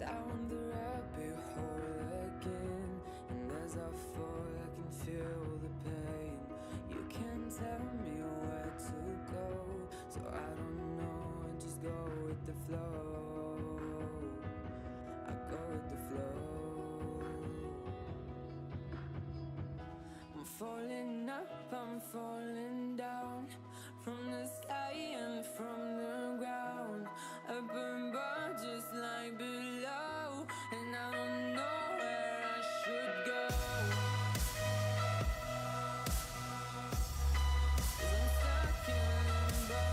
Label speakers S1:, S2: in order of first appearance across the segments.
S1: down the rabbit hole again, and as I fall I can feel the pain. You can't tell me where to go, so I don't know, I just go with the flow. I go with the flow. I'm falling up, I'm falling down, from the sky and from the ground. Up above just like below, and I don't know where I should go. 'Cause I'm stuck in limbo.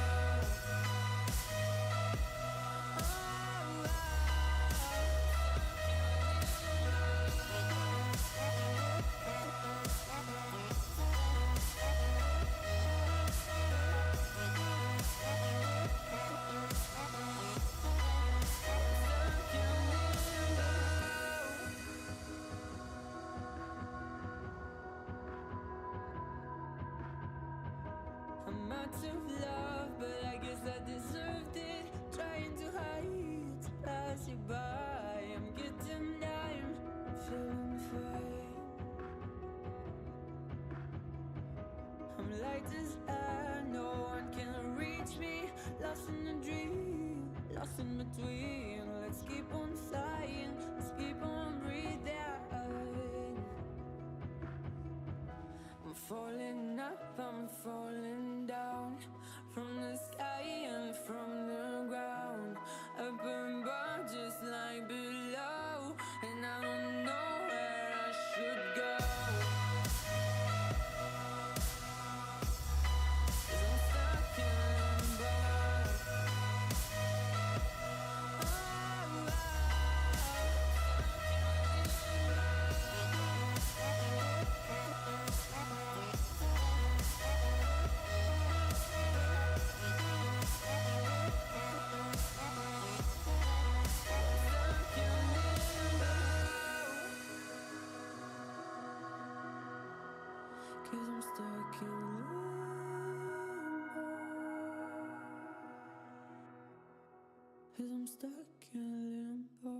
S1: I'm out of love, but I guess I deserved it. Trying to hide, to pass you by. I'm getting down, feeling fine. I'm light as air, no one can reach me. Lost in a dream, lost in between. Let's keep on flying, let's keep on breathing. I'm falling up, I'm falling down, from the sky and from the ground. Up above just like below, and I don't know where I should go. 'Cause I'm stuck in limbo. Cause I'm stuck in limbo. Cause I'm stuck in limbo.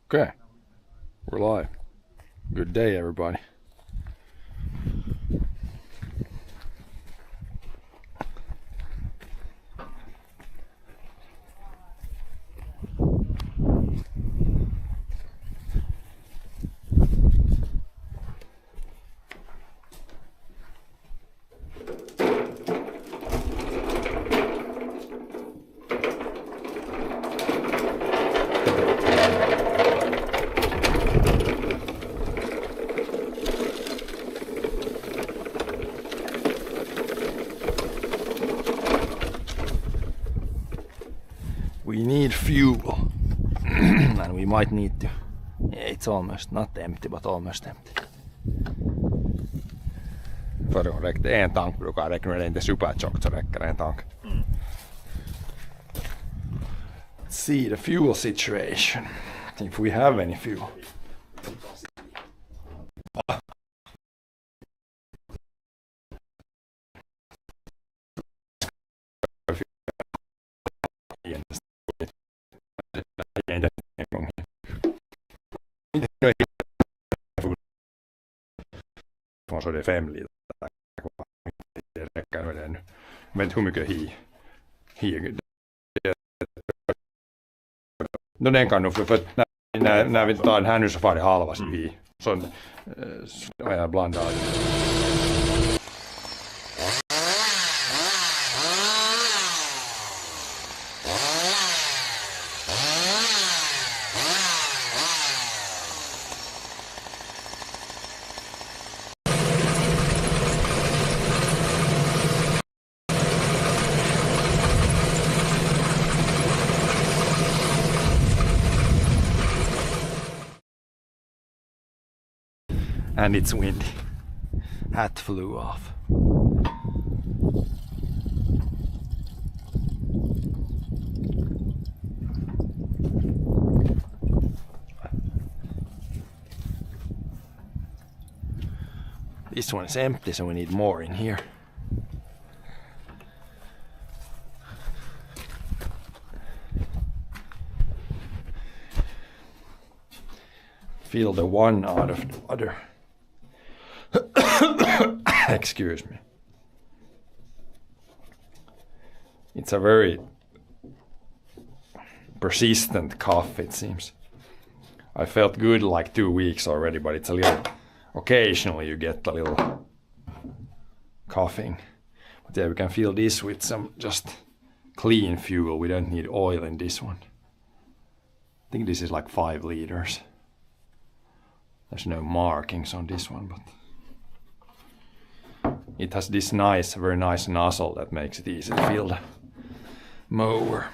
S2: Okay, we're live. Good day, everybody. We need fuel. And we might need to. It's almost not empty, but almost empty. Förra gången räckte en tank, brukar räcka. Nu är det inte supertjockt så räcker en tank. Let's see the fuel situation. If we have any fuel. Så det är 5 liter. Det räcker med det nu. Jag vet inte hur mycket hi. Den kan nog för när vi tar den här nu så far det halva hi. Så jag blandar. And it's windy. Hat flew off. This one is empty, so we need more in here. Feel the one out of the other. Excuse me. It's a very persistent cough, it seems. I felt good like 2 weeks already, but it's a little, occasionally you get a little coughing. But yeah, we can fill this with some just clean fuel. We don't need oil in this one. I think this is like 5 liters. There's no markings on this one, but it has this nice, very nice nozzle that makes it easy to fill the mower.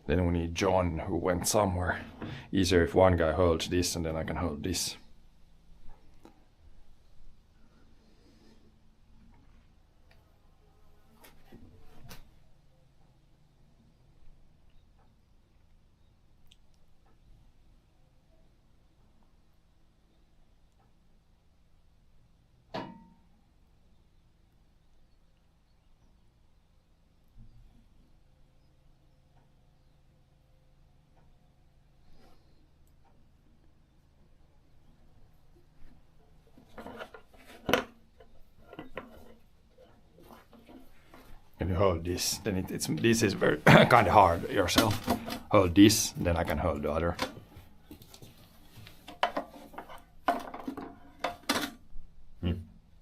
S2: Then we need John, who went somewhere. Easier if one guy holds this and then I can hold this. Can you hold this? Then this is very kind of hard yourself. Hold this, then I can hold the other.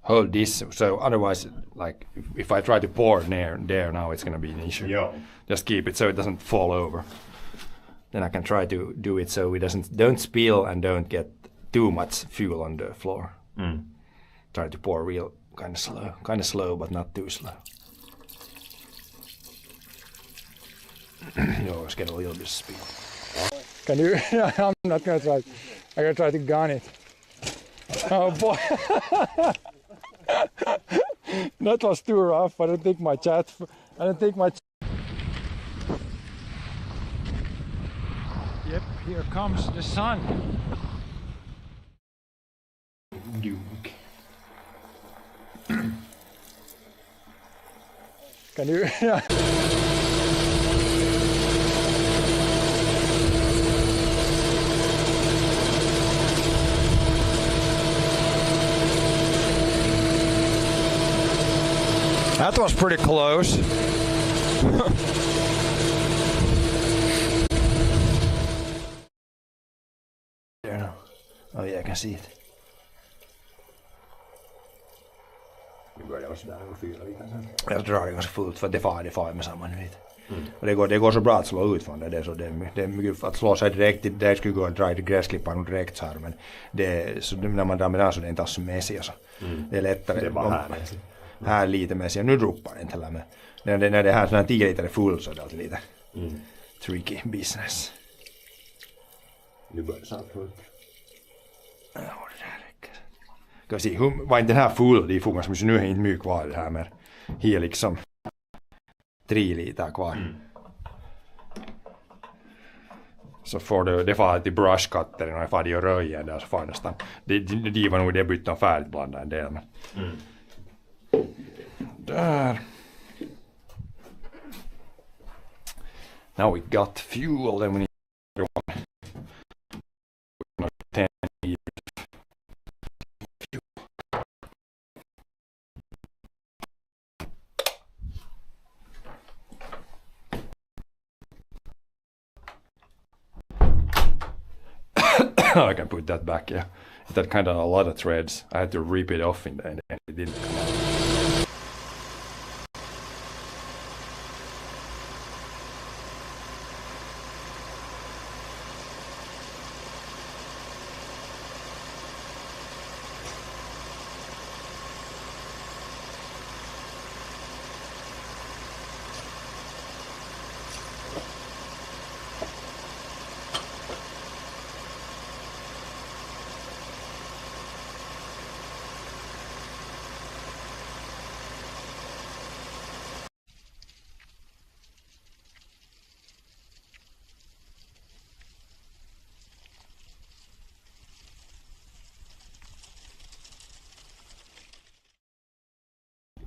S2: Hold this, so otherwise, like if I try to pour there now, it's gonna be an issue.
S3: Joo.
S2: Just keep it so it doesn't fall over. Then I can try to do it so it don't spill and don't get too much fuel on the floor. Try to pour real kind of slow, but not too slow. You always get a little bit of speed.
S4: Can you? I'm not gonna try. I'm gonna try to gun it. Oh boy, that was too rough. I don't think my chat. Yep, here comes the sun.
S2: Duke.
S4: Can you?
S2: That was pretty close. There now. Oh yeah, I can see it.
S3: Nu börjar jag sådär och 4 liter sen.
S2: Jag drar det ganska fullt för det far med samman lite. Och det går så bra att slå ut från det. Det är mycket att slå sig direkt. Det skulle gå att dra i gräsklipparen direkt så här, men så när man drar med den så det är inte alls så mässigt. Alltså. Det är lättare.
S3: Det är bara här mässigt.
S2: Här lite mässigt. Nu droppar det inte heller. Men när det här sån här 10 liter är full så är det alltid lite tricky business.
S3: Nu börjar det snart fullt.
S2: Ja, det där räcker. Ska vi se, var inte den här full? Det är fångar som nu är inte mycket kvar det här med. Här liksom 3 liter kvar. Så får det far till brushcuttern och far de och röjer där så far nästan. De var nog det bytte färdigt blandat en del. Men. Där. Now we got fuel, then we need one. I can put that back, yeah. It had kind of a lot of threads. I had to rip it off in the end and it didn't come out.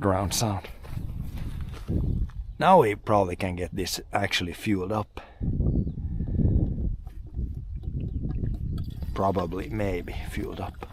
S2: Ground sound. Now we probably can get this actually fueled up. Probably, maybe fueled up.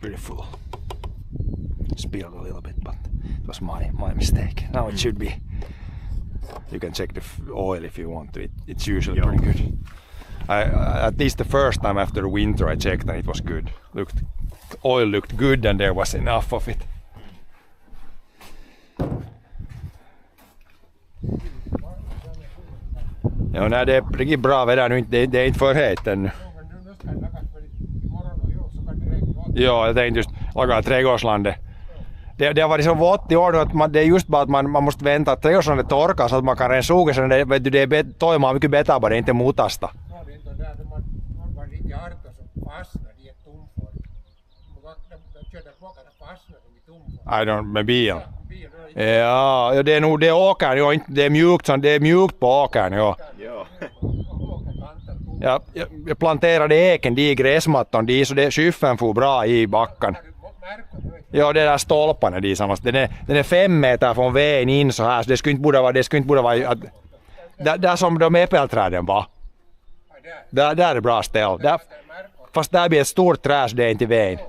S2: Pretty full. Spilled a little bit, but it was my mistake. Now it should be. You can check the oil if you want to. It's usually pretty good. At least the first time after winter I checked and it was good. Oil looked good and there was enough of it. Ja, nej, det är riktigt bra väder nu. Det är inte för hett ännu. Ja, jag tänkte just laga trädgårdslandet. Det har varit så vått i år att det är just bara att man måste vänta att trädgårdslandet torkar så att man kan rensuga sen. Det toimii mycket bättre bara det inte mutasta. I don't, med bil. Ja, det är nog det åkern, ja, inte det är mjukt på åkern, ja. Jag planterade eken i gräsmattan dit så det skyffen får bra i backen. Ja, det där stolparna de samma. Den är 5 meter från vägen in så här så det skulle inte borde vara att, där som de äppelträden var. Där är bra ställ. Fast där blir ett stort träd så det är inte i vägen.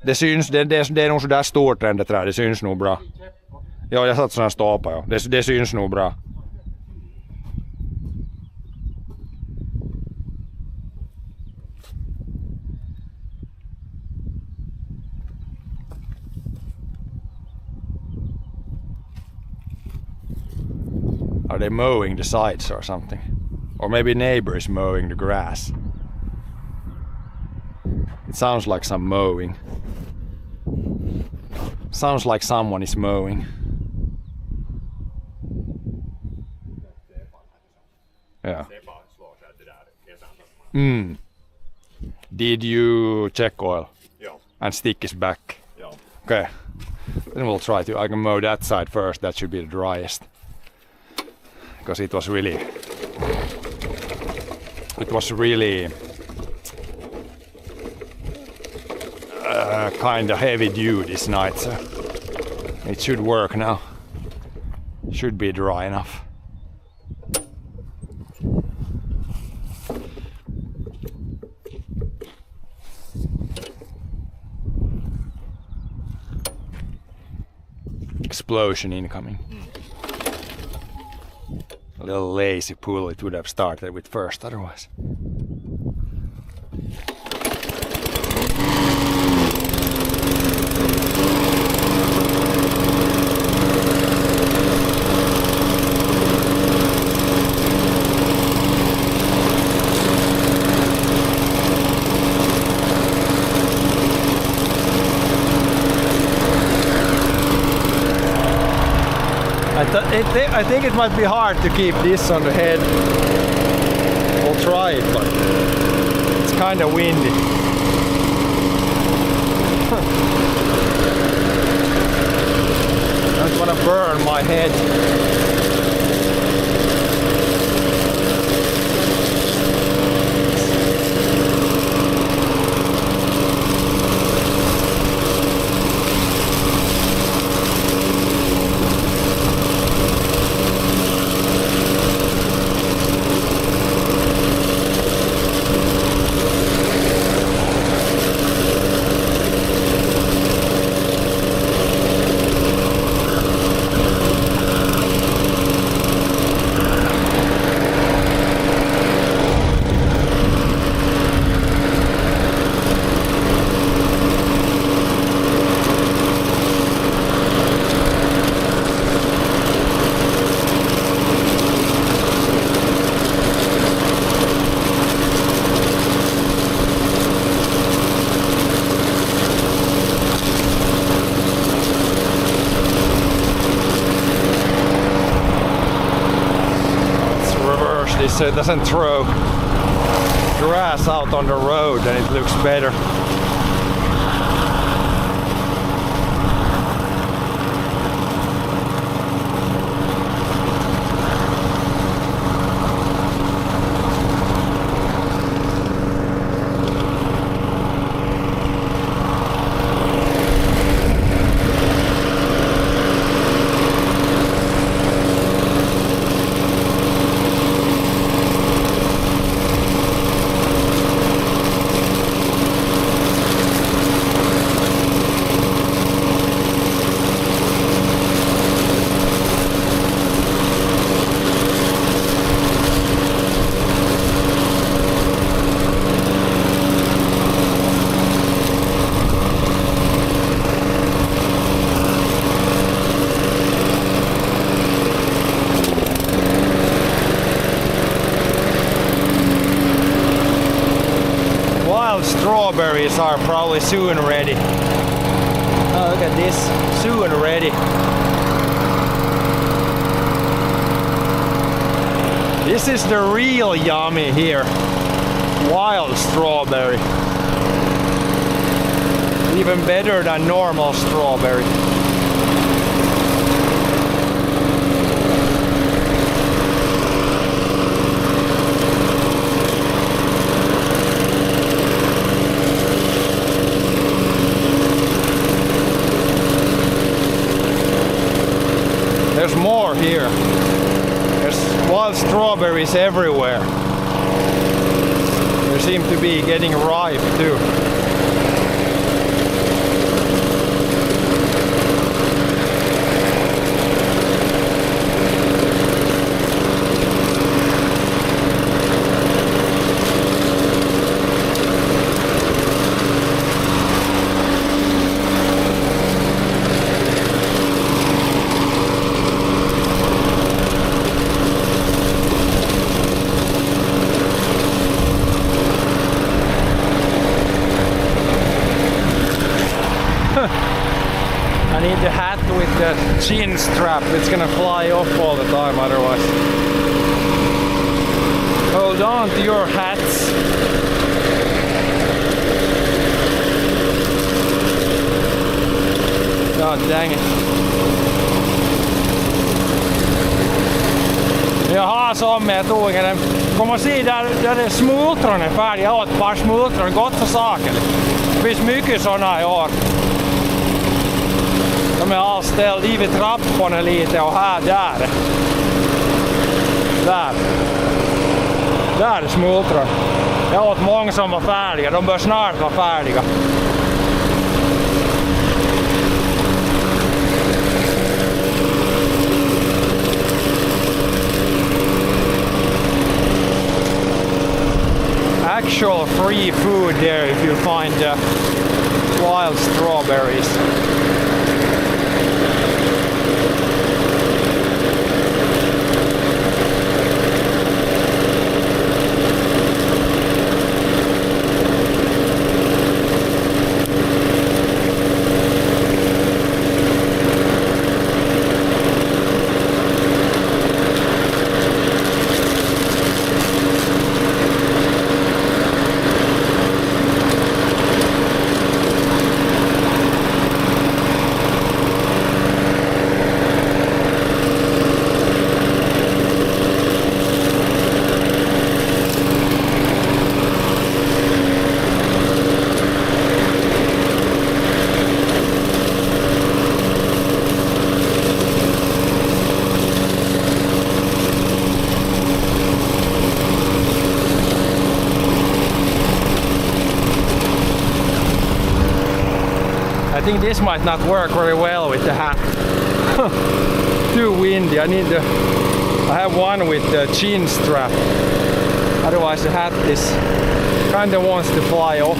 S2: Det syns, det är nog så där stort träd, det syns nog bra. Ja, jag satt sådana stolpar, ja. Det syns nog bra. Are they mowing the sides or something? Or maybe neighbors mowing the grass. It sounds like some mowing. Sounds like someone is mowing. Yeah. Did you check oil?
S3: Joo.
S2: And stick is back?
S3: Joo.
S2: Okay. Then we'll try to. I can mow that side first. That should be the driest. Because it was really kind of heavy dew this night, so it should work now. Should be dry enough. Explosion incoming. A little lazy pull, it would have started with first otherwise. I think it might be hard to keep this on the head. We'll try it, but it's kind of windy. I don't want to burn my head. So it doesn't throw grass out on the road and it looks better. Strawberries are probably soon ready. Oh, look at this, soon ready. This is the real yummy here. Wild strawberry. Even better than normal strawberry. There's more here. There's wild strawberries everywhere. They seem to be getting ripe too. I need the hat with the chin strap. It's gonna fly off all the time otherwise. Hold on to your hats. God dang it. Jaha, som jag tog den. Kom och se där är smultron är färdig. Jag åt ett par smultron, gott för saken. Det finns mycket såna i år. De är avställda i vid trapporna lite och här, där. Där är smultron. Jag åt många som var färdiga, de bör snart vara färdiga. Actual free food there if you find wild strawberries. I think this might not work very well with the hat. Too windy. I have one with the chin strap. Otherwise the hat is kinda wants to fly off.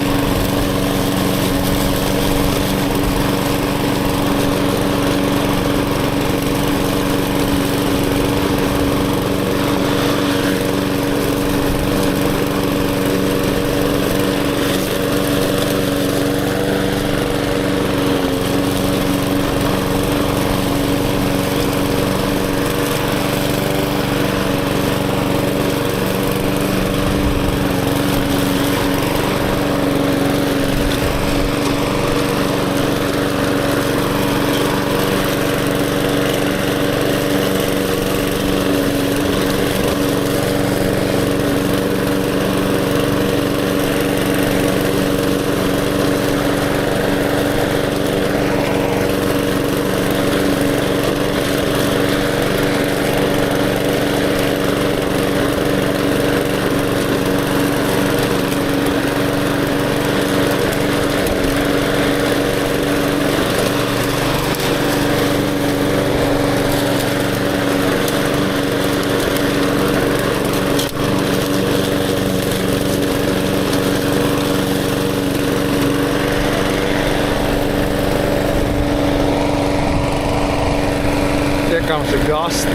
S2: Comes a gust.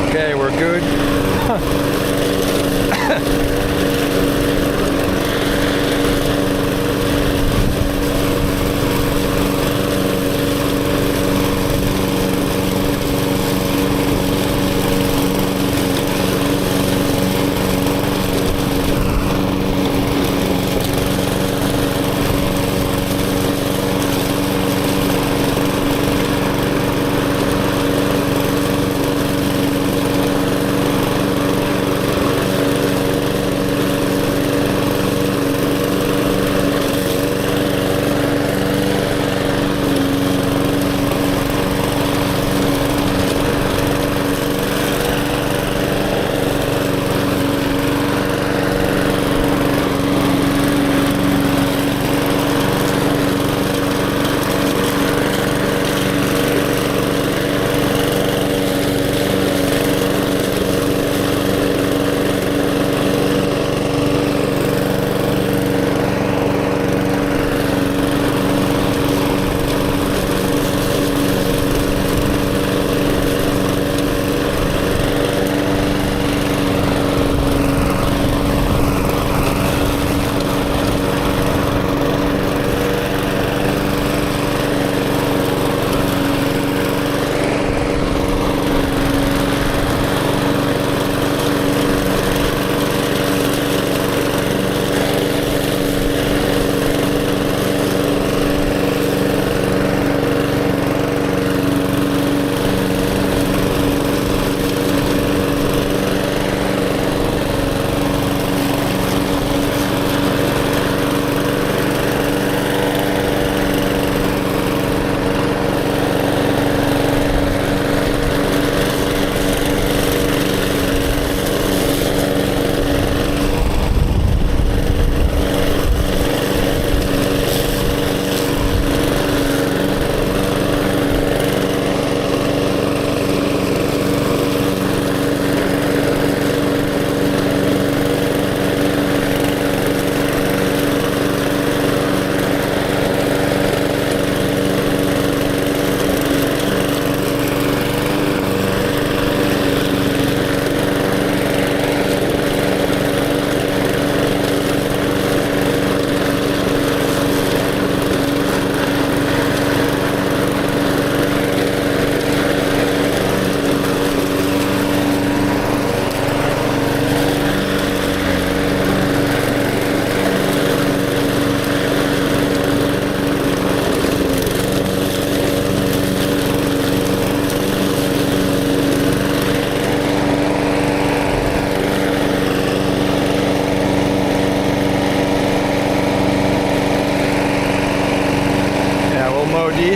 S2: Okay, we're good.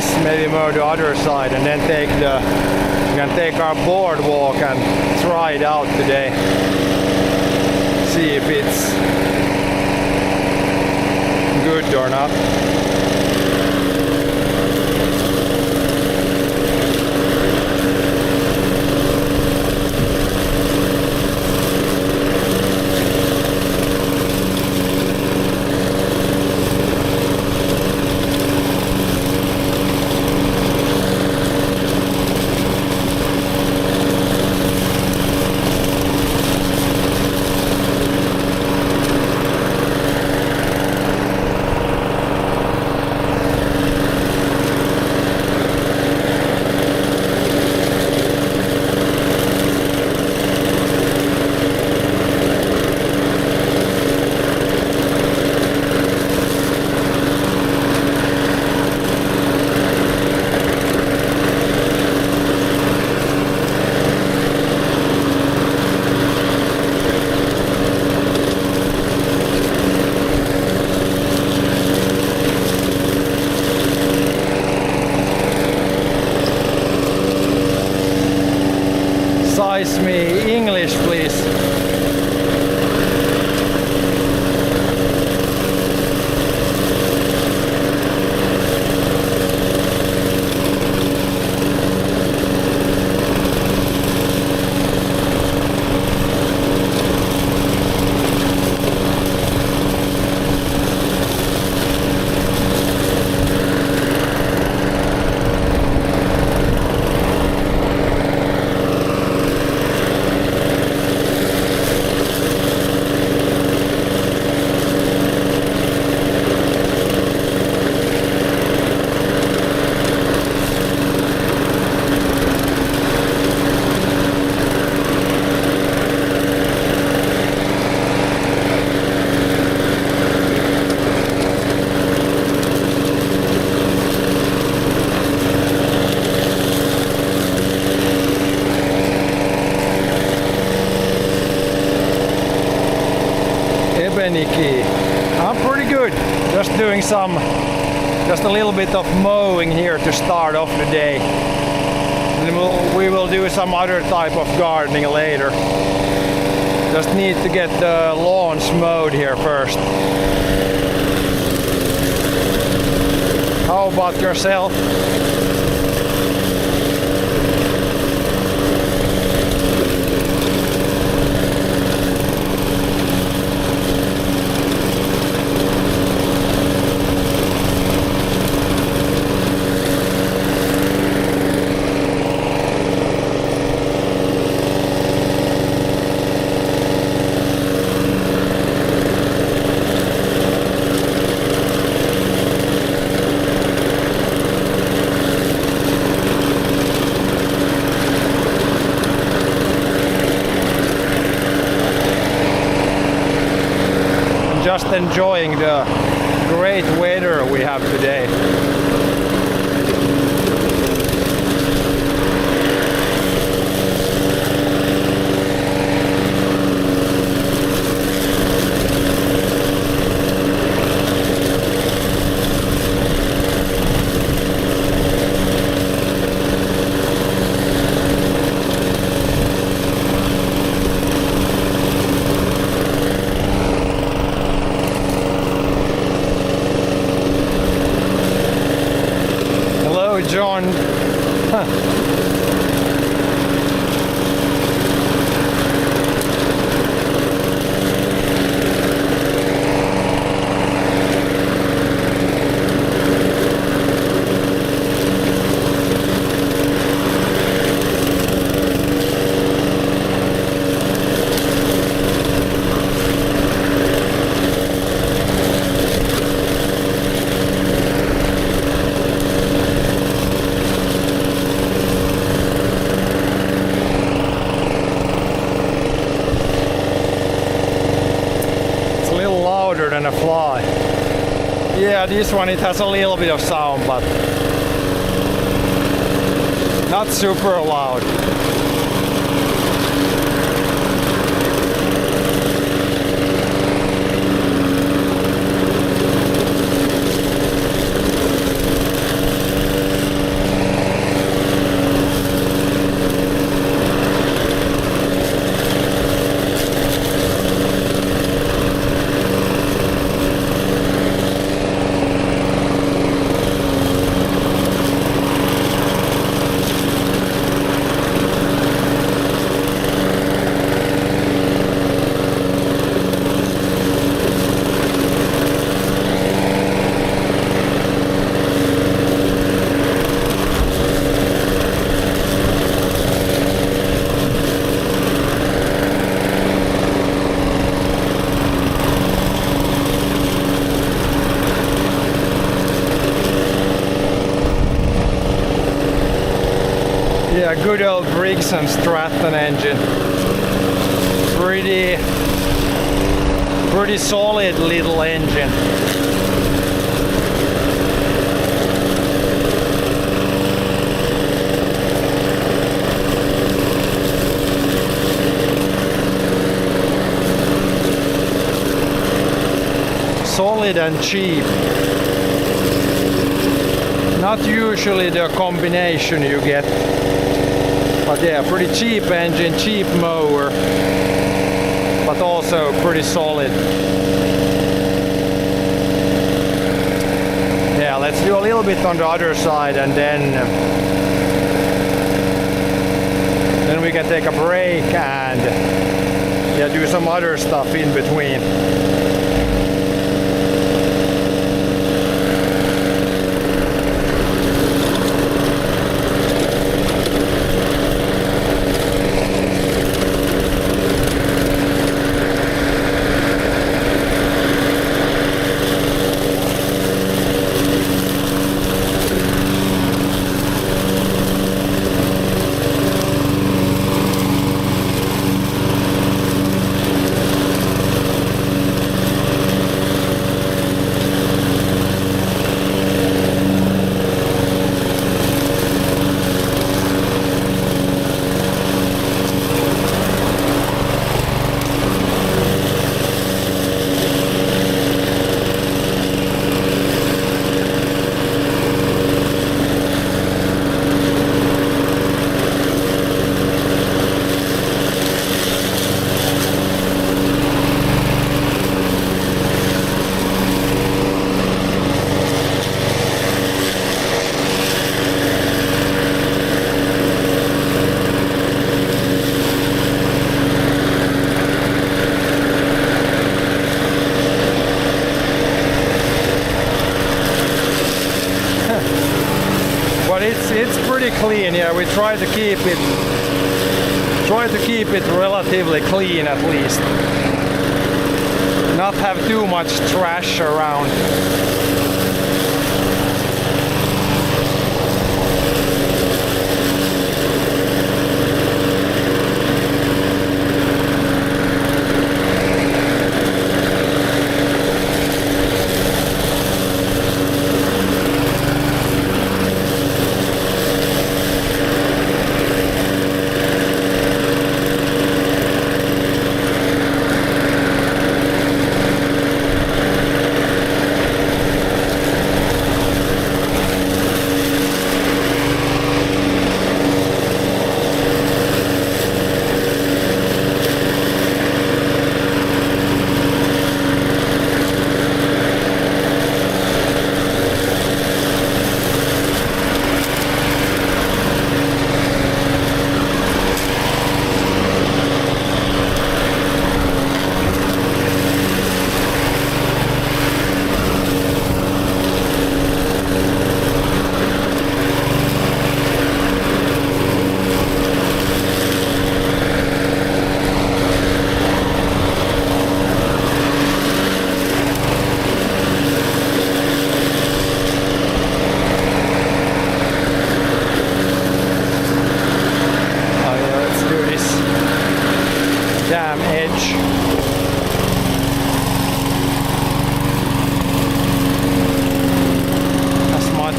S2: this, maybe more the other side, and then we can take our boardwalk and try it out today. See if it's good or not. Size me English, please. Ebeniki. I'm pretty good. Just doing just a little bit of mowing here to start off the day. And we will do some other type of gardening later. Just need to get the lawns mowed here first. How about yourself? Just enjoying the great weather we have today. John. Than a fly. Yeah, this one it has a little bit of sound, but not super loud. Yeah, good old Briggs and Stratton engine. Pretty solid little engine. Solid and cheap. Not usually the combination you get. But yeah, pretty cheap engine, cheap mower, but also pretty solid. Yeah, let's do a little bit on the other side and then we can take a break and yeah, do some other stuff in between. It's pretty clean. Yeah, we try to keep it relatively clean at least. Not have too much trash around.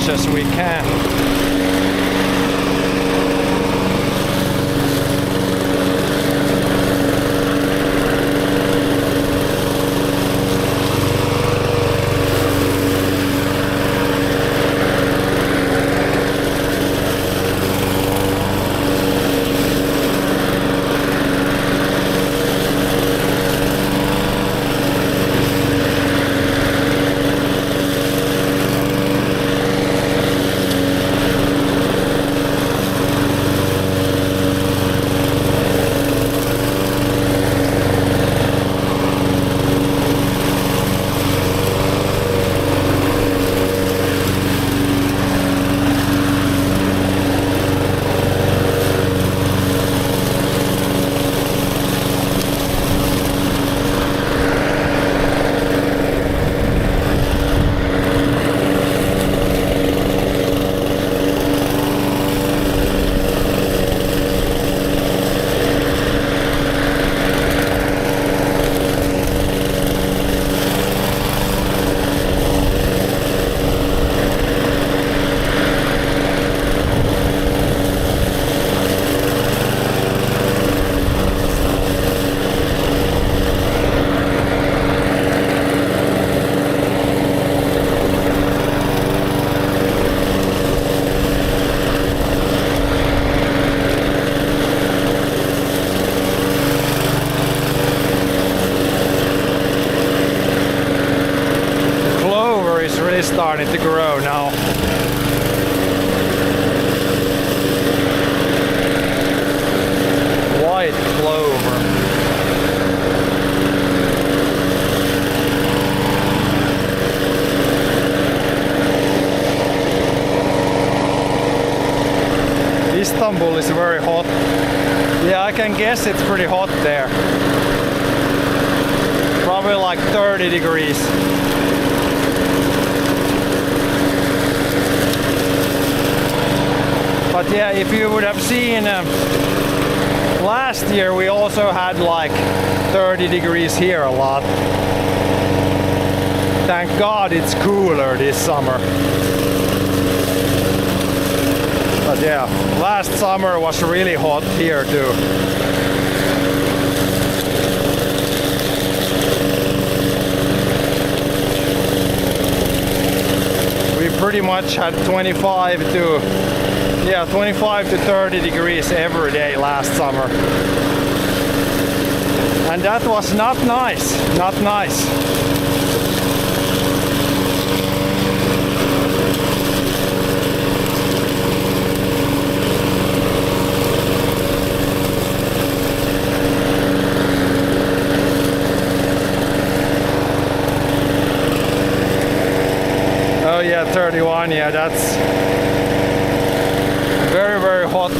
S2: As we can. starting to grow now. White clover. Istanbul is very hot. Yeah, I can guess it's pretty hot there. Probably like 30 degrees. But yeah, if you would have seen last year, we also had like 30 degrees here a lot. Thank God it's cooler this summer. But yeah, last summer was really hot here too. We pretty much had 25 to 30 degrees every day last summer. And that was not nice, not nice. Oh yeah, 31, yeah, that's very, very hot.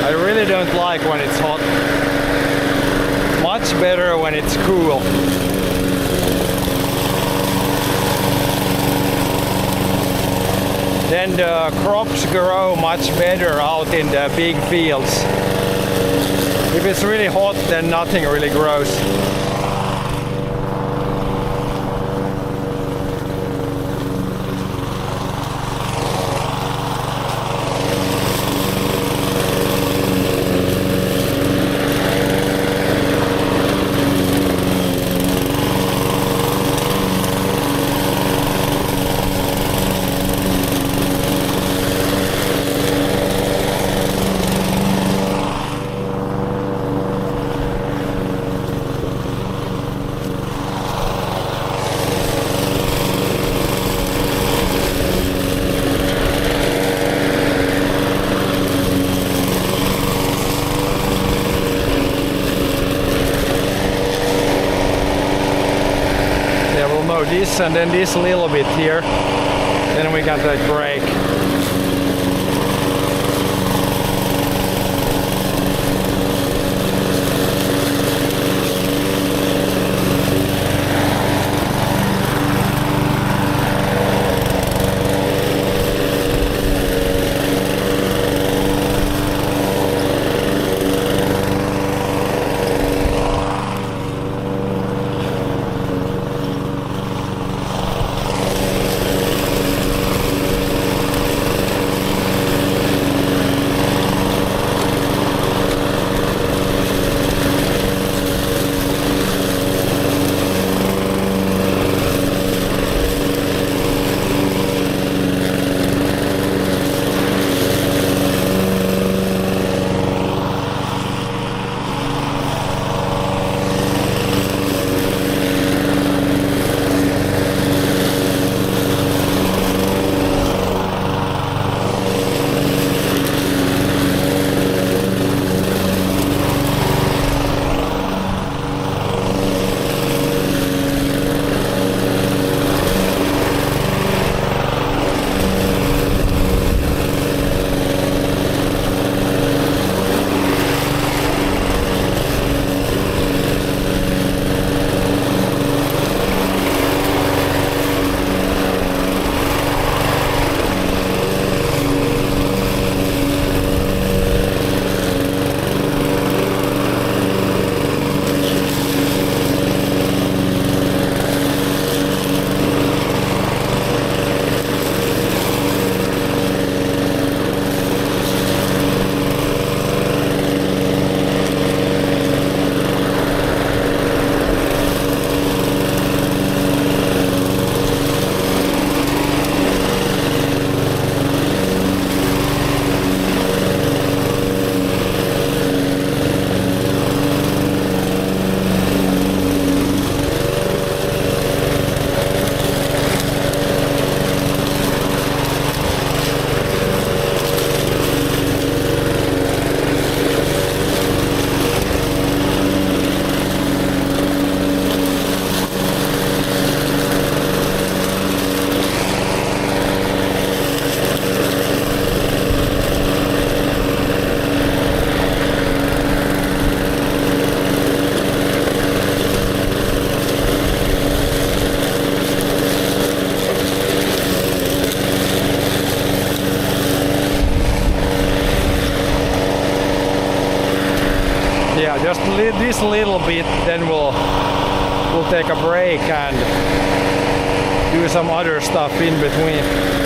S2: I really don't like when it's hot. Much better when it's cool. Then the crops grow much better out in the big fields. If it's really hot, then nothing really grows. This and then this little bit here, then we got that break. just this little bit, then we'll take a break and do some other stuff in between.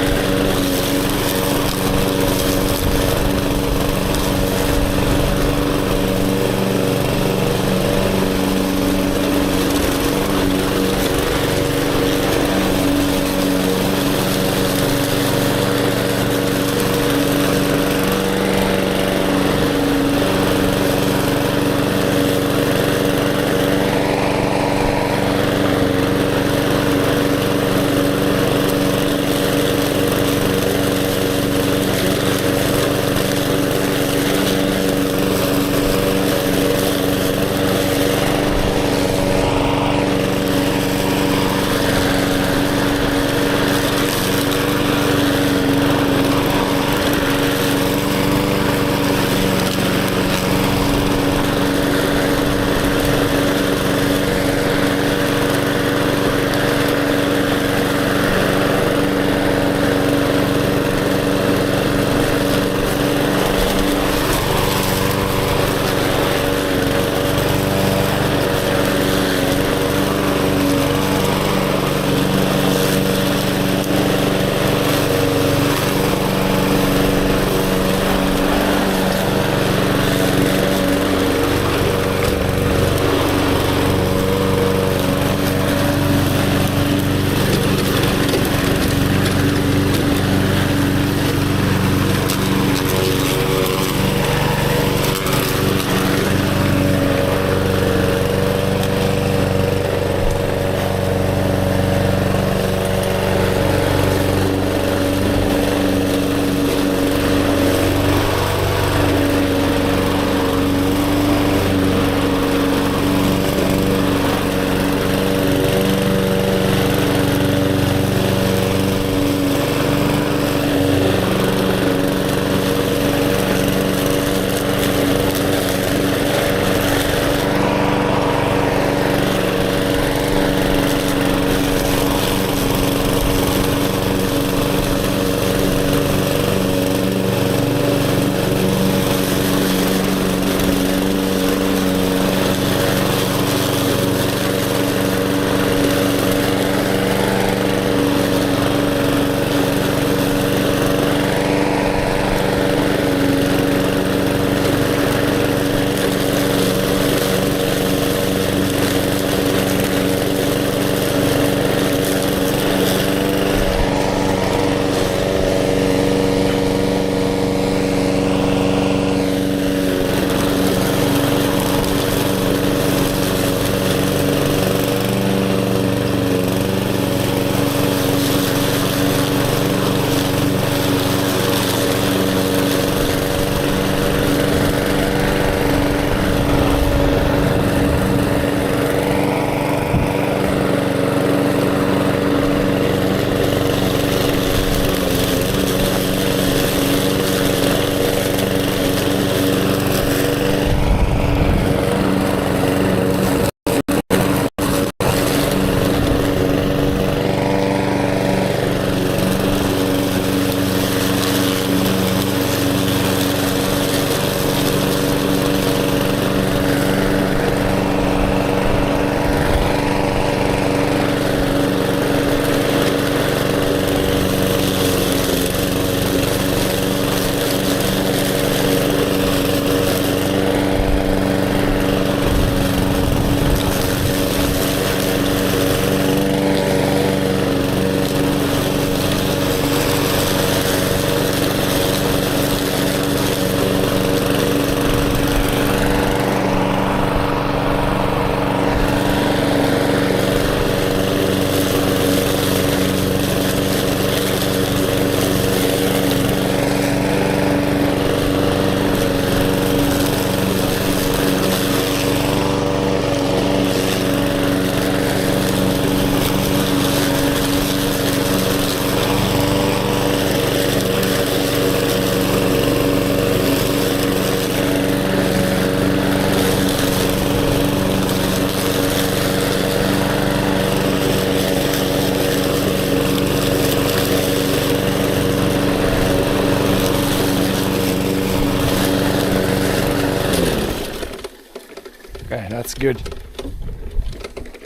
S2: good.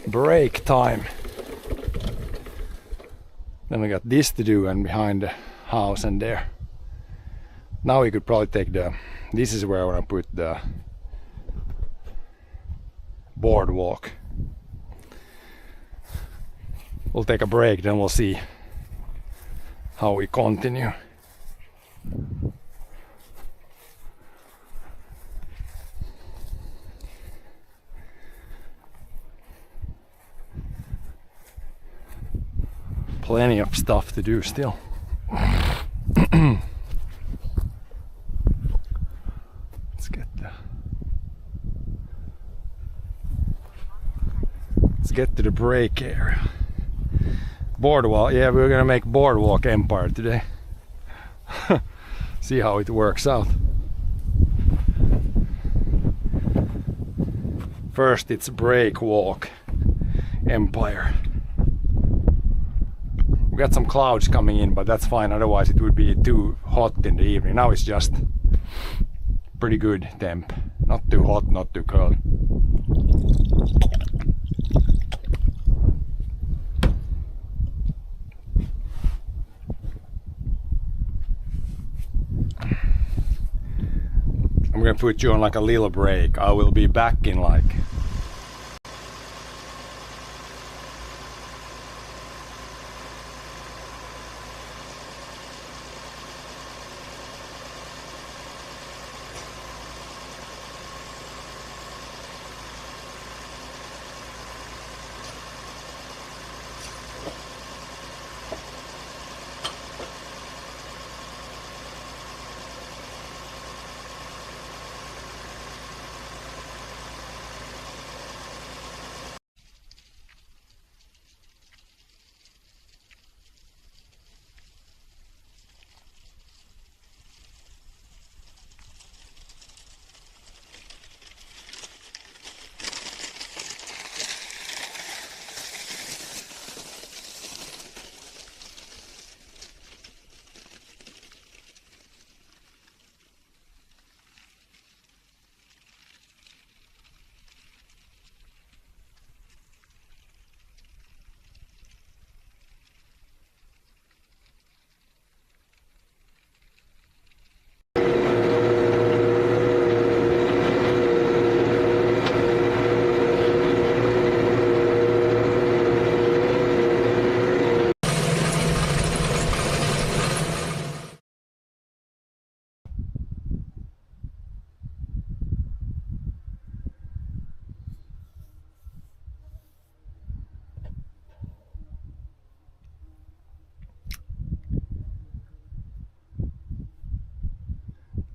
S2: Break time. Then we got this to do and behind the house and there. Now we could probably take this is where I want to put the boardwalk. We'll take a break, then we'll see how we continue. Plenty of stuff to do still. Let's get to the break area. Boardwalk, yeah, we're gonna make Boardwalk Empire today. See how it works out. First it's Breakwalk Empire. We got some clouds coming in, but that's fine, otherwise it would be too hot in the evening. Now it's just pretty good temp. Not too hot, not too cold. I'm gonna put you on like a little break. I will be back in like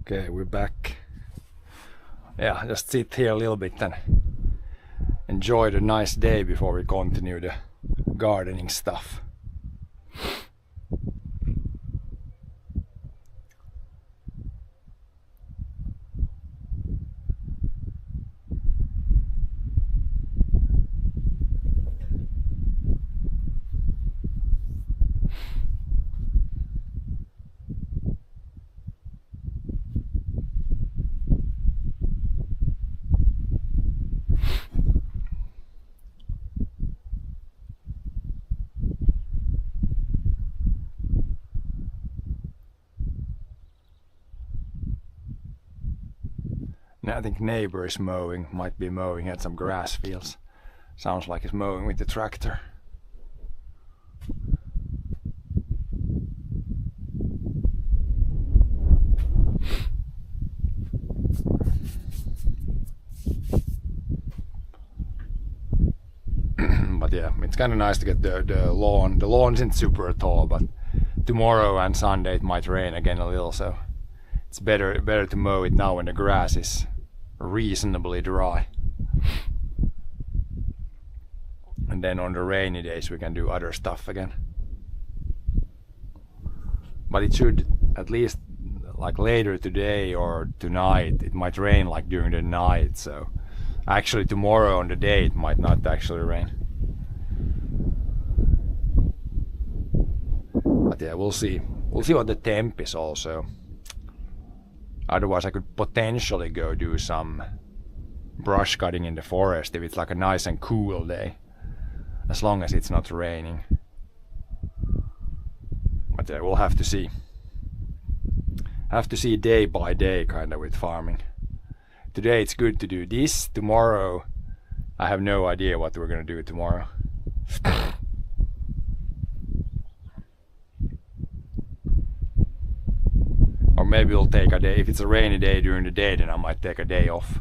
S2: okay, we're back. Yeah, just sit here a little bit and enjoy the nice day before we continue the gardening stuff. I think neighbor is mowing, might be mowing at some grass fields. Sounds like he's mowing with the tractor. But yeah, it's kind of nice to get the lawn. The lawn isn't super tall, but tomorrow and Sunday it might rain again a little, so it's better to mow it now when the grass is reasonably dry. And then on the rainy days we can do other stuff again. But it should, at least like later today or tonight, it might rain like during the night, so actually tomorrow on the day it might not actually rain. But yeah, we'll see. We'll see what the temp is also. Otherwise I could potentially go do some brush cutting in the forest if it's like a nice and cool day, as long as it's not raining. But yeah, we'll have to see. Have to see day by day kind of with farming. Today it's good to do this. Tomorrow I have no idea what we're gonna do tomorrow. Or maybe we'll take a day. If it's a rainy day during the day, then I might take a day off.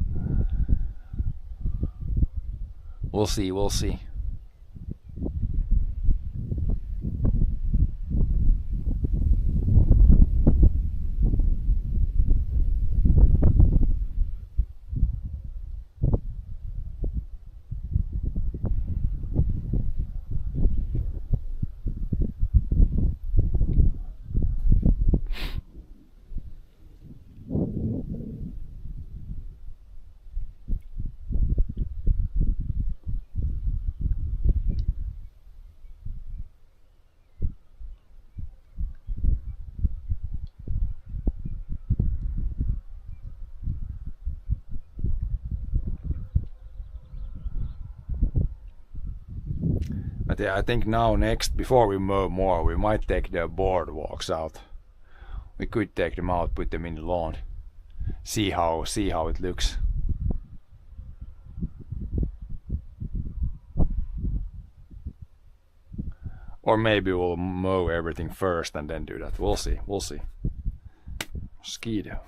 S2: We'll see, we'll see. But yeah, I think now next, before we mow more, we might take the boardwalks out. We could take them out, put them in the lawn, see how it looks. Or maybe we'll mow everything first and then do that. We'll see, we'll see. Mosquito.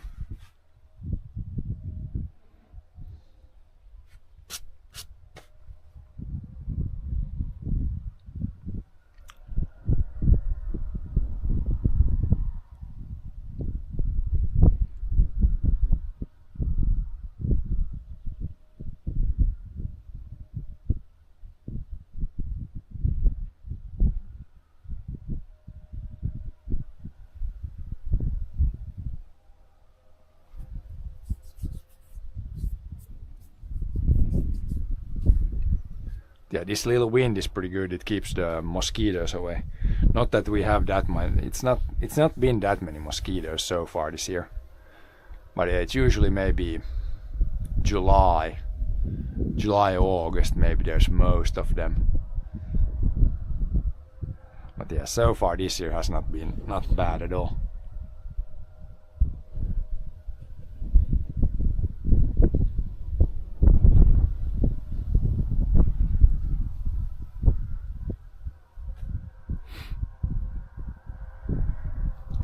S2: Yeah, this little wind is pretty good. It keeps the mosquitoes away. Not that we have that much. It's not been that many mosquitoes so far this year. But yeah, it's usually maybe July, August. Maybe there's most of them. But yeah, so far this year has not been bad at all.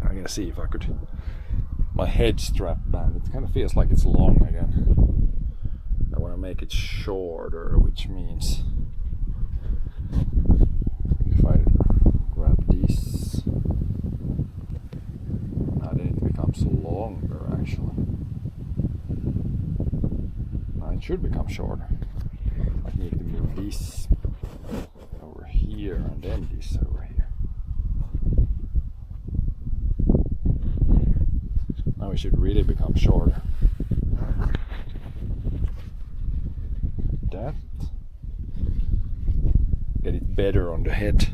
S2: I'm gonna see if I could. My head strap band. It kind of feels like it's long again. I want to make it shorter, which means if I grab this, then it becomes longer actually. Now it should become shorter. I need to move this over here and then this over here. Now it should really become shorter. That. Get it better on the head.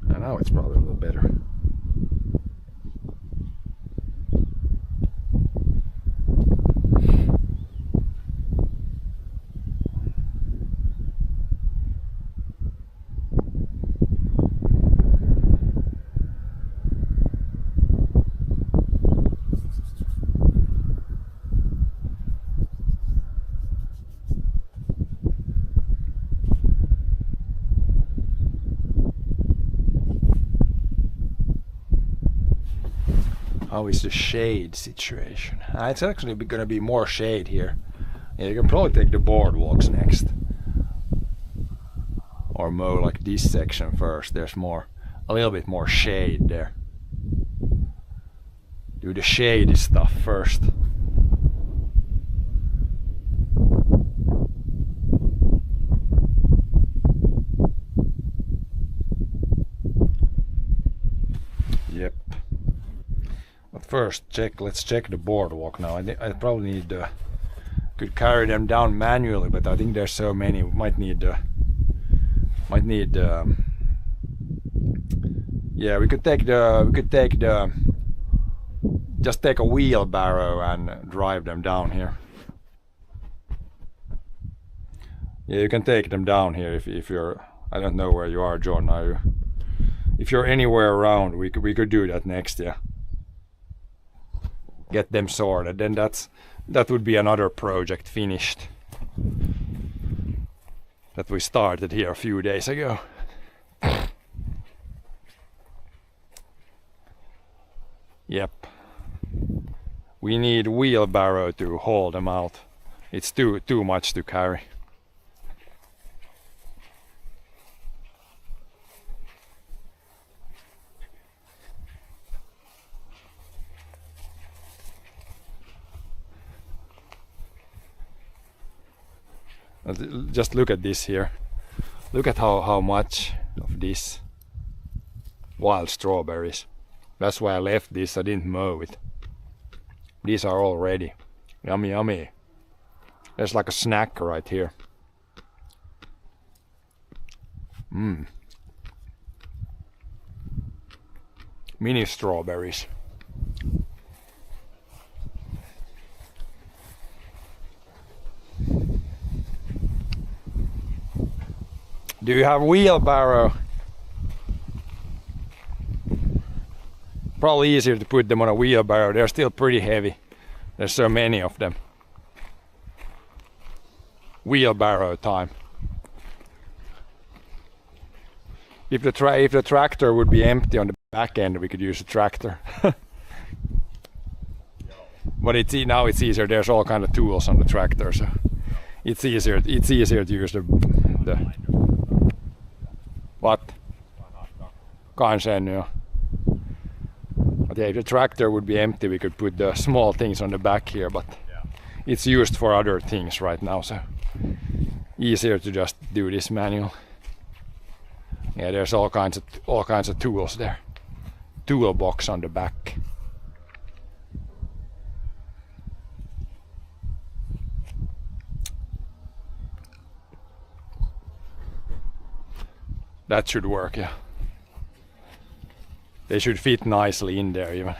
S2: And now it's probably a little better. How is the shade situation? It's actually going to be more shade here. Yeah, you can probably take the boardwalks next. Or mow like this section first. There's a little bit more shade there. Do the shady stuff first. Yep. But first, let's check the boardwalk now. I probably need could carry them down manually, but I think there's so many. We might need yeah, we could take the just take a wheelbarrow and drive them down here. Yeah, you can take them down here if you're. I don't know where you are, John. Are you? If you're anywhere around, we could do that next. Yeah. Get them sorted. Then that would be another project finished. That we started here a few days ago. Yep. We need wheelbarrow to haul them out. It's too much to carry. Just look at this here. Look at how much of this wild strawberries. That's why I left this. I didn't mow it. These are all ready. Yummy, yummy. There's like a snack right here. Mini strawberries. Do you have wheelbarrow? Probably easier to put them on a wheelbarrow. They're still pretty heavy. There's so many of them. Wheelbarrow time. If the tractor would be empty on the back end, we could use a tractor. But now it's easier. There's all kind of tools on the tractor, so it's easier. It's easier to use the what? Kanske ännu, ja. But yeah, if the tractor would be empty, we could put the small things on the back here, but it's used for other things right now, so easier to just do this manual. Yeah, there's all kinds of tools there. Toolbox on the back. That should work, yeah. They should fit nicely in there even.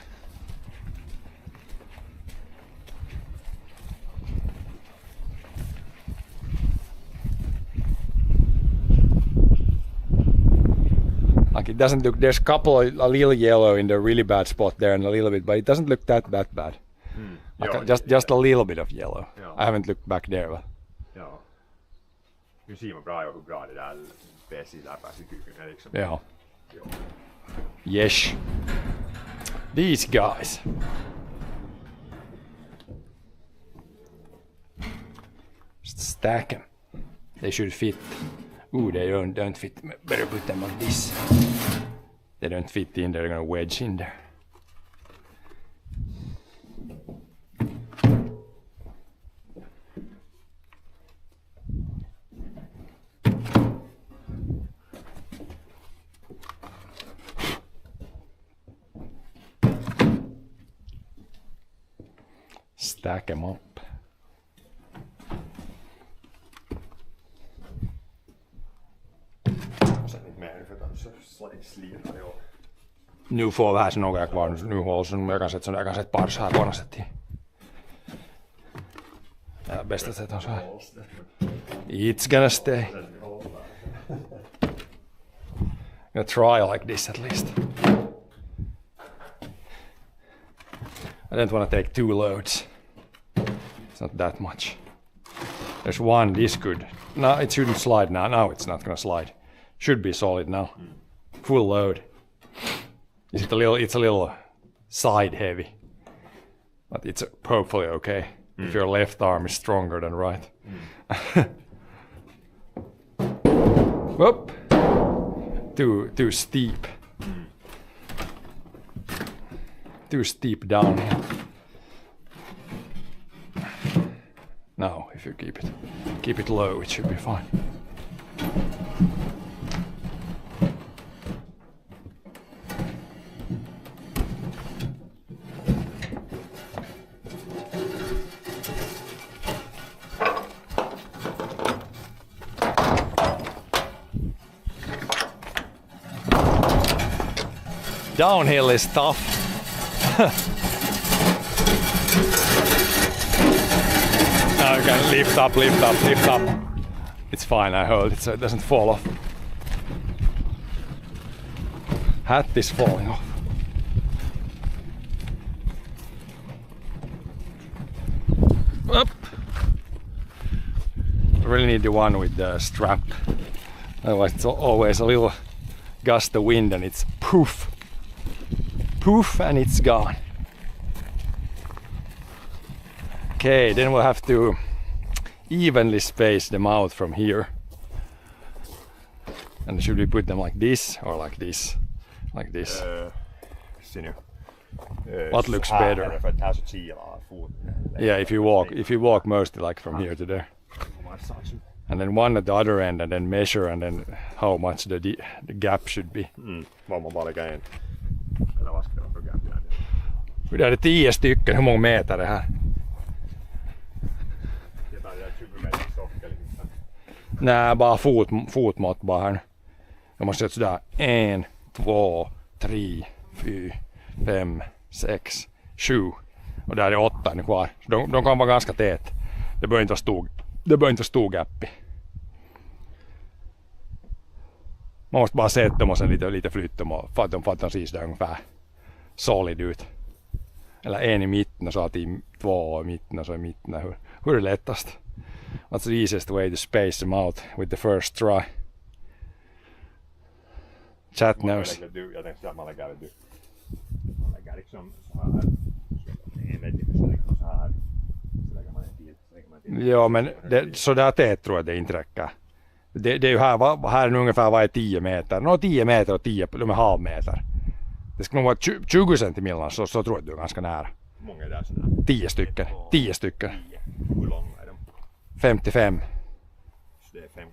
S2: Like it doesn't look, there's a little yellow in the really bad spot there and a little bit, but it doesn't look that bad. Like just a little bit of yellow.
S3: Ja.
S2: I haven't looked back there, but.
S3: Ja. Nu ser man bra hur bra det där besiläpäsykykyyn är liksom.
S2: Ja.
S3: Jo.
S2: Yes. These guys. Just stack them. They should fit. Ooh, they don't fit. Better put them on this. They don't fit in there, they're gonna wedge in there. Stack them up. Nu får vähän sen oikein vaan. Nu håller sen ekaiset parsaat konasettiin. Ja bästa sätt on så. It's gonna stay. Gonna try like this at least. I don't want to take 2 loads. It's not that much. There's one, this could. No, it shouldn't slide now. Now it's not gonna slide. Should be solid now. Full load. It's a little side heavy. But it's hopefully okay. If your left arm is stronger than right. Whoop! Too steep. Too steep down here. Now, if you keep it low, it should be fine. Downhill is tough. can lift up. It's fine, I hold it so it doesn't fall off. Hat is falling off. Up. I really need the one with the strap. Otherwise it's always a little gust of wind and it's poof. Poof and it's gone. Okay, then we'll have to evenly space them out from here. And should we put them like this or like this? Like this.
S3: Se nu.
S2: What looks
S3: Här,
S2: better?
S3: eller för att här så kilar foten.
S2: Yeah, if you walk mostly like from here to there. And then one at the other end and then measure and then how much the gap should be.
S3: Vaan mä valkan en. Eller laskella på gapia.
S2: Hur är det 10 stycken? Hur många meter är det här?
S3: Jotain 20 meter sokkeli.
S2: Nej, bara fotmått bara här. Jag måste säga sådär 1, 2, 3, 4, 5, 6, 7. Och där är 8 nu kvar. De kan vara ganska tät. Det bör inte vara stor gappi. Man måste bara sätta dem och sen lite flytta dem för att de ser där ungefär solid ut. Eller en i mitten och så alltid 2 i mitten och så i mitten. Hur är det lättast? What's the easiest way to space them out with the first try? Chat knows.
S3: Jag tänkte att man lägger det. Man lägger liksom så här. En meter så lägger man så här. Så lägger man en till.
S2: Ja, men så där tät tror jag det inte räcker. Det är ju här är ungefär varje 10 meter. 10 meter och 10 de är halv meter. Det ska nog vara 20 centimeter så tror jag du är ganska nära.
S3: Hur många är där sådana?
S2: 10 stycken. 10 stycken.
S3: Hur långa är de?
S2: 55.
S3: Så det är 5,5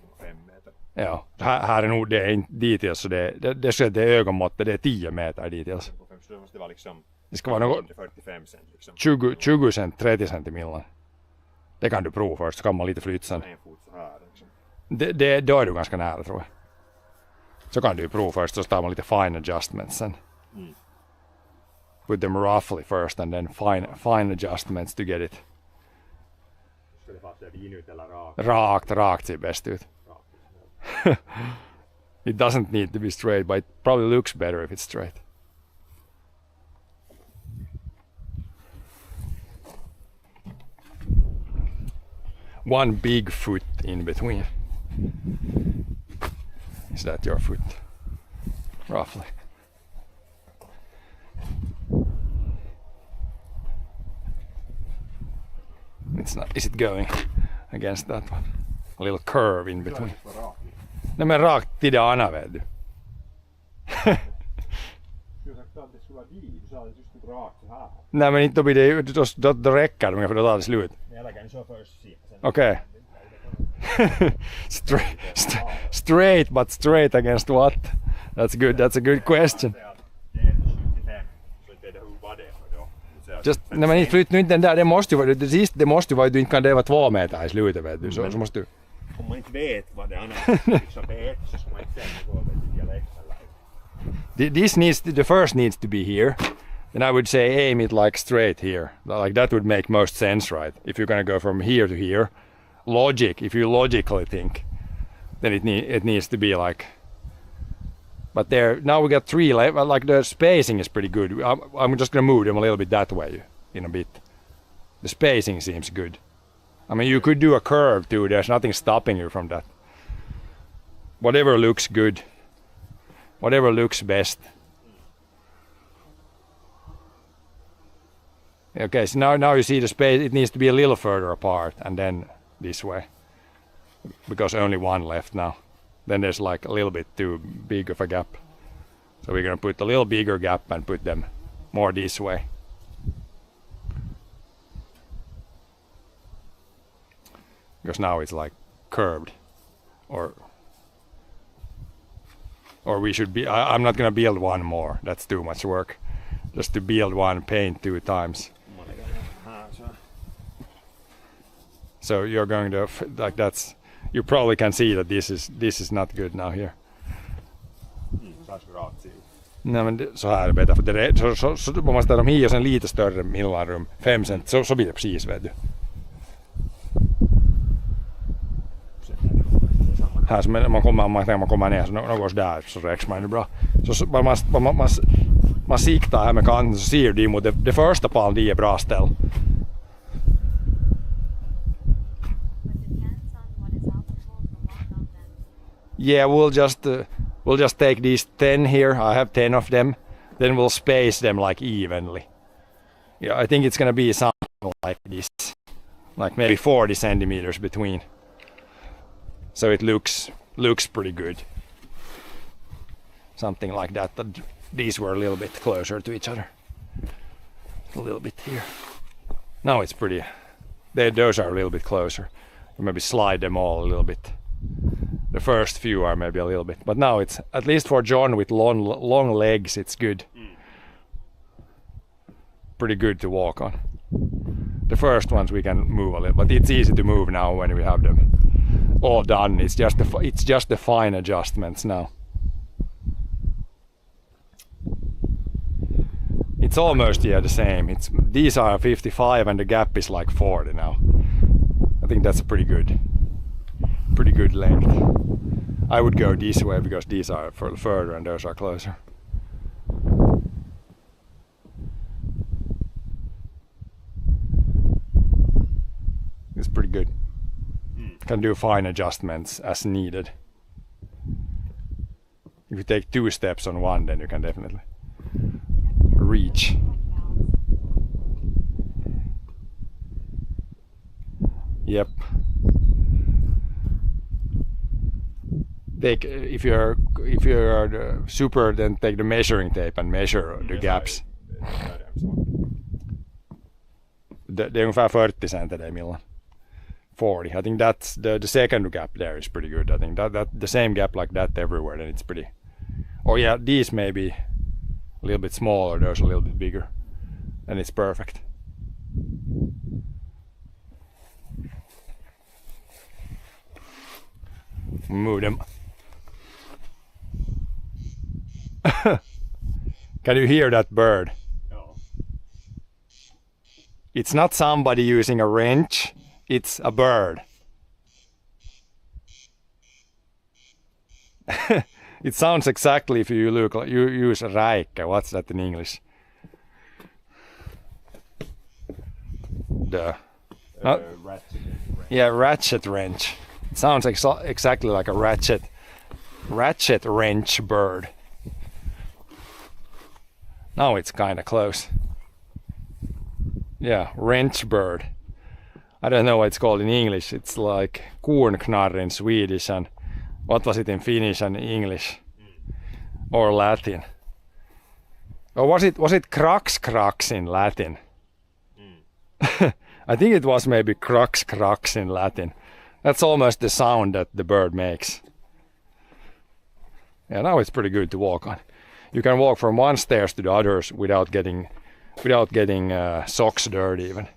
S3: meter.
S2: Ja, här är nog det är inte dittills så det är ögonmåttet, det är 10 meter dittills.
S3: Så det måste vara liksom.
S2: Det ska vara något
S3: 45 cent liksom.
S2: 20 cent, 30 centimeter. Det kan du prova först så kan man lite flytta sen.
S3: En fot så här liksom.
S2: Då är du ganska nära tror jag. Så kan du prova först så tar man lite fine adjustments sen. Put them roughly first and then fine adjustments to get it.
S3: Ska det fast vin ut eller rakt?
S2: Rakt ser bäst ut. It doesn't need to be straight but it probably looks better if it's straight. One big foot in between. Is that your foot? Roughly. It's not. Is it going against that one? A little curve in between. Nej men rakt till det andra vet du.
S3: Du sa att det skulle vara dit. Du sa att det skulle vara rakt så här.
S2: Nej men inte då blir det ju, då räcker det för då tar det slut.
S3: Jag lägger den så först.
S2: Okej. Straight but straight against what? That's a good question. Just, nej men inte flytt nu inte den där, det måste ju vara att du inte kan leva 2 meter i slutet vet du, så måste du.
S3: Om man inte vet vad det är liksom vet så ska man inte sen gå med dialekt eller.
S2: The first needs to be here. Then I would say aim it like straight here. Like that would make most sense, right? If you're gonna go from here to here. If you logically think, then it needs to be like. But there now we got 3 like the spacing is pretty good. I'm just gonna move them a little bit that way in a bit. The spacing seems good. I mean you could do a curve too. There's nothing stopping you from that. Whatever looks good. Whatever looks best. Okay, so now you see the space. It needs to be a little further apart and then this way. Because only one left now. Then there's like a little bit too big of a gap. So we're gonna put a little bigger gap and put them more this way. Because now it's like curved. Or we should be, I'm not gonna build one more. That's too much work. Just to build one, paint 2 times. So you're going to, like that's, you probably can see that this is not good now here. Nej men så här är det bättre för det så om man ställer dem här och sen lite större mellanrum 5 cent så blir det precis vet du. här som man kommer ner så något där så räcks man ju bra. Så man siktar här med kanten så ser du mot det första pallen, det är bra ställ. Yeah, we'll just take these 10 here. I have 10 of them. Then we'll space them like evenly. Yeah, I think it's gonna be something like this, like maybe 40 centimeters between. So it looks pretty good. Something like that. These were a little bit closer to each other. A little bit here. Now it's pretty. Those are a little bit closer. Maybe slide them all a little bit. The first few are maybe a little bit, but now it's, at least for John with long legs, it's good. Pretty good to walk on. The first ones we can move a little, but it's easy to move now when we have them all done. It's just the fine adjustments now. It's almost the same. These are 55 and the gap is like 40 now. I think that's a pretty good length. I would go this way because these are further and those are closer. It's pretty good. Can do fine adjustments as needed. If you take 2 steps on one, then you can definitely reach. Yep. If you're super, then take the measuring tape and measure the gaps. Det är ungefär 40 cent det millan. 40. I think that's the second gap there is pretty good. I think that the same gap like that everywhere, then it's pretty. Oh yeah, these may be a little bit smaller, those a little bit bigger. And it's perfect. Move them. Can you hear that bird?
S3: No.
S2: It's not somebody using a wrench, it's a bird. It sounds exactly if you look like you use a räikkä. What's that in English?
S3: Ratchet.
S2: Yeah, ratchet wrench. It sounds exactly like a ratchet wrench bird. Now it's kind of close. Yeah, wrench bird. I don't know what it's called in English. It's like kornknarr in Swedish, and what was it in Finnish and English? Or Latin? Or was it crux in Latin? I think it was maybe crux in Latin. That's almost the sound that the bird makes. Yeah, now it's pretty good to walk on. You can walk from one stairs to the others without getting socks dirty even.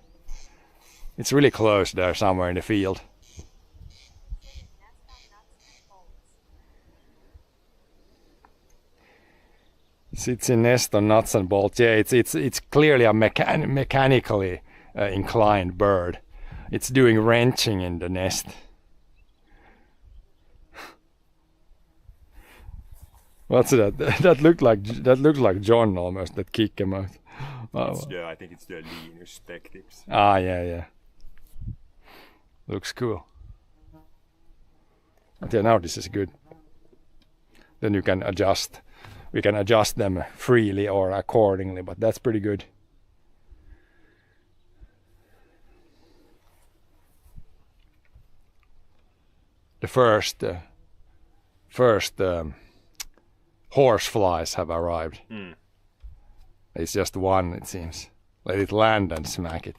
S2: It's really close there somewhere in the field. Sits in nest on nuts and bolts. Yeah, it's clearly a mechanically inclined bird. It's doing wrenching in the nest. What's that? That looks like John almost. That kick him out.
S3: I think it's the Linus Tech Tips.
S2: Ah, yeah. Looks cool. But yeah, now this is good. Then you can adjust. We can adjust them freely or accordingly, but that's pretty good. The first horse flies have arrived. It's just one, it seems. Let it land and smack it.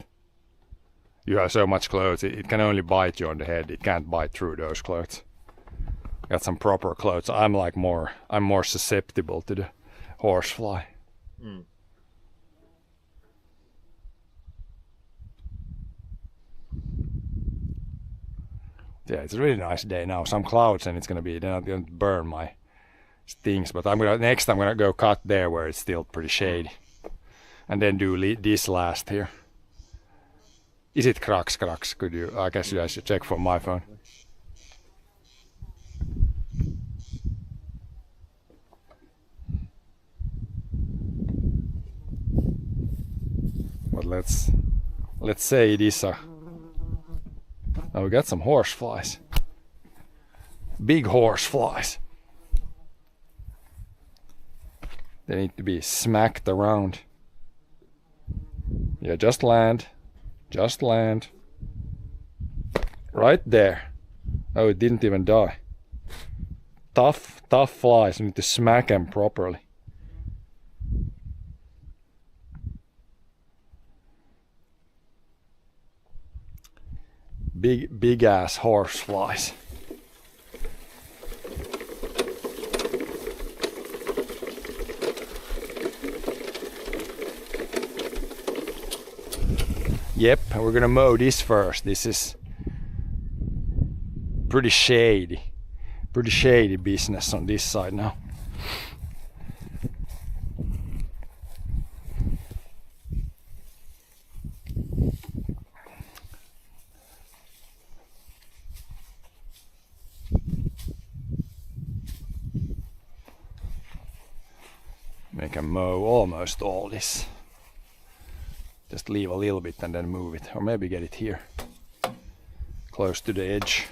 S2: You have so much clothes, it can only bite you on the head. It can't bite through those clothes. Got some proper clothes. I'm more susceptible to the horsefly. Yeah, it's a really nice day now. Some clouds and it's gonna burn my things. But next I'm gonna go cut there where it's still pretty shady, and then do this last here. Is it crux? Could you? I guess I should check from my phone. but let's say it is a. Oh, we got some horse flies. Big horse flies. They need to be smacked around. Yeah, just land. Just land. Right there. Oh, it didn't even die. Tough flies. You need to smack them properly. Big ass horse flies. Yep, we're gonna mow this first. This is pretty shady business on this side now. We can mow almost all this. Just leave a little bit and then move it, or maybe get it here, close to the edge.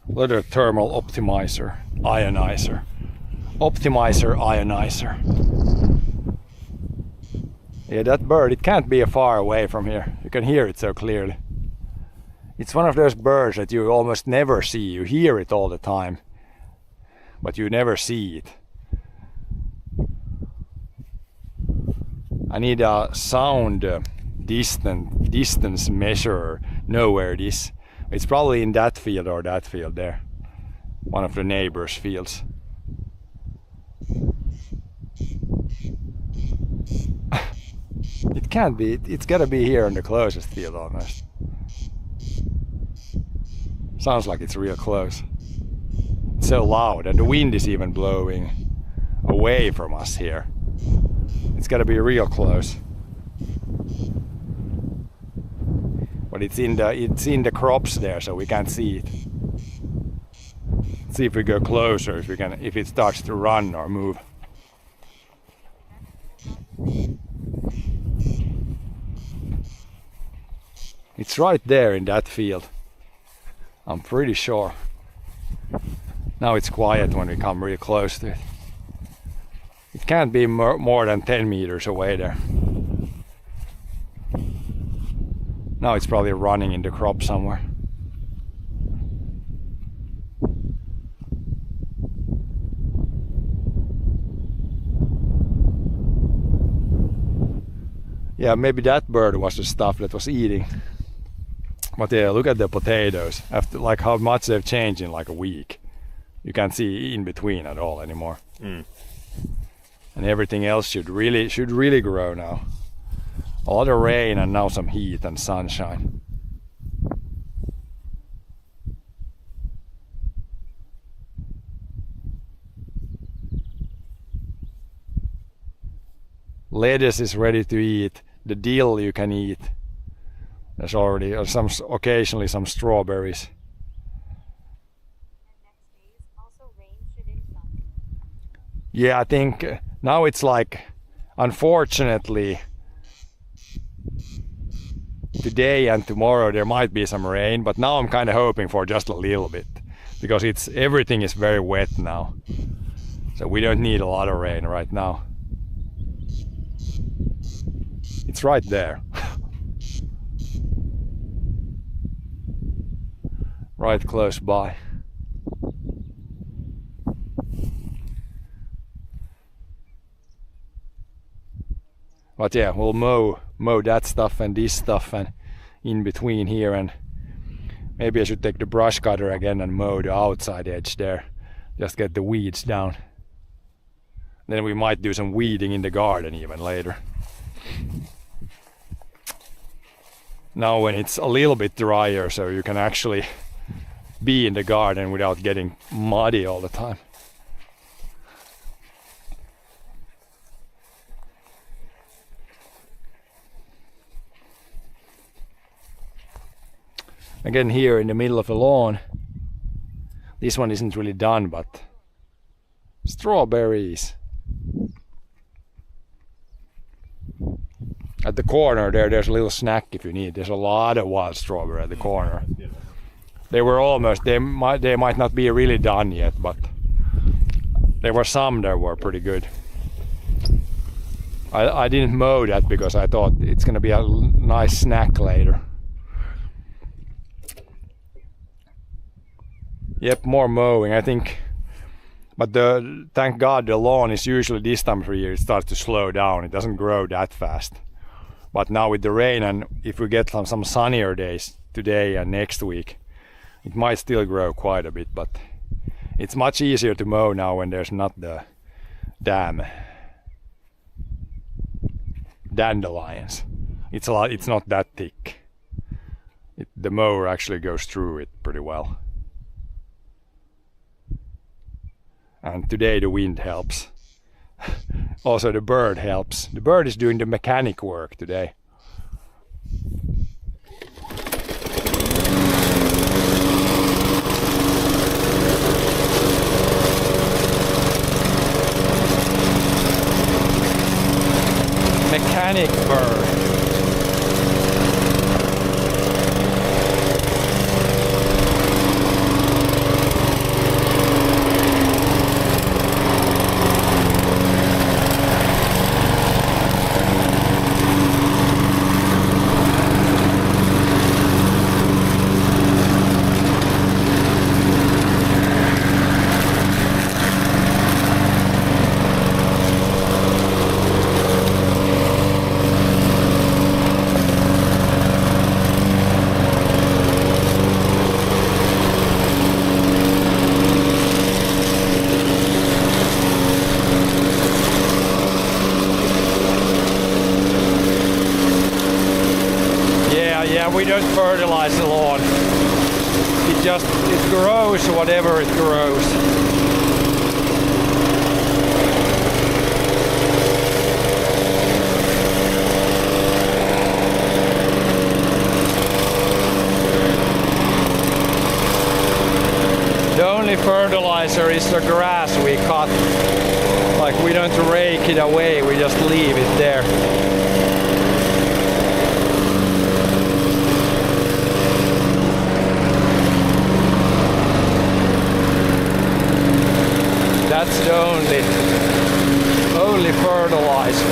S2: Letter thermal optimizer, ionizer. Optimizer, ionizer. Yeah, that bird, it can't be far away from here. You can hear it so clearly. It's one of those birds that you almost never see. You hear it all the time, but you never see it. I need a sound distance measurer. Know where it is. It's probably in that field or that field there. One of the neighbors' fields. It can't be. It's gotta be here in the closest field almost. Sounds like it's real close. It's so loud and the wind is even blowing away from us here. It's gotta be real close. But it's in the crops there, so we can't see it. Let's see if we go closer, if it starts to run or move. It's right there in that field. I'm pretty sure. Now it's quiet when we come real close to it. It can't be more than 10 meters away there. Now it's probably running in the crop somewhere. Yeah, maybe that bird was the stuff that was eating. But yeah, look at the potatoes. After like how much they've changed in like a week. You can't see in between at all anymore. Mm. And everything else should really grow now. A lot of rain and now some heat and sunshine. Lettuce is ready to eat. The dill you can eat. There's already occasionally some strawberries. Yeah, I think now it's like, unfortunately, today and tomorrow there might be some rain, but now I'm kind of hoping for just a little bit because everything is very wet now, so we don't need a lot of rain right now. It's right there. Right close by. But yeah, we'll mow that stuff and this stuff and in between here, and maybe I should take the brush cutter again and mow the outside edge there. Just get the weeds down. Then we might do some weeding in the garden even later. Now when it's a little bit drier, so you can actually be in the garden without getting muddy all the time. Again, here in the middle of a lawn. This one isn't really done, but strawberries. the corner there's a little snack if you need. There's a lot of wild strawberry at the corner. They were almost, they might not be really done yet, but there were some that were pretty good. I didn't mow that because I thought it's gonna be a nice snack later. Yep, more mowing, I think. But thank God the lawn is usually this time of year, it starts to slow down. It doesn't grow that fast. But now with the rain, and if we get some sunnier days today and next week, it might still grow quite a bit, but it's much easier to mow now when there's not the damn dandelions. It's not that thick. The mower actually goes through it pretty well. And today the wind helps. Also the bird helps. The bird is doing the mechanic work today. Mechanic bird. We don't fertilize the lawn. It grows whatever it grows. The only fertilizer is the grass we cut. Like we don't rake it away, we just leave it there. That's the only fertilizer.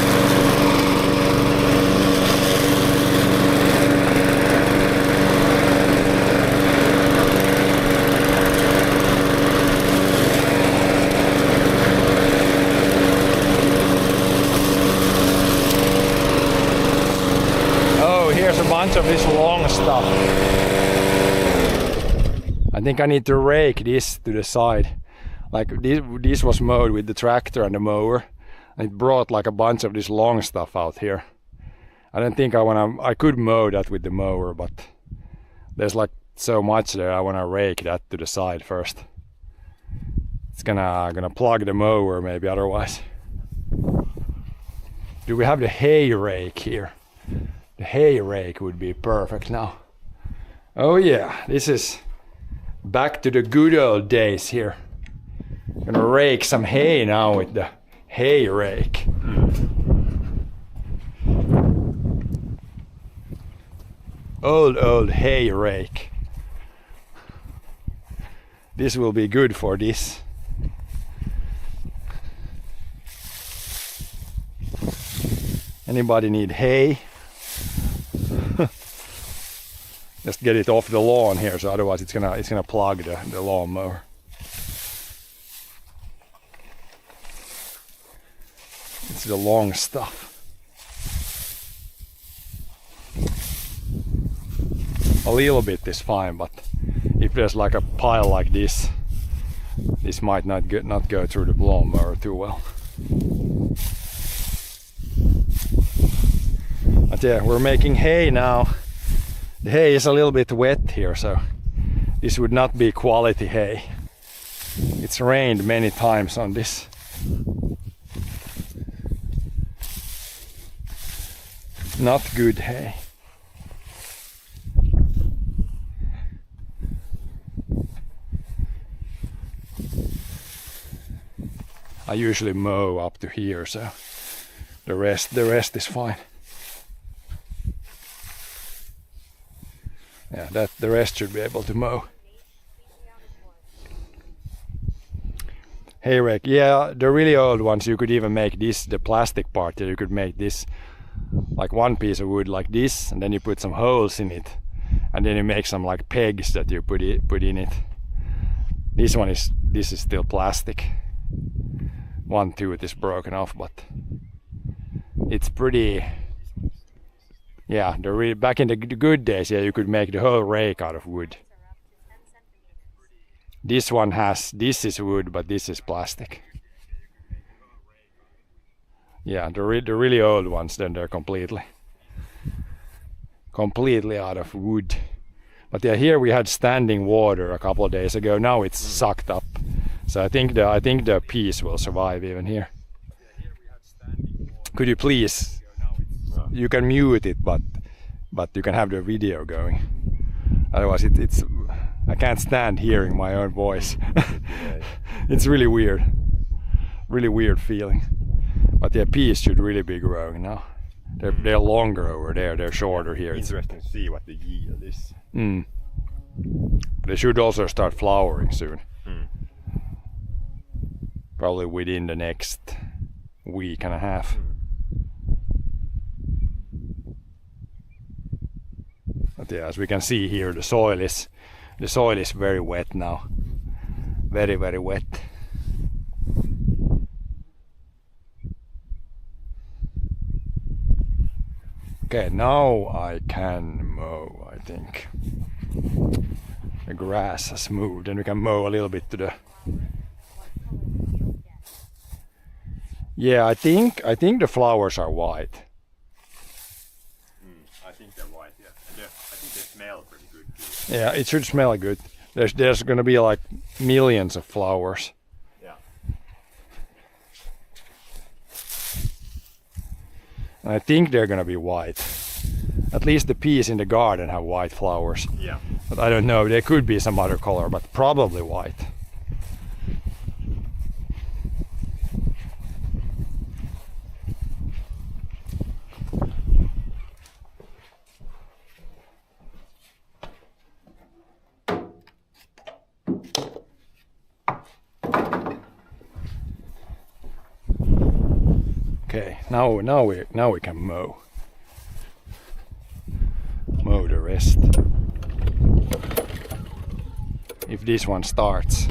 S2: Oh, here's a bunch of this long stuff. I think I need to rake this to the side. Like this was mowed with the tractor and the mower, and it brought like a bunch of this long stuff out here. I don't think I could mow that with the mower, but there's like so much there. I wanna rake that to the side first. It's gonna plug the mower maybe otherwise. Do we have the hay rake here? The hay rake would be perfect now. Oh yeah, this is back to the good old days here. Gonna rake some hay now with the hay rake. Old hay rake. This will be good for this. Anybody need hay? Just get it off the lawn here, so otherwise it's gonna plug the lawnmower. It's the long stuff. A little bit is fine, but if there's like a pile like this might not go through the lawnmower too well. But yeah, we're making hay now. The hay is a little bit wet here, so this would not be quality hay. It's rained many times on this. Not good hay. I usually mow up to here, so the rest is fine. Yeah, that the rest should be able to mow. Hey Rick, yeah, the really old ones you could even make this, the plastic part here, you could make this like one piece of wood like this, and then you put some holes in it, and then you make some like pegs that you put in it. This is still plastic. One tooth is broken off, but it's pretty. Yeah, back in the good days, yeah, you could make the whole rake out of wood. This is wood, but this is plastic. Yeah, the really old ones, then they're completely out of wood. But yeah, here we had standing water a couple of days ago. Now it's sucked up, so I think the piece will survive even here. Could you please? You can mute it, but you can have the video going. Otherwise, it's I can't stand hearing my own voice. It's really weird feeling. But the piece should really be growing now. They're longer over there. They're shorter here.
S3: Interesting to see what the yield is.
S2: They should also start flowering soon. Probably within the next week and a half. But yeah, as we can see here, the soil is very wet now. Very, very wet. Okay, now I can mow, I think. The grass has moved and we can mow a little bit to the... Yeah, I think the flowers are white.
S3: I think they're white, yeah. And I think they smell pretty good too.
S2: Yeah, it should smell good. There's gonna be like millions of flowers.
S3: Yeah.
S2: And I think they're gonna be white. At least the peas in the garden have white flowers.
S3: Yeah.
S2: But I don't know, there could be some other color, but probably white. Okay, now we can mow the rest. If this one starts.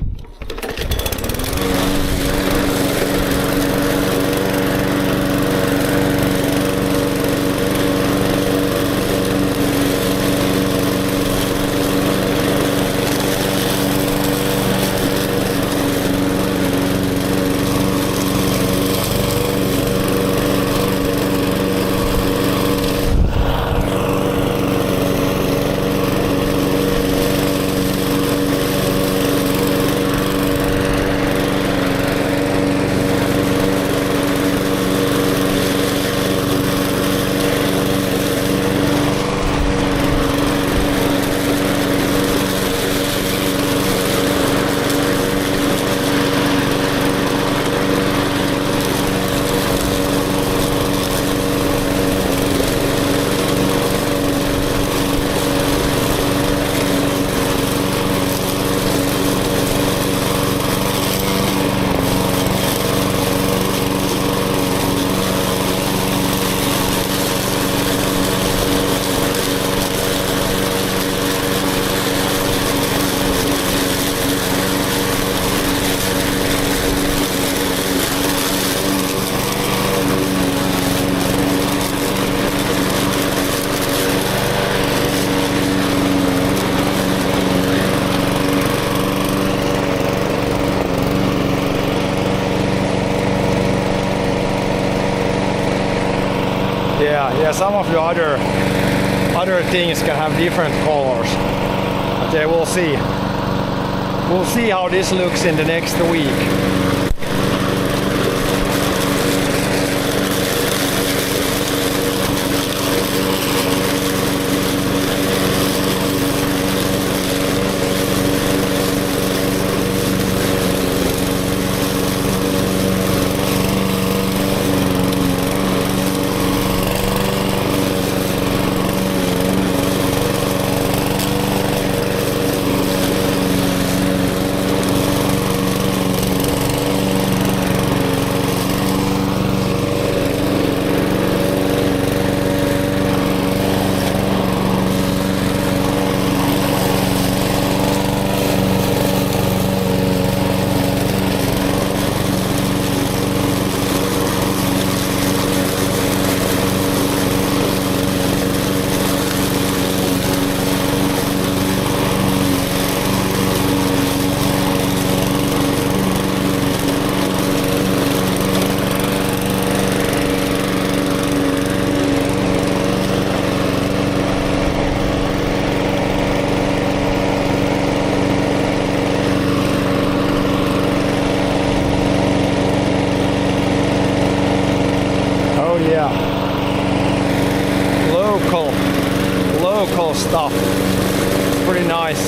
S2: Yeah, some of the other things can have different colors. But yeah, we'll see. We'll see how this looks in the next week. local stuff. It's pretty nice.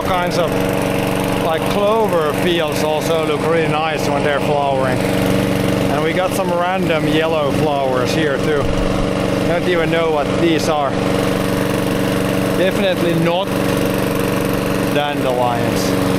S2: Kinds of like clover fields also look really nice when they're flowering, and we got some random yellow flowers here too. Don't even know what these are. Definitely not dandelions.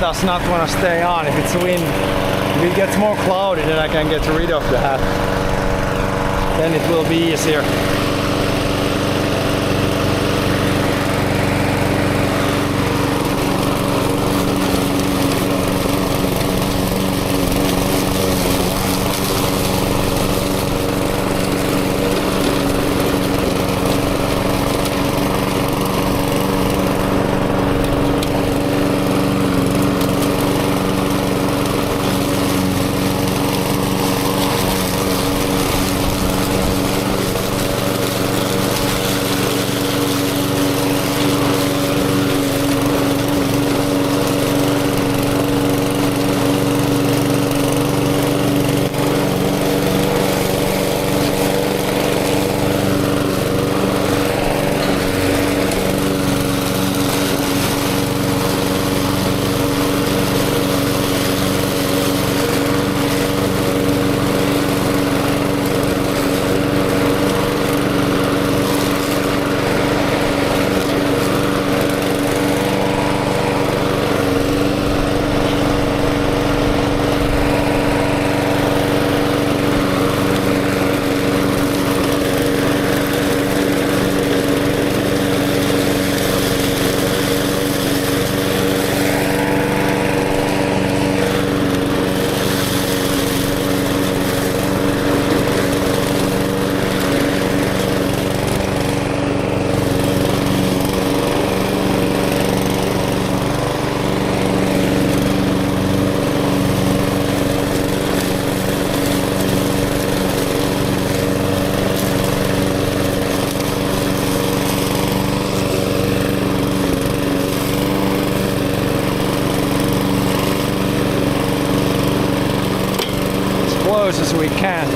S2: Does not want to stay on if it's wind. If it gets more cloudy, then I can get rid of the hat. Then it will be easier. close as we can.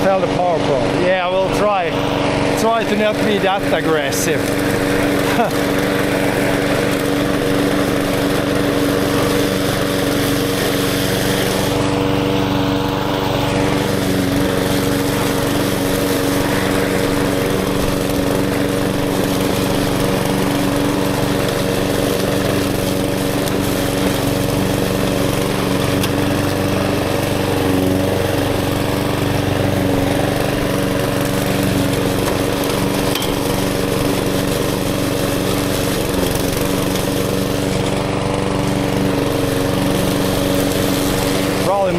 S2: Tell the power pro. Yeah, we'll try to not be that aggressive.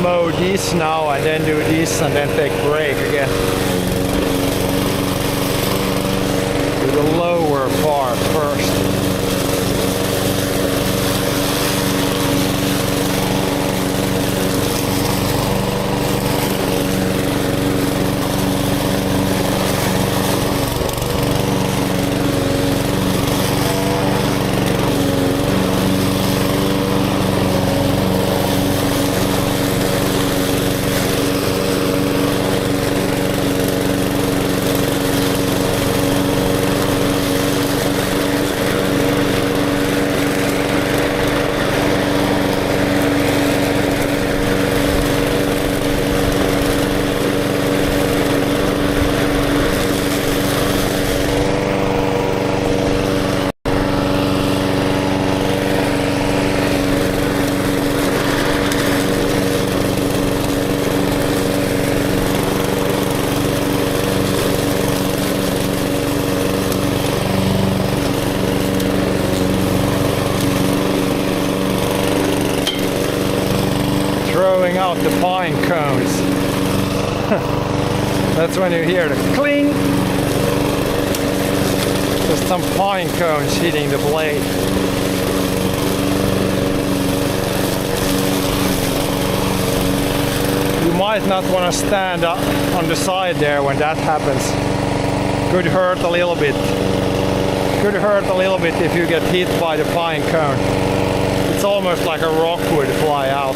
S2: Mow this now and then do this and then take break again. Do the lower part first. Throwing out the pine cones. That's when you hear the cling. Just some pine cones hitting the blade. You might not want to stand up on the side there when that happens. Could hurt a little bit. Could hurt a little bit if you get hit by the pine cone. It's almost like a rock would fly out.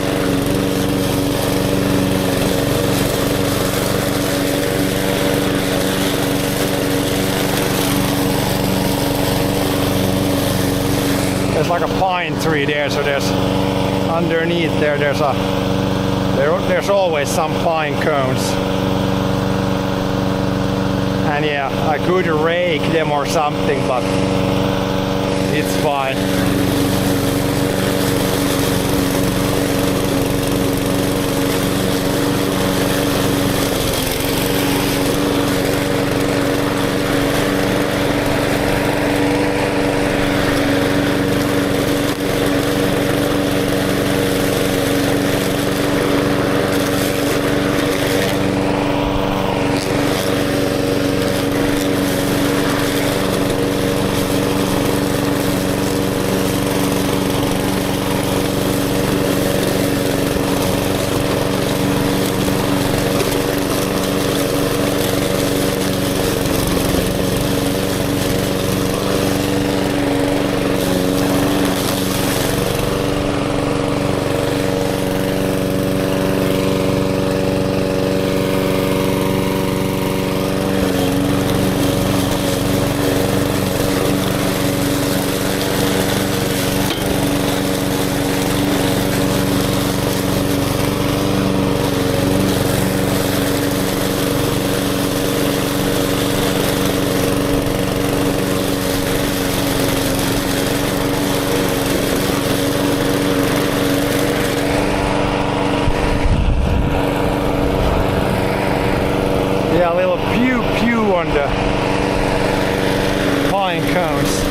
S2: There's like a pine tree there, so there's underneath there's always some pine cones. And yeah, I could rake them or something, but it's fine. little pew pew on the pine cones.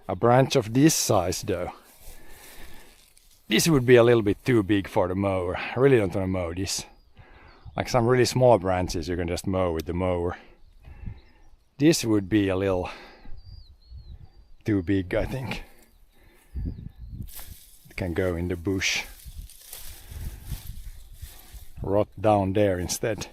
S2: A branch of this size though. This would be a little bit too big for the mower. I really don't want to mow this. Like some really small branches you can just mow with the mower. This would be a little too big, I think. It can go in the bush. Rot down there instead.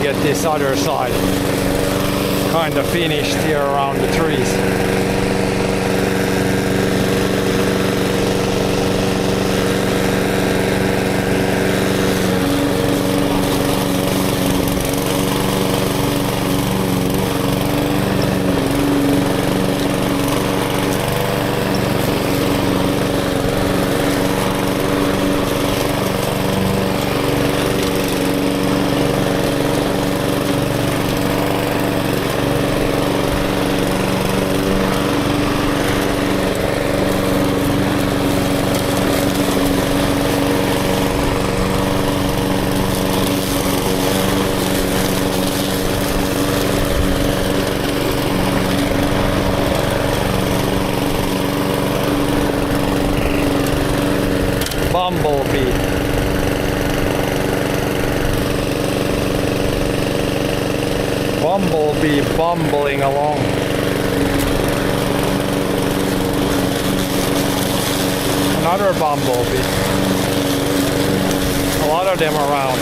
S2: get this other side kind of finished here around the trees. Bumblebee. Bumblebee bumbling along. Another bumblebee. A lot of them around.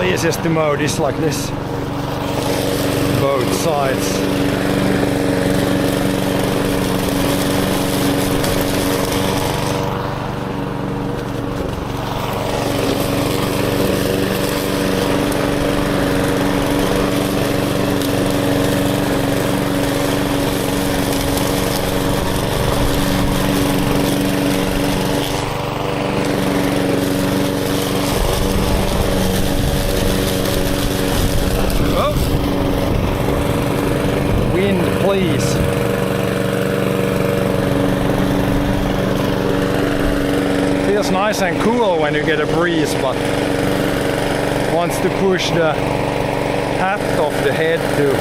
S2: Easiest to mow this like this, both sides. Please. Feels nice and cool when you get a breeze, but wants to push the hat off the head too.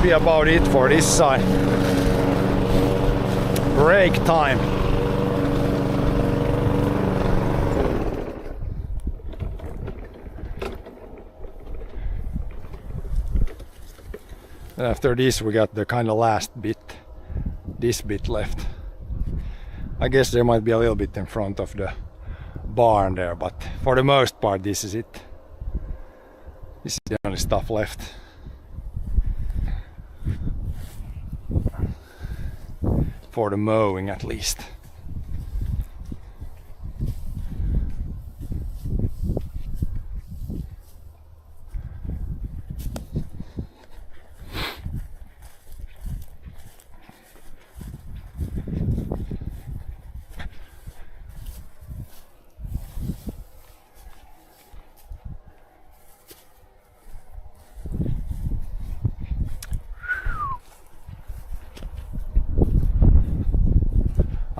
S2: be about it for this side. Break time. And after this we got the kind of last bit, this bit left. I guess there might be a little bit in front of the barn there, but for the most part this is it. This is the only stuff left. For the mowing at least.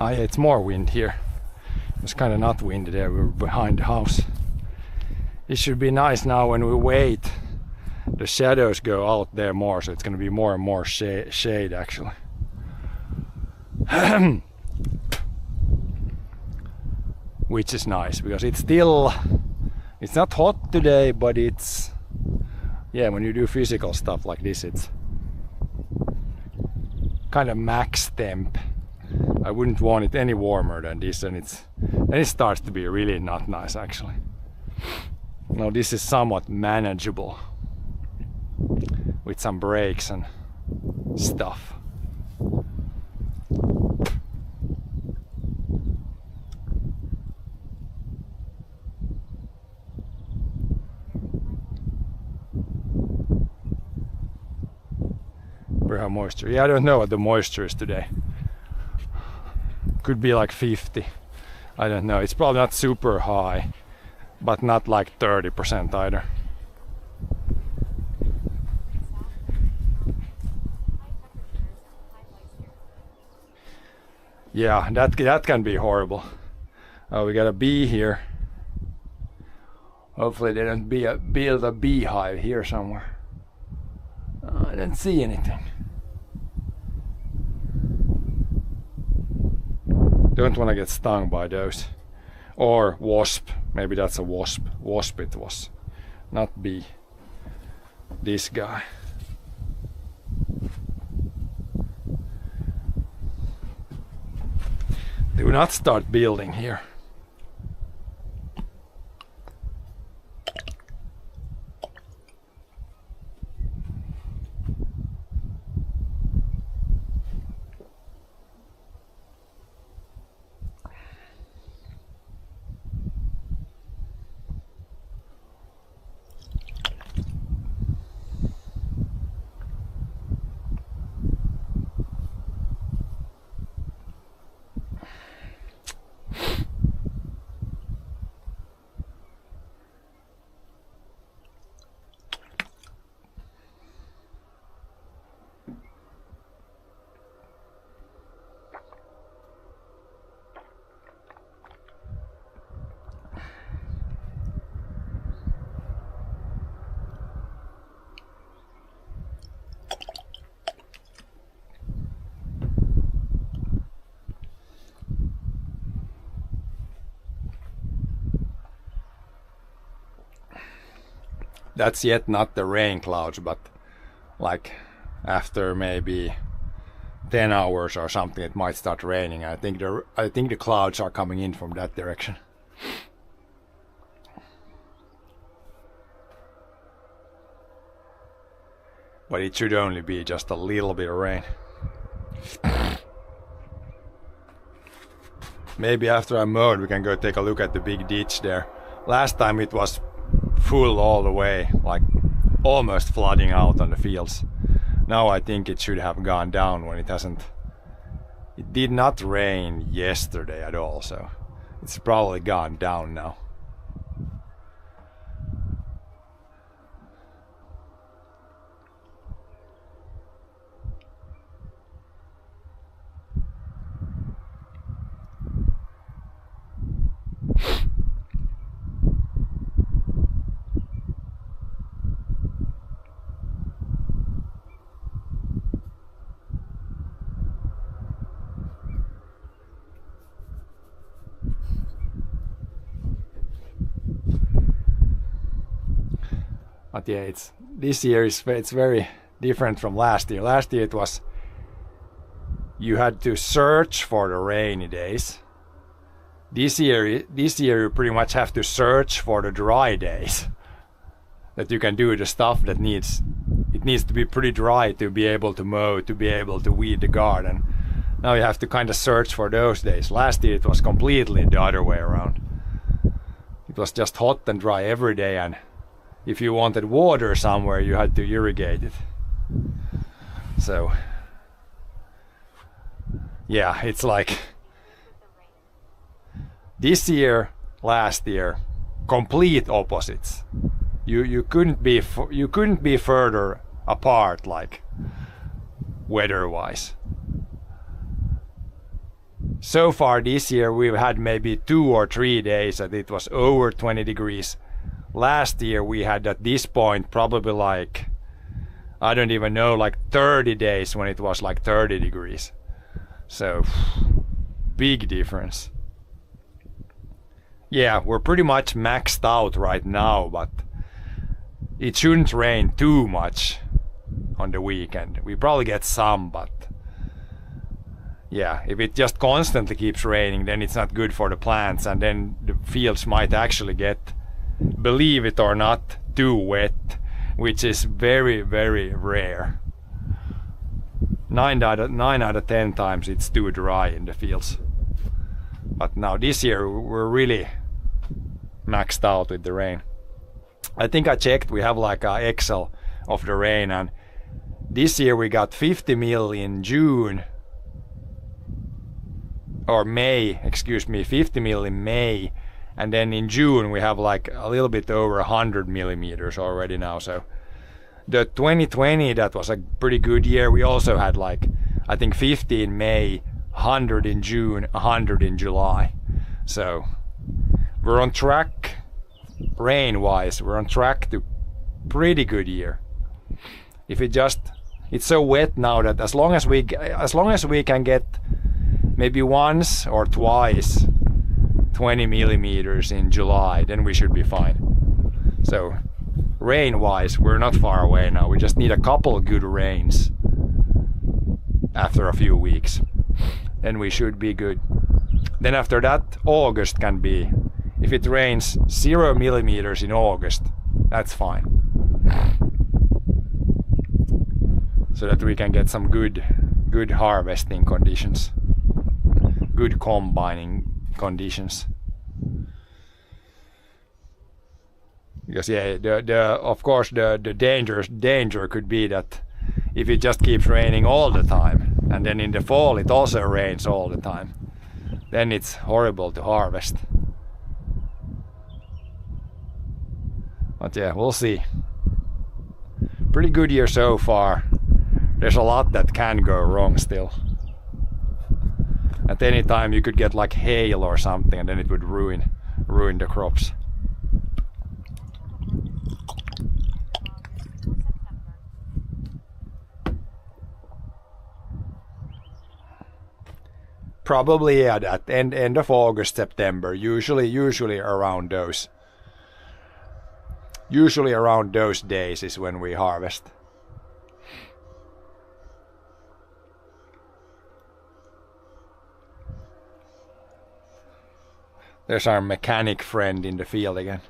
S2: Ah, yeah, it's more wind here. It's kind of not windy there. We're behind the house. It should be nice now when we wait. The shadows go out there more, so it's going to be more and more shade actually. Which is nice because it's not hot today, but it's, yeah, when you do physical stuff like this, it's kind of max temp. I wouldn't want it any warmer than this, and it starts to be really not nice actually. Now this is somewhat manageable with some breaks and stuff. We have moisture. Yeah, I don't know what the moisture is today. Could be like 50. I don't know. It's probably not super high, but not like 30% either. Yeah, that can be horrible. Oh, we got a bee here. Hopefully they don't build a beehive here somewhere. I didn't see anything. Don't want to get stung by those. Or wasp. Maybe that's a wasp. Wasp it was. Not bee. This guy. Do not start building here. That's yet not the rain clouds, but like after maybe 10 hours or something it might start raining. I think the clouds are coming in from that direction. But it should only be just a little bit of rain. Maybe after I mowed we can go take a look at the big ditch there. Last time it was full all the way, like almost flooding out on the fields. Now I think it should have gone down when it hasn't. It did not rain yesterday at all, so it's probably gone down now. But yeah, this year it's very different from last year. Last year it was you had to search for the rainy days. This year you pretty much have to search for the dry days. That you can do the stuff that needs to be pretty dry to be able to mow, to be able to weed the garden. Now you have to kind of search for those days. Last year it was completely the other way around. It was just hot and dry every day, and if you wanted water somewhere you had to irrigate it. So yeah, it's like this year, last year, complete opposites. You couldn't be further apart, like weather-wise. So far this year we've had maybe 2 or 3 days that it was over 20 degrees. Last year we had at this point probably like, I don't even know, like 30 days when it was like 30 degrees. So big difference. Yeah, we're pretty much maxed out right now, but it shouldn't rain too much on the weekend. We probably get some, but yeah, if it just constantly keeps raining, then it's not good for the plants, and then the fields might actually get, believe it or not, too wet, which is very, very rare. 9 out of 10 times it's too dry in the fields. But now this year we're really maxed out with the rain. I think I checked, we have like a Excel of the rain, and this year we got 50 mil in June, or May, 50 mil in May, and then in June we have like a little bit over 100 millimeters already now. So the 2020, that was a pretty good year. We also had like, I think 50 in May, 100 in June, 100 in July. So we're on track, rain-wise, we're on track to pretty good year. If it's so wet now that as long as we can get maybe once or twice 20 millimeters in July, then we should be fine. So rain-wise, we're not far away now. We just need a couple good rains after a few weeks. Then we should be good. Then after that, August can be, if it rains 0 millimeters in August, that's fine. So that we can get some good harvesting conditions, good combining conditions. Because yeah, of course the danger could be that if it just keeps raining all the time, and then in the fall it also rains all the time, then it's horrible to harvest. But yeah, we'll see. Pretty good year so far. There's a lot that can go wrong still. At any time you could get like hail or something, and then it would ruin the crops. Probably at end of August, September, usually around those. Usually around those days is when we harvest. There's our mechanic friend in the field again.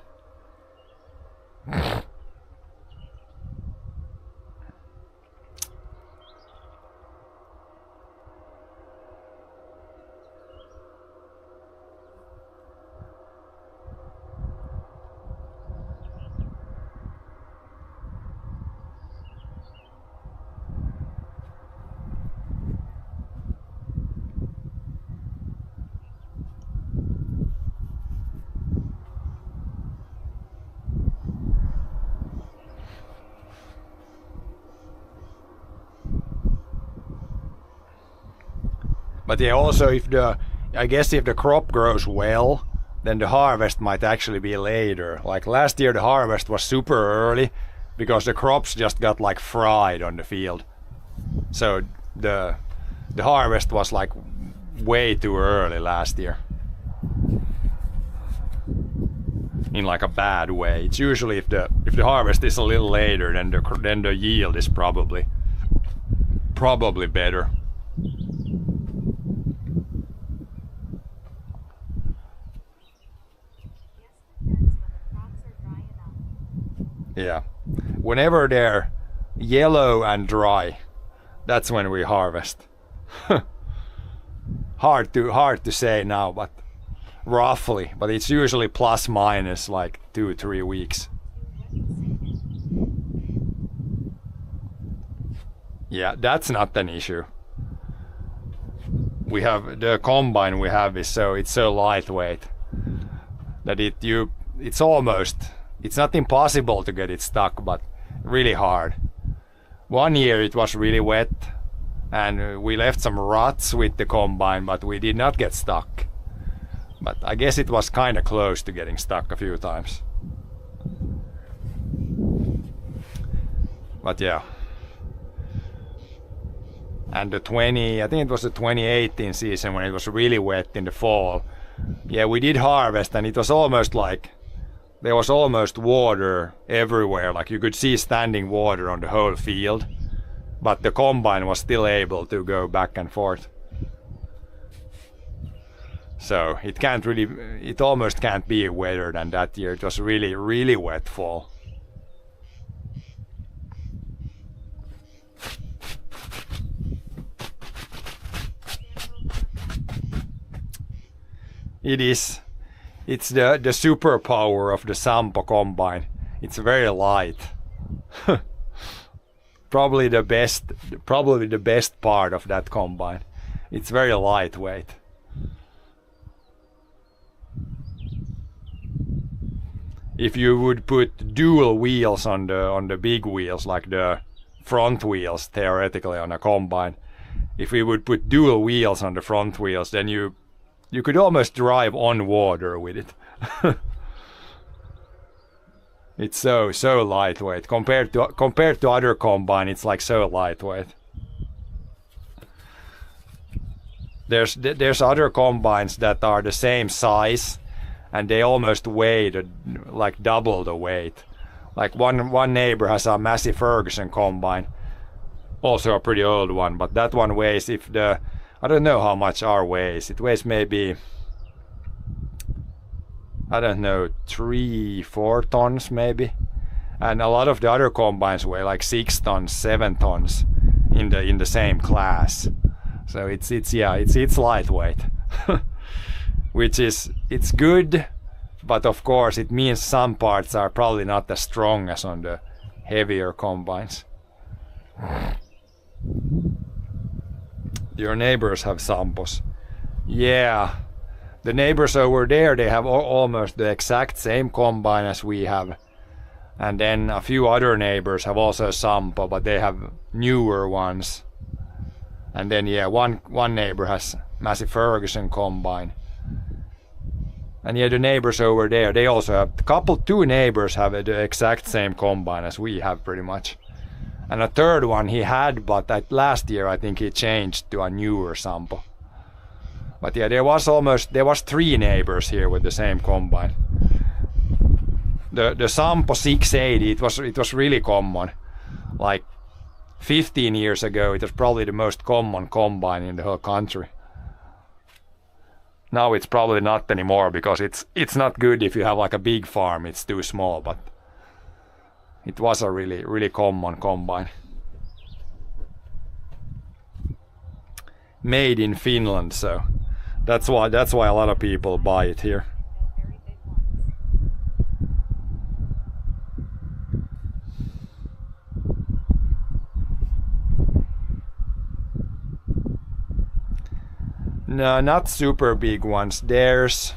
S2: But yeah, also if the crop grows well, then the harvest might actually be later. Like last year the harvest was super early because the crops just got like fried on the field. So the harvest was like way too early last year. in like a bad way. It's usually if the harvest is a little later, then the yield is probably better. Yeah, whenever they're yellow and dry, that's when we harvest. hard to say now, but roughly. But it's usually plus minus like 2-3 weeks. Yeah, that's not an issue. We have the combine we have is it's so lightweight that it's not impossible to get it stuck, but really hard. One year it was really wet and we left some ruts with the combine, but we did not get stuck. But I guess it was kind of close to getting stuck a few times. But yeah. And I think it was the 2018 season when it was really wet in the fall. Yeah, we did harvest and it was almost like there was almost water everywhere, like you could see standing water on the whole field, but the combine was still able to go back and forth. So it almost can't be wetter than that year. It was really, really wet fall. It is. It's the superpower of the Sampo combine. It's very light. Probably the best part of that combine. It's very lightweight. If you would put dual wheels on the big wheels, like the front wheels theoretically on a combine, if we would put dual wheels on the front wheels, then you could almost drive on water with it. It's so lightweight compared to other combine. It's like so lightweight. There's other combines that are the same size and they almost weigh like double the weight. Like one neighbor has a Massey Ferguson combine, also a pretty old one, but that one weighs, I don't know how much our weighs. It weighs maybe, I don't know, 3-4 tons maybe. And a lot of the other combines weigh like 6 tons, 7 tons in the same class. So it's lightweight. Which it's good, but of course it means some parts are probably not as strong as on the heavier combines. Your neighbors have Sampos. Yeah, the neighbors over there, they have almost the exact same combine as we have. And then a few other neighbors have also Sampo, but they have newer ones. And then yeah, one neighbor has Massey Ferguson combine. And yeah, the neighbors over there, they also have two neighbors have the exact same combine as we have pretty much. And a third one he had, but last year I think he changed to a newer Sampo. But yeah, there was 3 neighbors here with the same combine. The Sampo 680, it was really common. Like 15 years ago, it was probably the most common combine in the whole country. Now it's probably not anymore because it's not good if you have like a big farm, it's too small, but it was a really, really common combine. Made in Finland, so that's why a lot of people buy it here. No, not super big ones. There's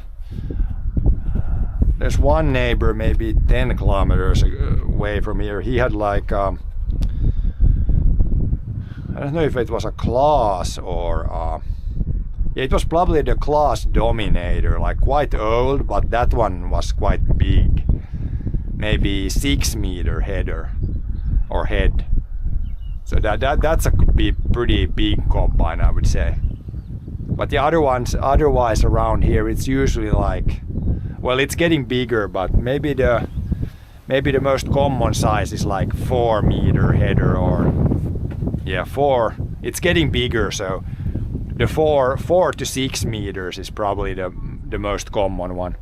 S2: one neighbor maybe 10 kilometers away from here. He had like I don't know if it was a Claas or it was probably the Claas Dominator, like quite old, but that one was quite big. Maybe 6 meter header or head. So that's a pretty big combine, I would say. But the other ones, otherwise around here, it's usually like Well, it's getting bigger, but maybe the most common size is like 4 meter header, or yeah, 4. It's getting bigger, so the 4 to 6 meters is probably the most common one.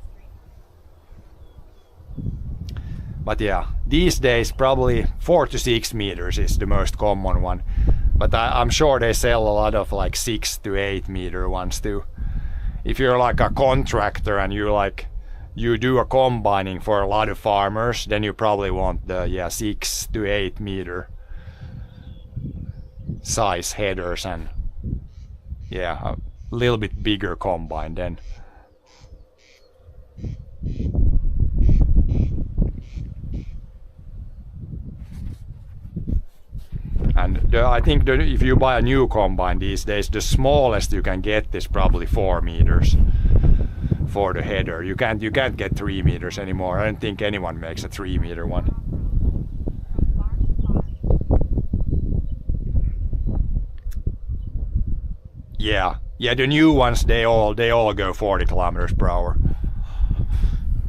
S2: But yeah, these days probably 4 to 6 meters is the most common one. But I'm sure they sell a lot of like 6 to 8 meter ones too. If you're like a contractor and you do a combining for a lot of farmers, then you probably want the 6 to 8 meter size headers, and yeah, a little bit bigger combine then. And I think that if you buy a new combine these days, the smallest you can get is probably 4 meters for the header. You can't get 3 meters anymore. I don't think anyone makes a 3 meter one. Yeah, the new ones, they all go 40 kilometers per hour.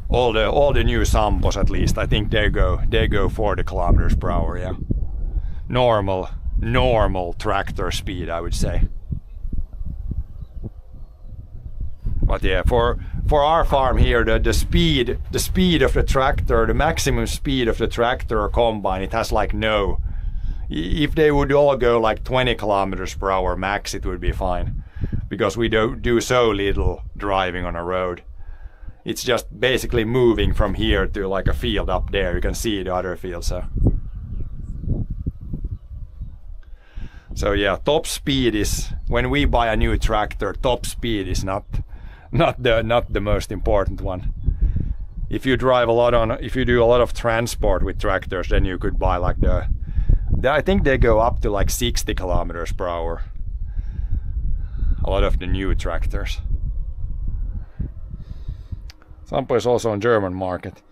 S2: All the new Sambos, at least, I think they go 40 kilometers per hour. Yeah, normal tractor speed, I would say. But yeah, for our farm here, the speed of the tractor, the maximum speed of the tractor or combine, it has like no. If they would all go like 20 kilometers per hour max, it would be fine, because we don't do so little driving on a road. It's just basically moving from here to like a field up there. You can see the other field. So yeah, top speed is, when we buy a new tractor, top speed is not the most important one. If you drive if you do a lot of transport with tractors, then you could buy like I think they go up to like 60 kilometers per hour. A lot of the new tractors. Sampo is also on German market.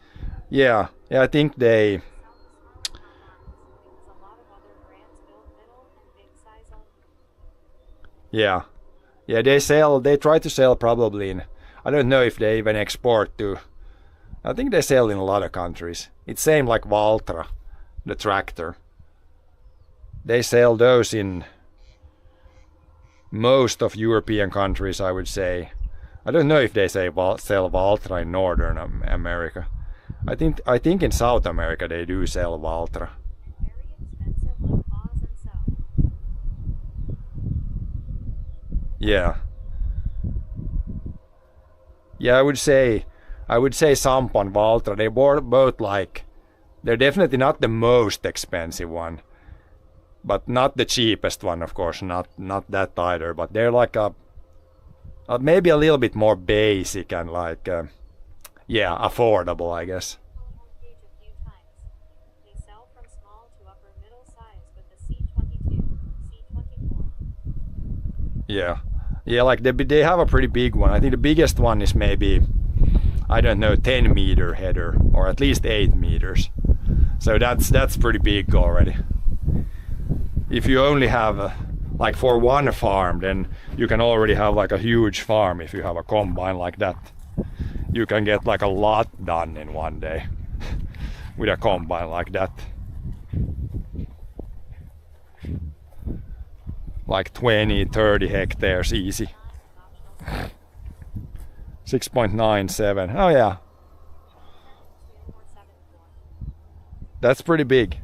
S2: Yeah, I think they. Yeah, they try to sell probably in, I don't know if they even export to, I think they sell in a lot of countries. It's same like Valtra, the tractor. They sell those in most of European countries, I would say. I don't know if they sell Valtra in Northern America. I think in South America they do sell Valtra. Yeah, I would say Sampo and Valtra, they both like, they're definitely not the most expensive one, but not the cheapest one, of course, not that either, but they're like maybe a little bit more basic and like affordable, I guess. Yeah, like they have a pretty big one. I think the biggest one is maybe, I don't know, 10 meter header, or at least 8 meters. So that's pretty big already. If you only have like for one farm, then you can already have like a huge farm. If you have a combine like that, you can get like a lot done in one day with a combine like that. Like 20-30 hectares easy. 6.97. Oh yeah, that's pretty big.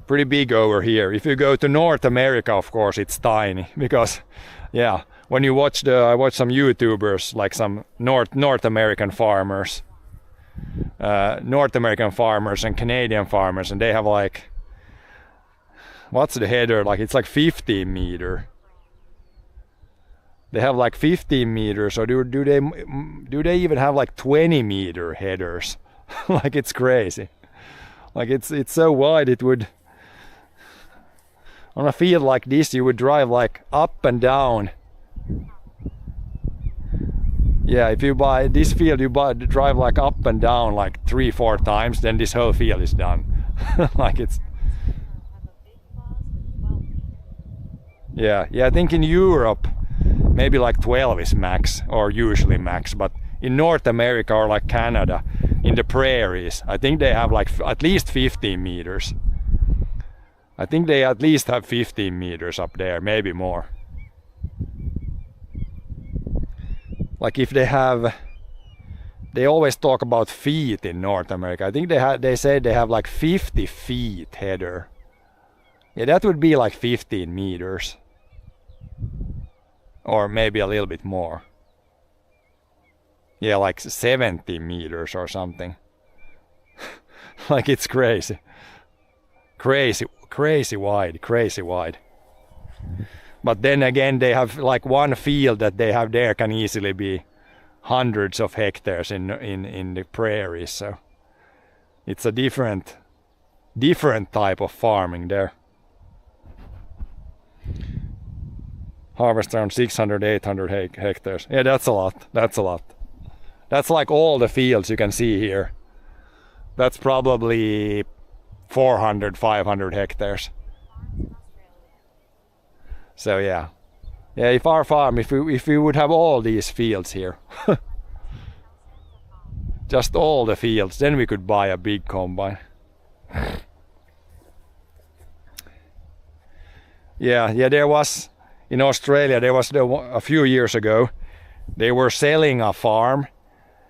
S2: Pretty big over here. If you go to North America, of course it's tiny, because yeah, when you watch I watch some YouTubers, like some North American farmers, and Canadian farmers, and they have like, what's the header? Like it's like 15 meter. They have like 15 meters, or do they even have like 20 meter headers? Like it's crazy. Like it's so wide, it would, on a field like this, you would drive like up and down. Yeah, if you buy this field, drive like up and down like 3-4 times, then this whole field is done. Like it's. Yeah, I think in Europe, maybe like 12 is max, or usually max. But in North America or like Canada, in the prairies, I think they have like at least 15 meters. I think they at least have 15 meters up there, maybe more. Like if they have, they always talk about feet in North America. I think they say they have like 50 feet header. Yeah, that would be like 15 meters. Or maybe a little bit more. Yeah, like 70 meters or something. Like it's crazy. Crazy wide. But then again, they have like one field that they have there can easily be hundreds of hectares in the prairies. So it's a different type of farming there. Harvest around 600-800 hectares. Yeah, that's a lot. That's like all the fields you can see here. That's probably 400-500 hectares. So yeah, if our farm, if we would have all these fields here, just all the fields, then we could buy a big combine. Yeah, there was in Australia. There was a few years ago. They were selling a farm,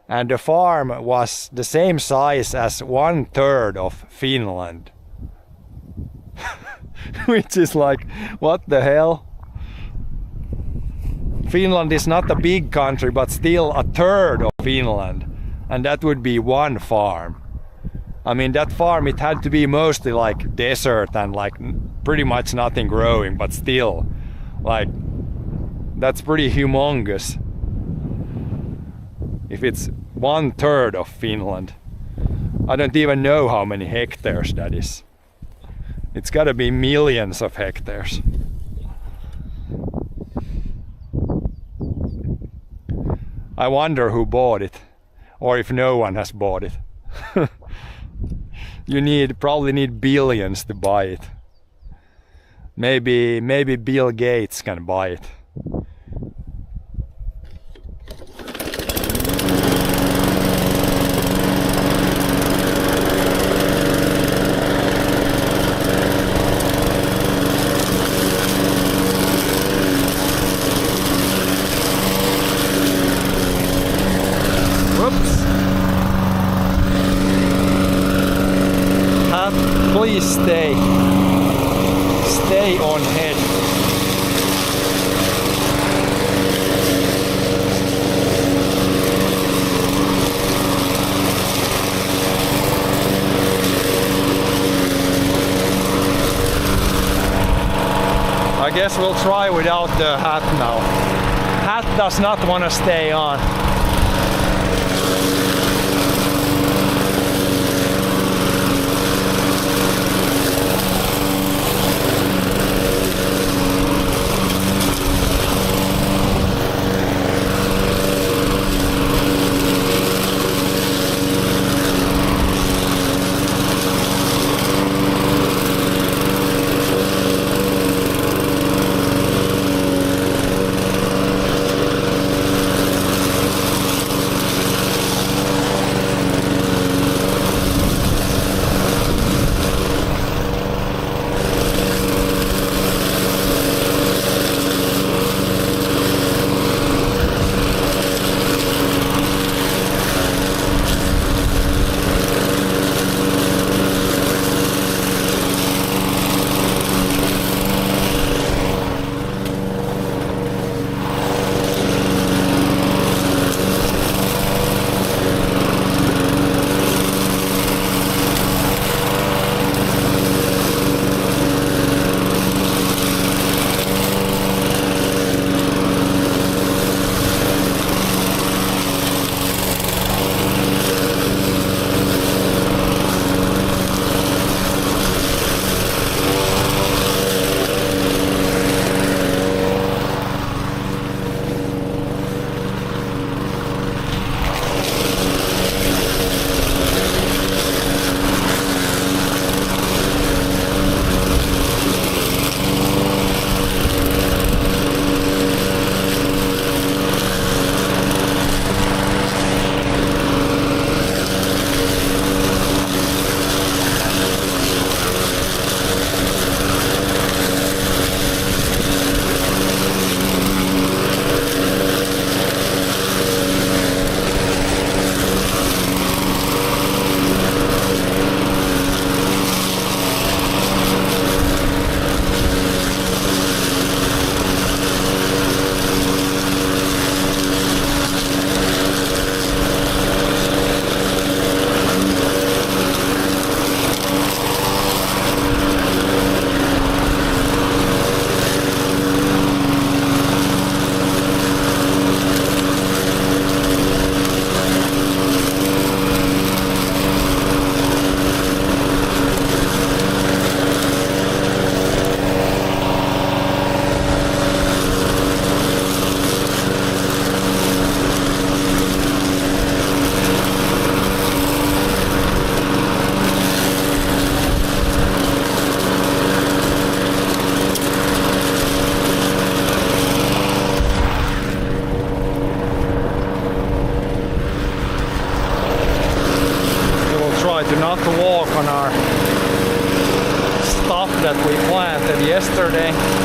S2: and the farm was the same size as 1/3 of Finland. Which is like, what the hell? Finland is not a big country, but still 1/3 of Finland, and that would be one farm. I mean, that farm, it had to be mostly like desert and like pretty much nothing growing, but still, like, that's pretty humongous. If it's 1/3 of Finland, I don't even know how many hectares that is. It's gotta be millions of hectares. I wonder who bought it, or if no one has bought it. You probably need billions to buy it. Maybe Bill Gates can buy it. Please stay on head. I guess we'll try without the hat now. Hat does not want to stay on. Okay.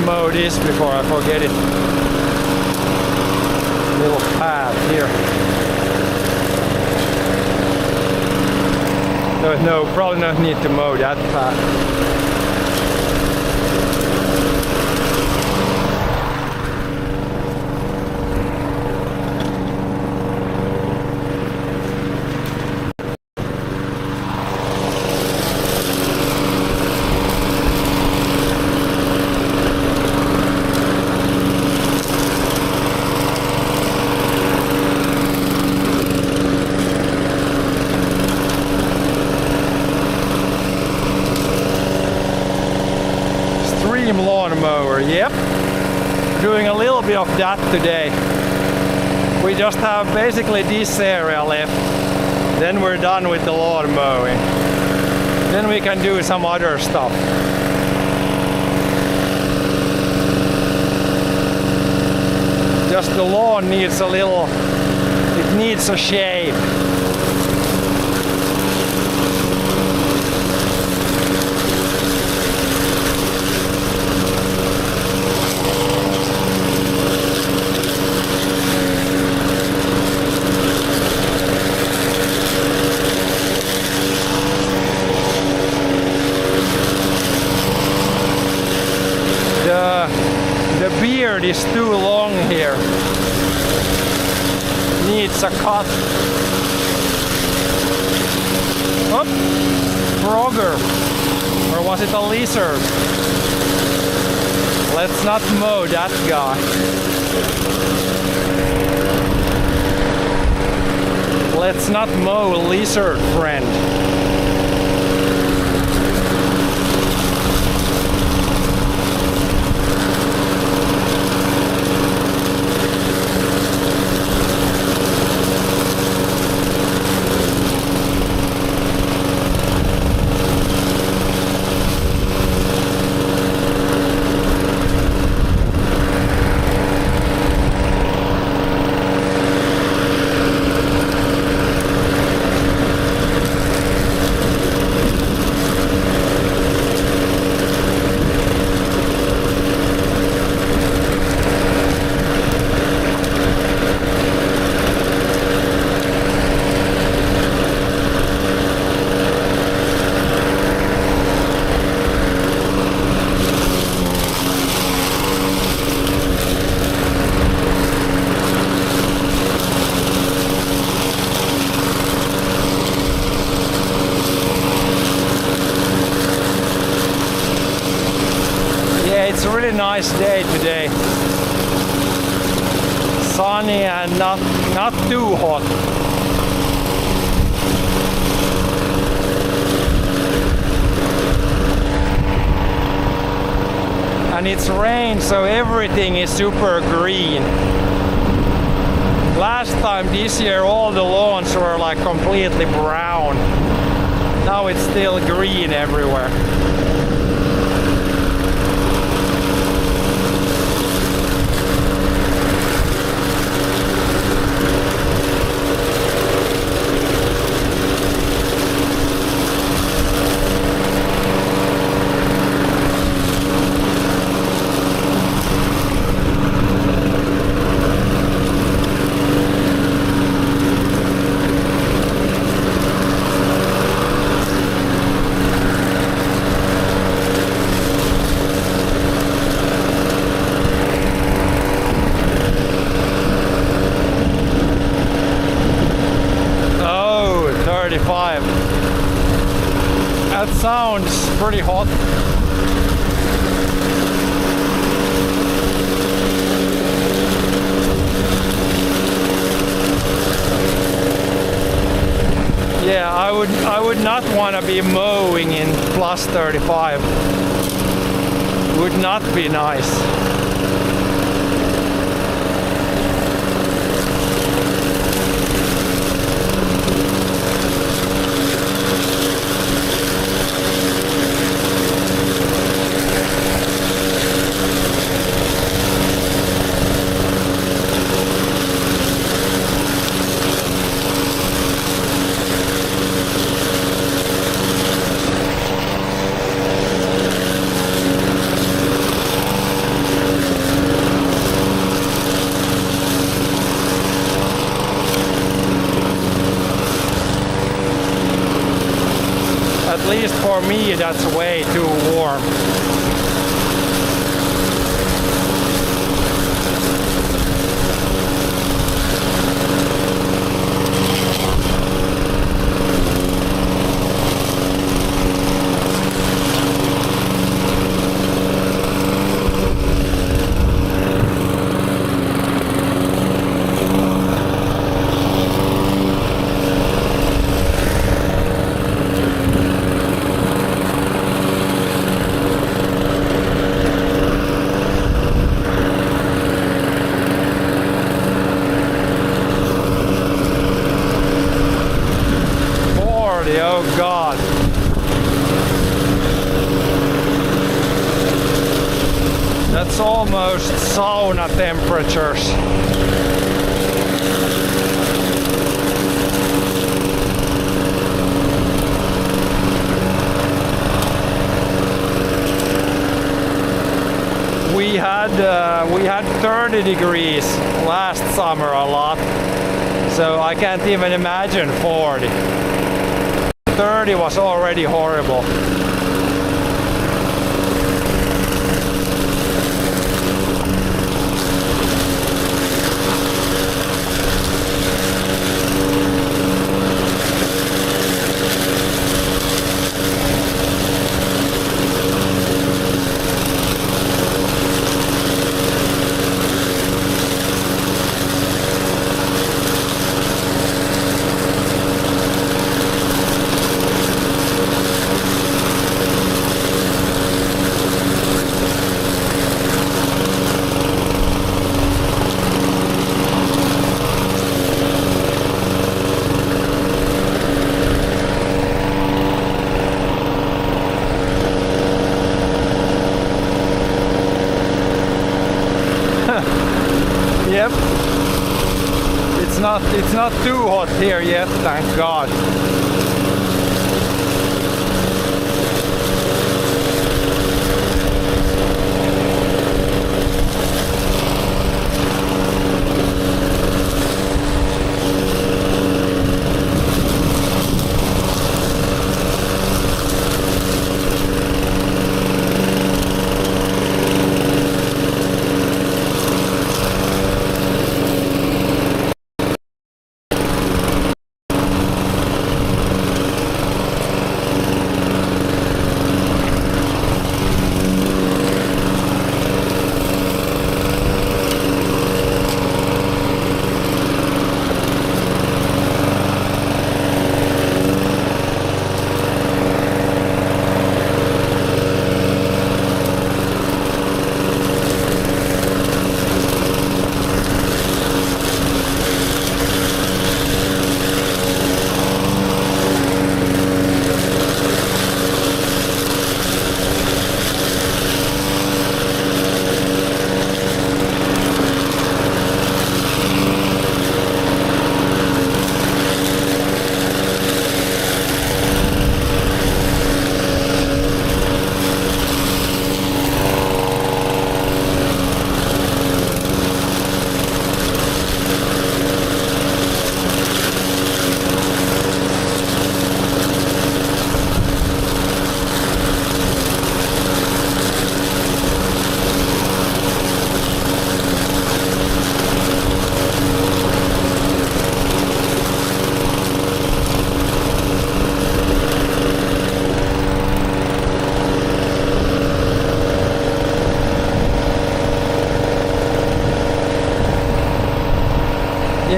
S2: Mow this before I forget it. Little path here. No, probably not need to mow that path. Lawnmower, yep. Doing a little bit of that today. We just have basically this area left. Then we're done with the lawn mowing. Then we can do some other stuff. Just the lawn needs it needs a shave. The beard is too long here. Needs a cut. Oh, frogger. Or was it a lizard? Let's not mow that guy. Let's not mow lizard friend. It's a really nice day today. Sunny and not too hot. And it's rain, so everything is super green. Last time this year all the lawns were like completely brown. Now it's still green everywhere. That sounds pretty hot. Yeah, I would not want to be mowing in plus 35. Would not be nice. At least for me, that's way too warm. Oh God. That's almost sauna temperatures. We had 30 degrees last summer a lot, so I can't even imagine 40. 30 was already horrible. Yep. It's not too hot here yet, thank God.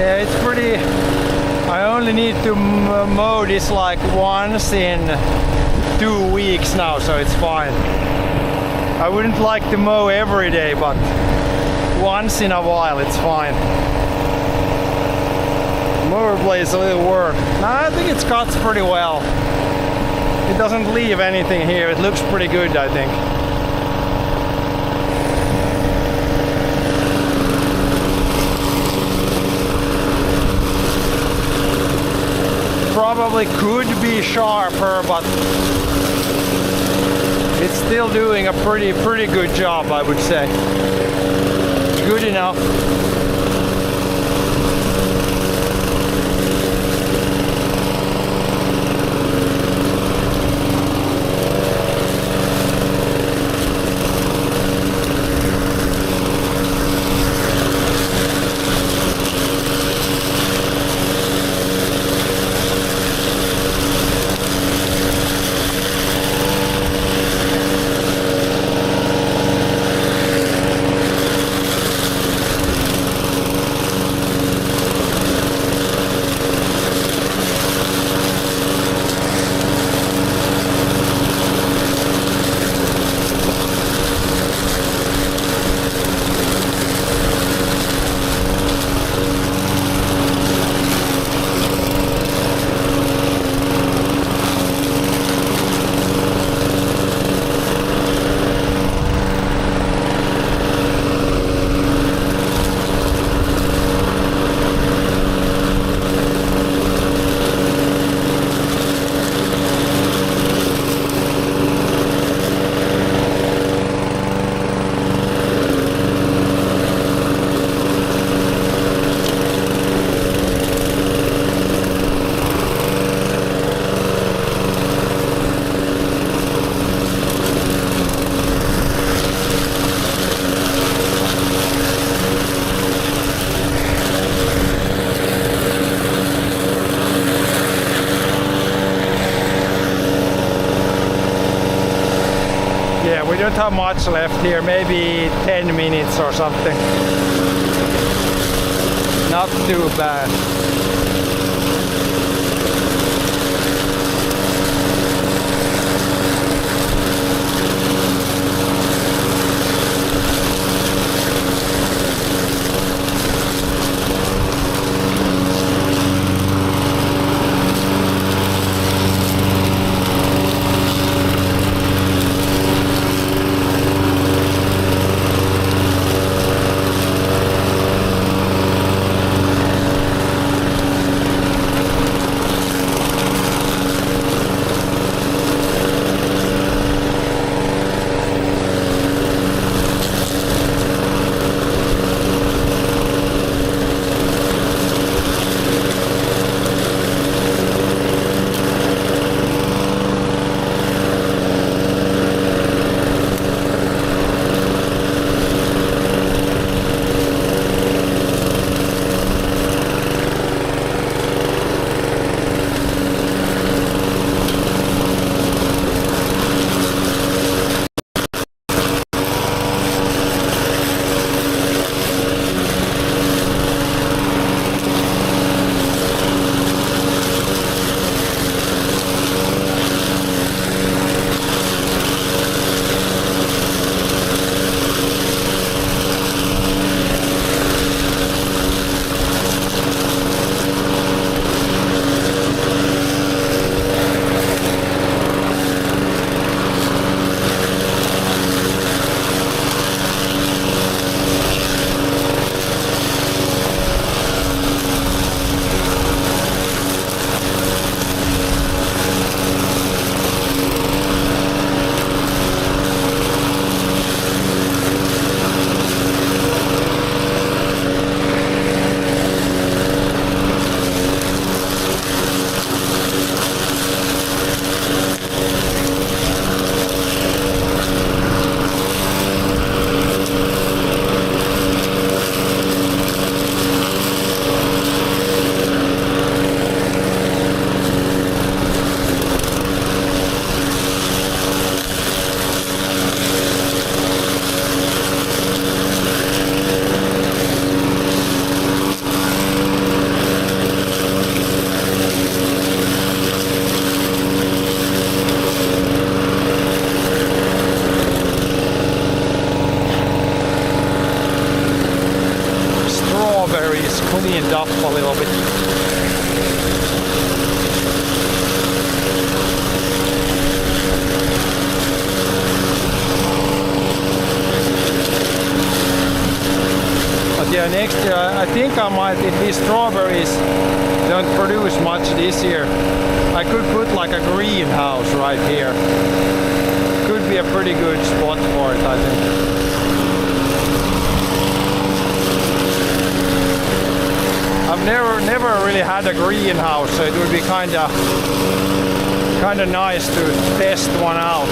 S2: Yeah, it's pretty. I only need to mow this like once in 2 weeks now, so it's fine. I wouldn't like to mow every day, but once in a while it's fine. Mower blades a little work. No, I think it cuts pretty well. It doesn't leave anything here. It looks pretty good, I think. Probably could be sharper, but it's still doing a pretty good job, I would say. Good enough. We don't have much left here, maybe 10 minutes or something. Not too bad. up a little bit. But yeah, next year I think I might, if these strawberries don't produce much this year, I could put like a greenhouse right here. Could be a pretty good spot for it, I think. I've never really had a greenhouse, so it would be kinda nice to test one out.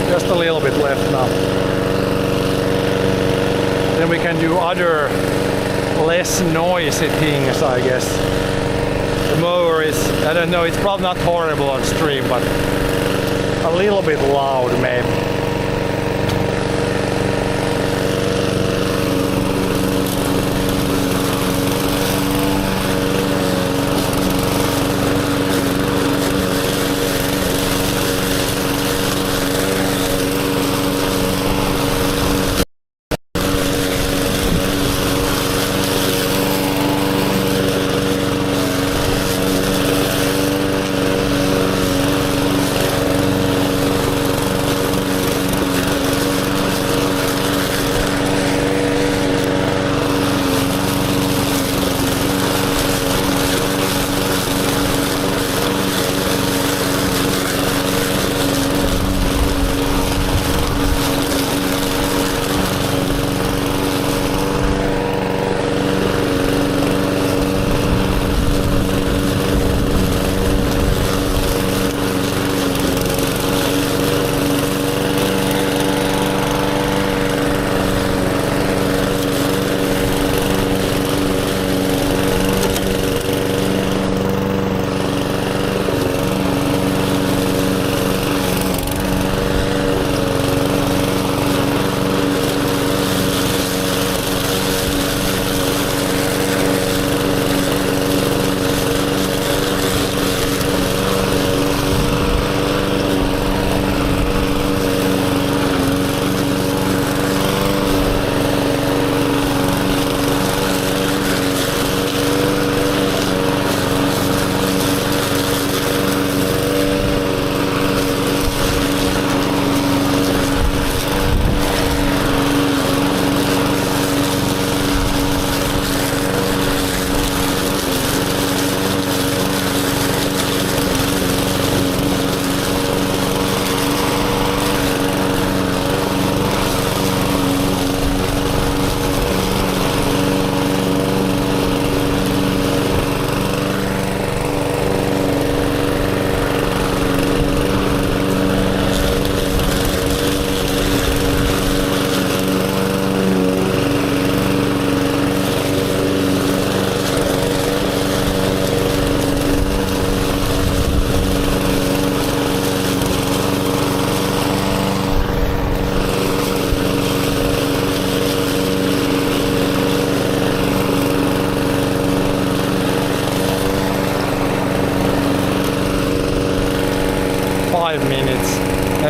S2: Just a little bit left now. Then we can do other less noisy things, I guess. The mower is, I don't know, it's probably not horrible on stream, but a little bit loud maybe.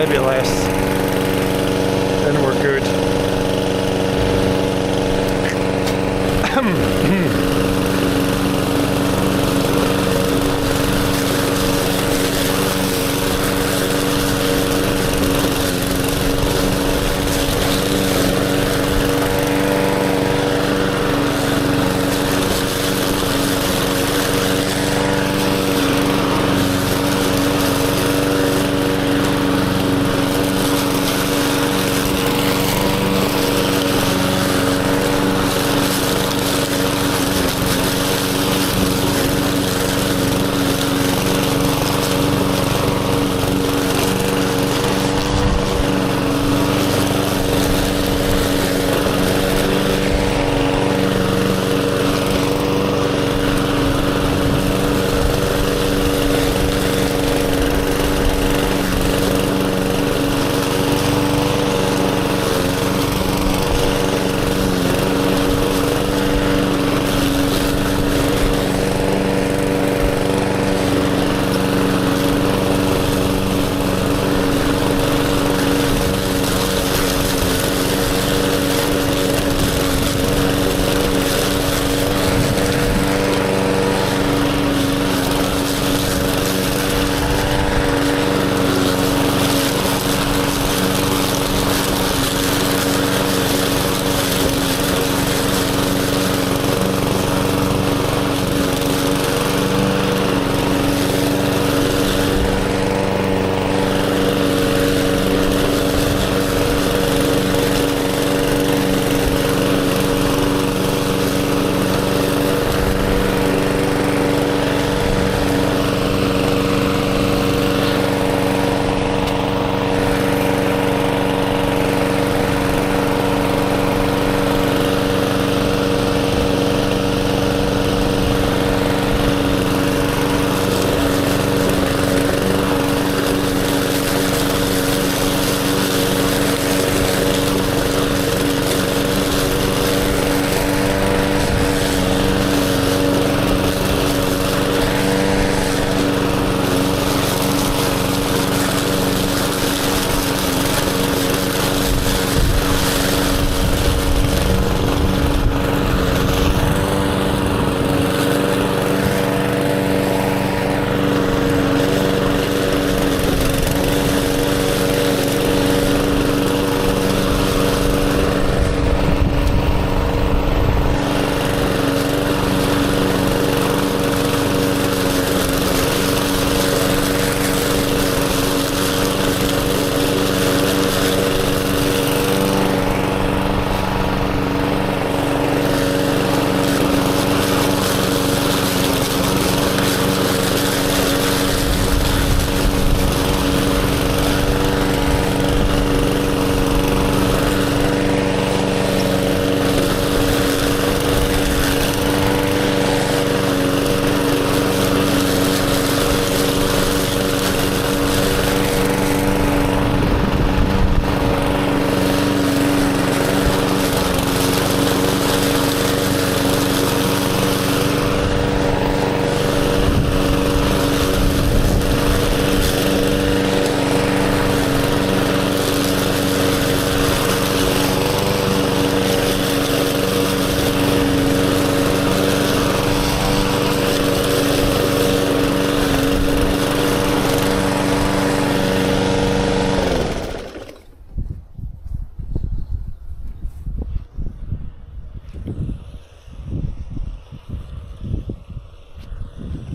S2: maybe less. Then we're good.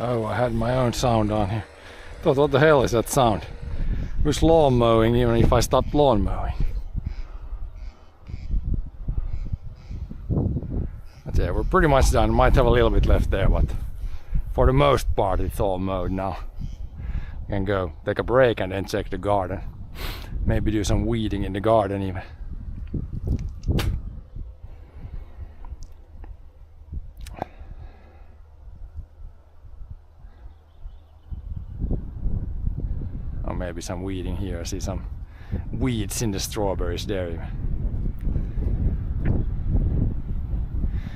S2: Oh, I had my own sound on here. Thought, what the hell is that sound? Who's lawn mowing even if I stopped lawn mowing? But yeah, we're pretty much done. Might have a little bit left there, but for the most part it's all mowed now. We can go take a break and then check the garden. Maybe do some weeding in the garden even. Or maybe some weeding here. I see some weeds in the strawberries there even.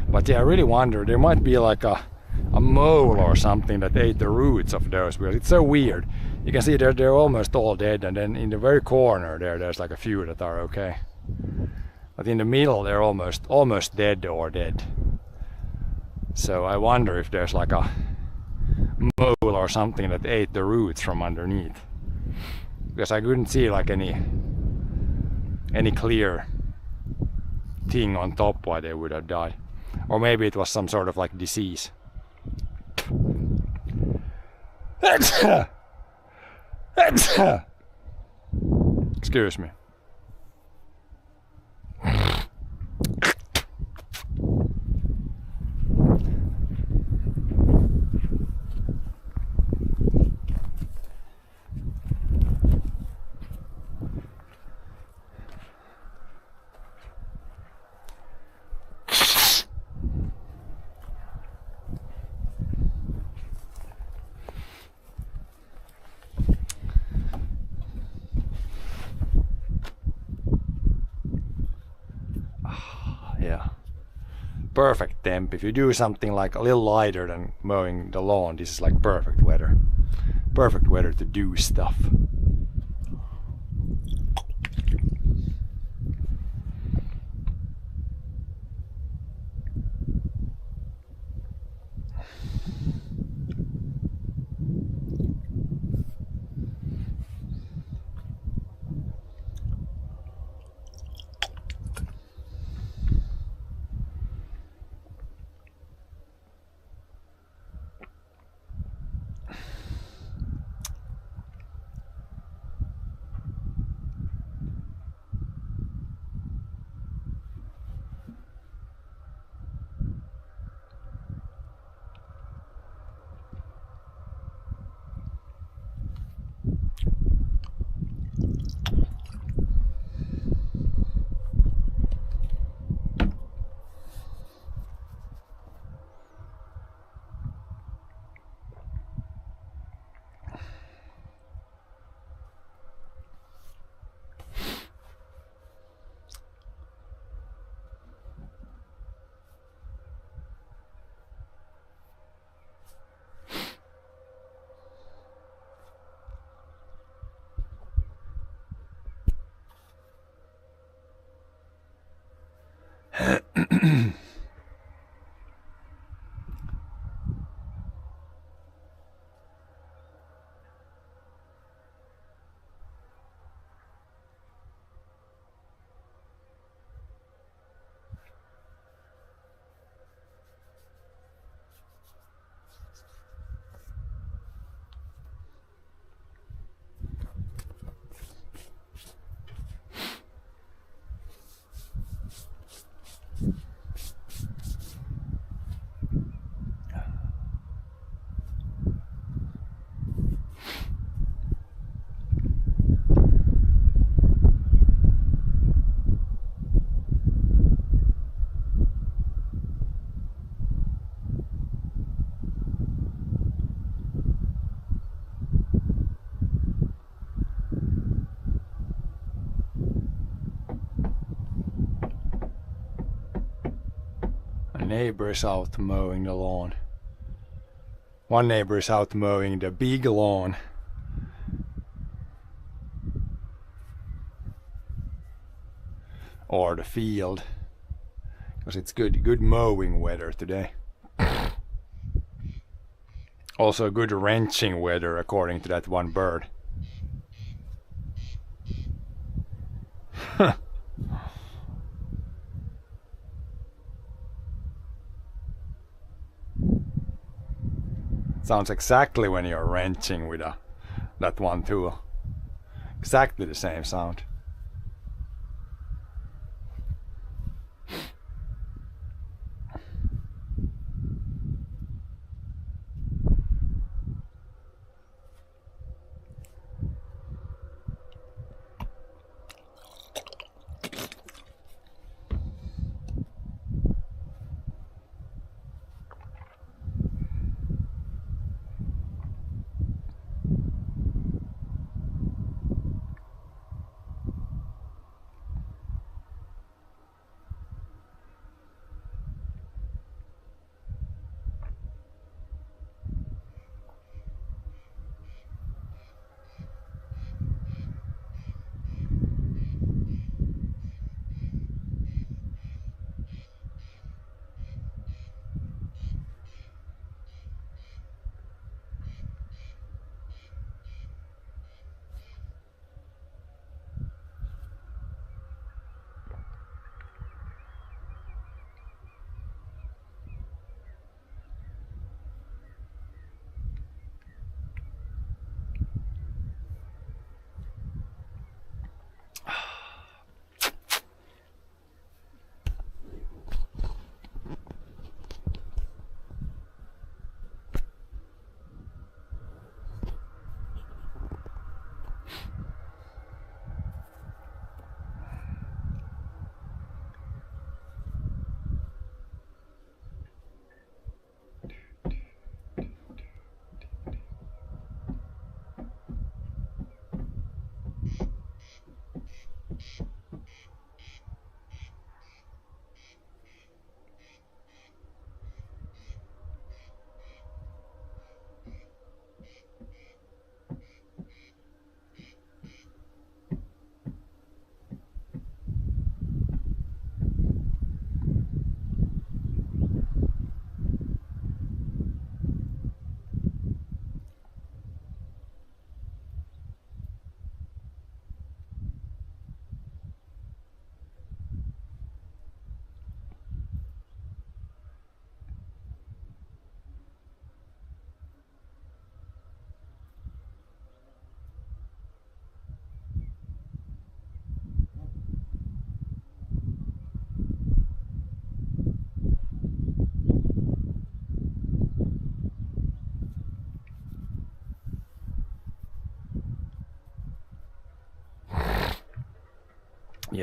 S2: But yeah, I really wonder, there might be like a mole or something that ate the roots of those, because it's so weird. You can see they're almost all dead, and then in the very corner there's like a few that are okay. But in the middle they're almost dead or dead. So I wonder if there's like a mole or something that ate the roots from underneath. Because I couldn't see like any clear thing on top why they would have died. Or maybe it was some sort of like disease. Excuse me. Yeah, perfect temp. If you do something like a little lighter than mowing the lawn, this is like perfect weather. Perfect weather to do stuff. Neighbor is out mowing the lawn. One neighbor is out mowing the big lawn. Or the field. Because it's good mowing weather today. Also good wrenching weather according to that one bird. Sounds exactly when you're wrenching with that one tool. Exactly the same sound.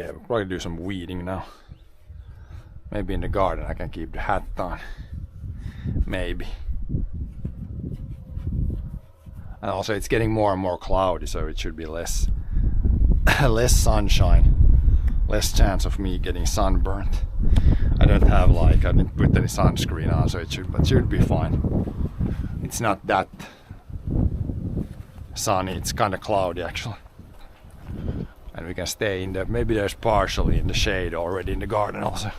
S2: Yeah, we'll probably do some weeding now. Maybe in the garden I can keep the hat on. Maybe. And also it's getting more and more cloudy, so it should be less less sunshine. Less chance of me getting sunburnt. I don't have I didn't put any sunscreen on, so it should be fine. It's not that sunny, it's kind of cloudy actually. And we can stay in maybe there's partially in the shade already in the garden also.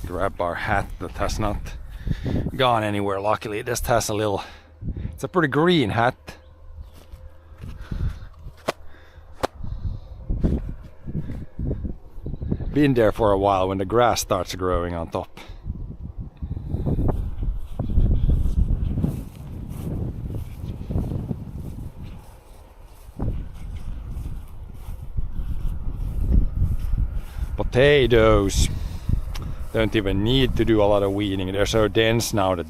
S2: Grab our hat that has not gone anywhere, luckily. It just has it's a pretty green hat. Been there for a while when the grass starts growing on top. Potatoes don't even need to do a lot of weeding. They're so dense now that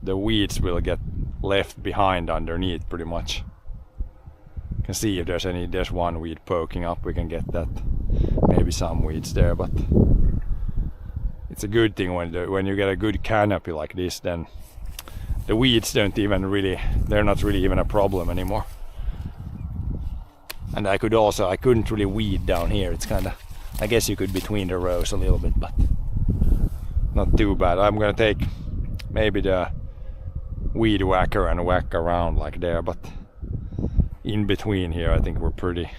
S2: the weeds will get left behind underneath pretty much. You can see if there's one weed poking up, we can get that. Maybe some weeds there, but it's a good thing when you get a good canopy like this, then the weeds they're not really even a problem anymore. And I couldn't really weed down here. It's I guess you could between the rows a little bit, but not too bad. I'm gonna take maybe the weed whacker and whack around like there, but in between here I think we're pretty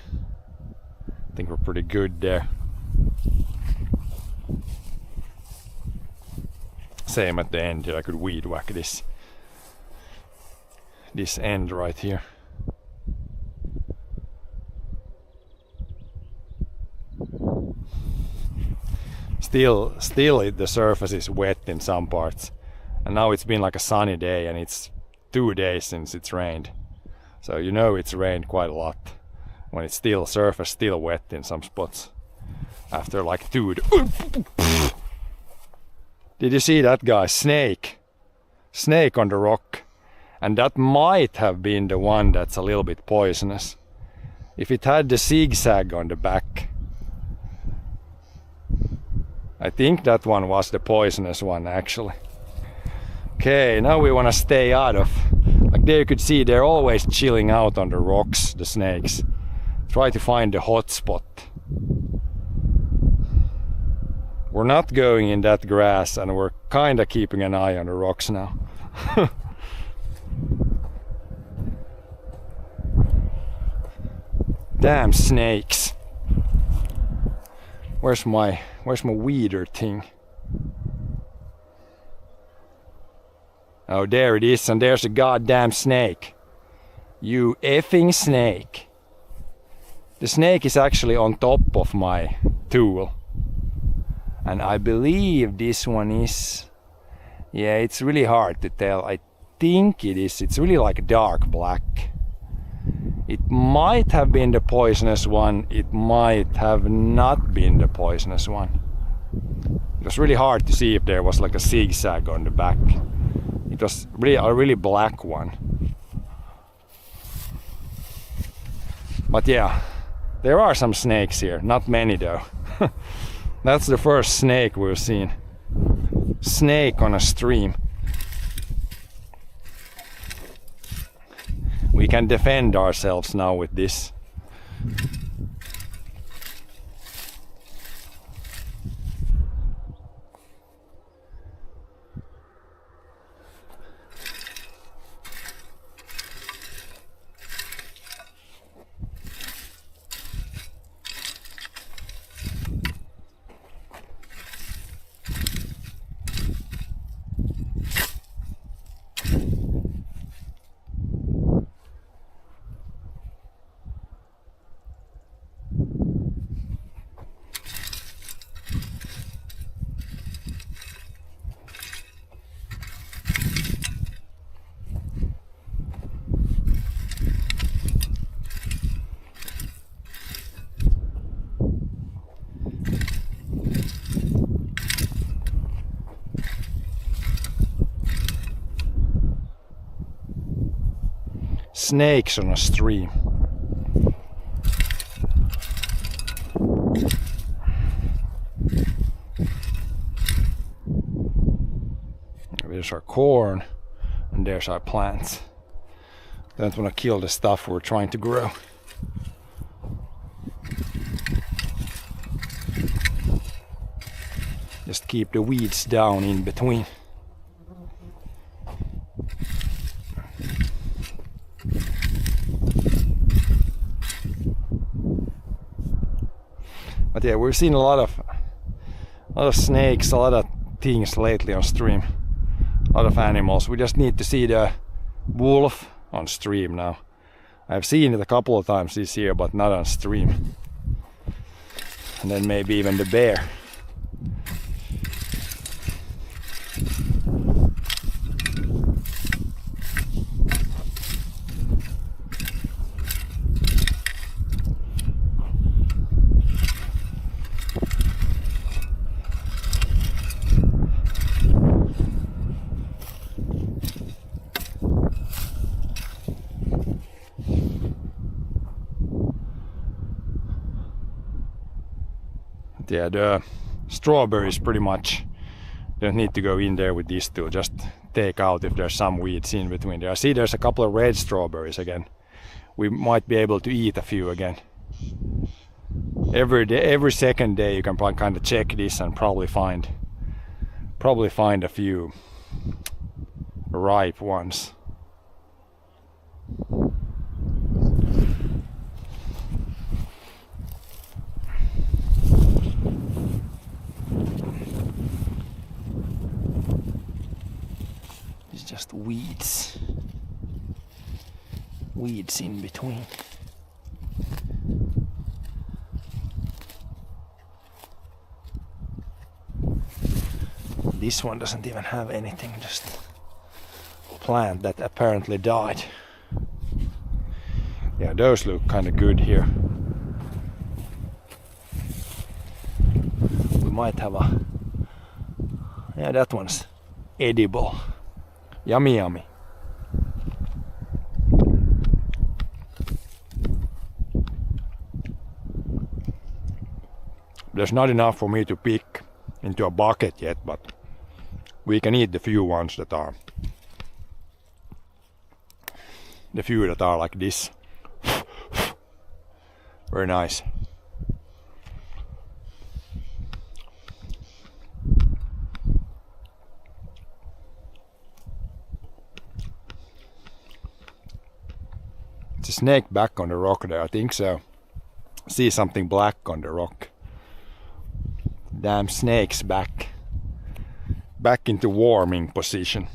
S2: good there. Same at the end here, I could weed whack this end right here. Still the surface is wet in some parts, and now it's been like a sunny day and it's 2 days since it's rained, so you know it's rained quite a lot when it's surface still wet in some spots after like 2 Did you see that guy? Snake on the rock, and that might have been the one that's a little bit poisonous. If it had the zigzag on the back, I think that one was the poisonous one actually. Okay, now we want to stay out of, like there you could see they're always chilling out on the rocks, the snakes. Try to find the hot spot. We're not going in that grass and we're kind of keeping an eye on the rocks now. Damn snakes. Where's my weeder thing? Oh, there it is, and there's a goddamn snake. You effing snake. The snake is actually on top of my tool. And I believe this one is... Yeah, it's really hard to tell. I think it is. It's really like dark black. It might have been the poisonous one. It might have not been the poisonous one. It was really hard to see if there was like a zigzag on the back. It was really a really black one. But yeah, there are some snakes here. Not many though. That's the first snake we've seen. Snake on a stream. We can defend ourselves now with this. snakes on a stream. There's our corn and there's our plants. Don't want to kill the stuff we're trying to grow. Just keep the weeds down in between. But yeah, we've seen a lot of snakes, a lot of things lately on stream. A lot of animals. We just need to see the wolf on stream now. I've seen it a couple of times this year, but not on stream. And then maybe even the bear. Yeah, the strawberries pretty much don't need to go in there with these two. Just take out if there's some weeds in between there. I see there's a couple of red strawberries again. We might be able to eat a few again. Every day, every second day you can kind of check this and probably find a few ripe ones. Just weeds in between. This one doesn't even have anything, just a plant that apparently died. Yeah, those look kind of good here. We might have yeah, that one's edible. Yummy, yummy. There's not enough for me to pick into a bucket yet, but we can eat the few ones that are like this. Very nice. It's a snake back on the rock there, I think so. See something black on the rock. Damn snake's back into warming position.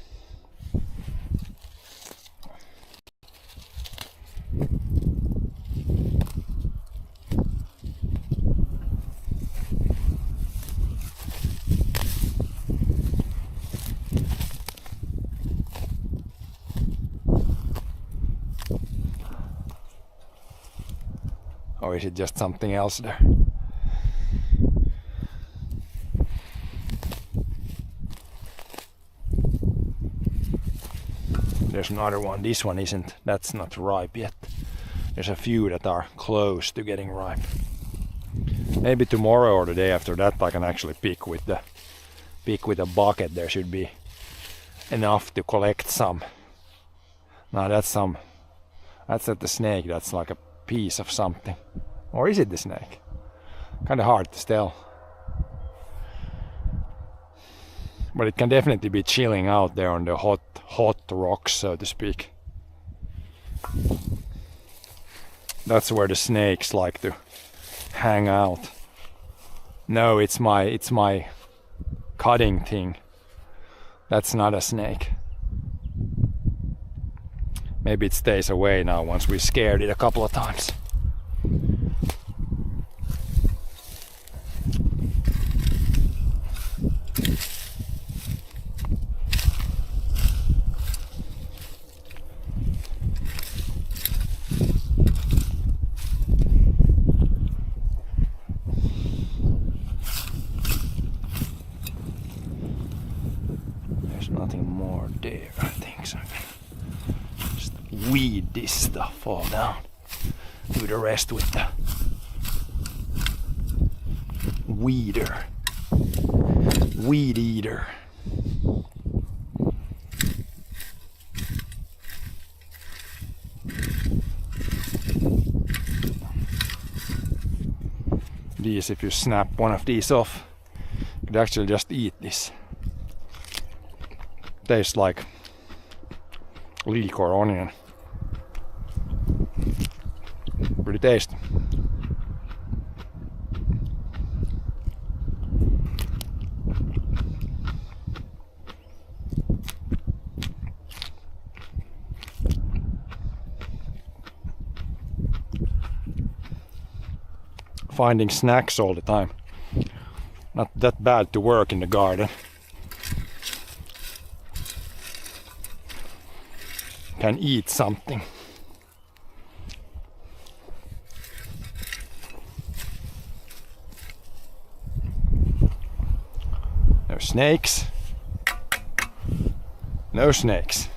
S2: Or is it just something else there? There's another one. This one isn't. That's not ripe yet. There's a few that are close to getting ripe. Maybe tomorrow or the day after that I can actually pick with a bucket. There should be enough to collect some. Now that's not the snake. That's like a piece of something. Or is it the snake? Kind of hard to tell. But it can definitely be chilling out there on the hot rocks, so to speak. That's where the snakes like to hang out. No, it's my cutting thing. That's not a snake. Maybe it stays away now once we scared it a couple of times. There's nothing more there, I think so. Just weed this stuff fall down. Do the rest with the weeder. Weed eater. These, if you snap one of these off, you could actually just eat this. Tastes like leek or onion. Pretty tasty. Finding snacks all the time. Not that bad to work in the garden. Can eat something. No snakes. No snakes.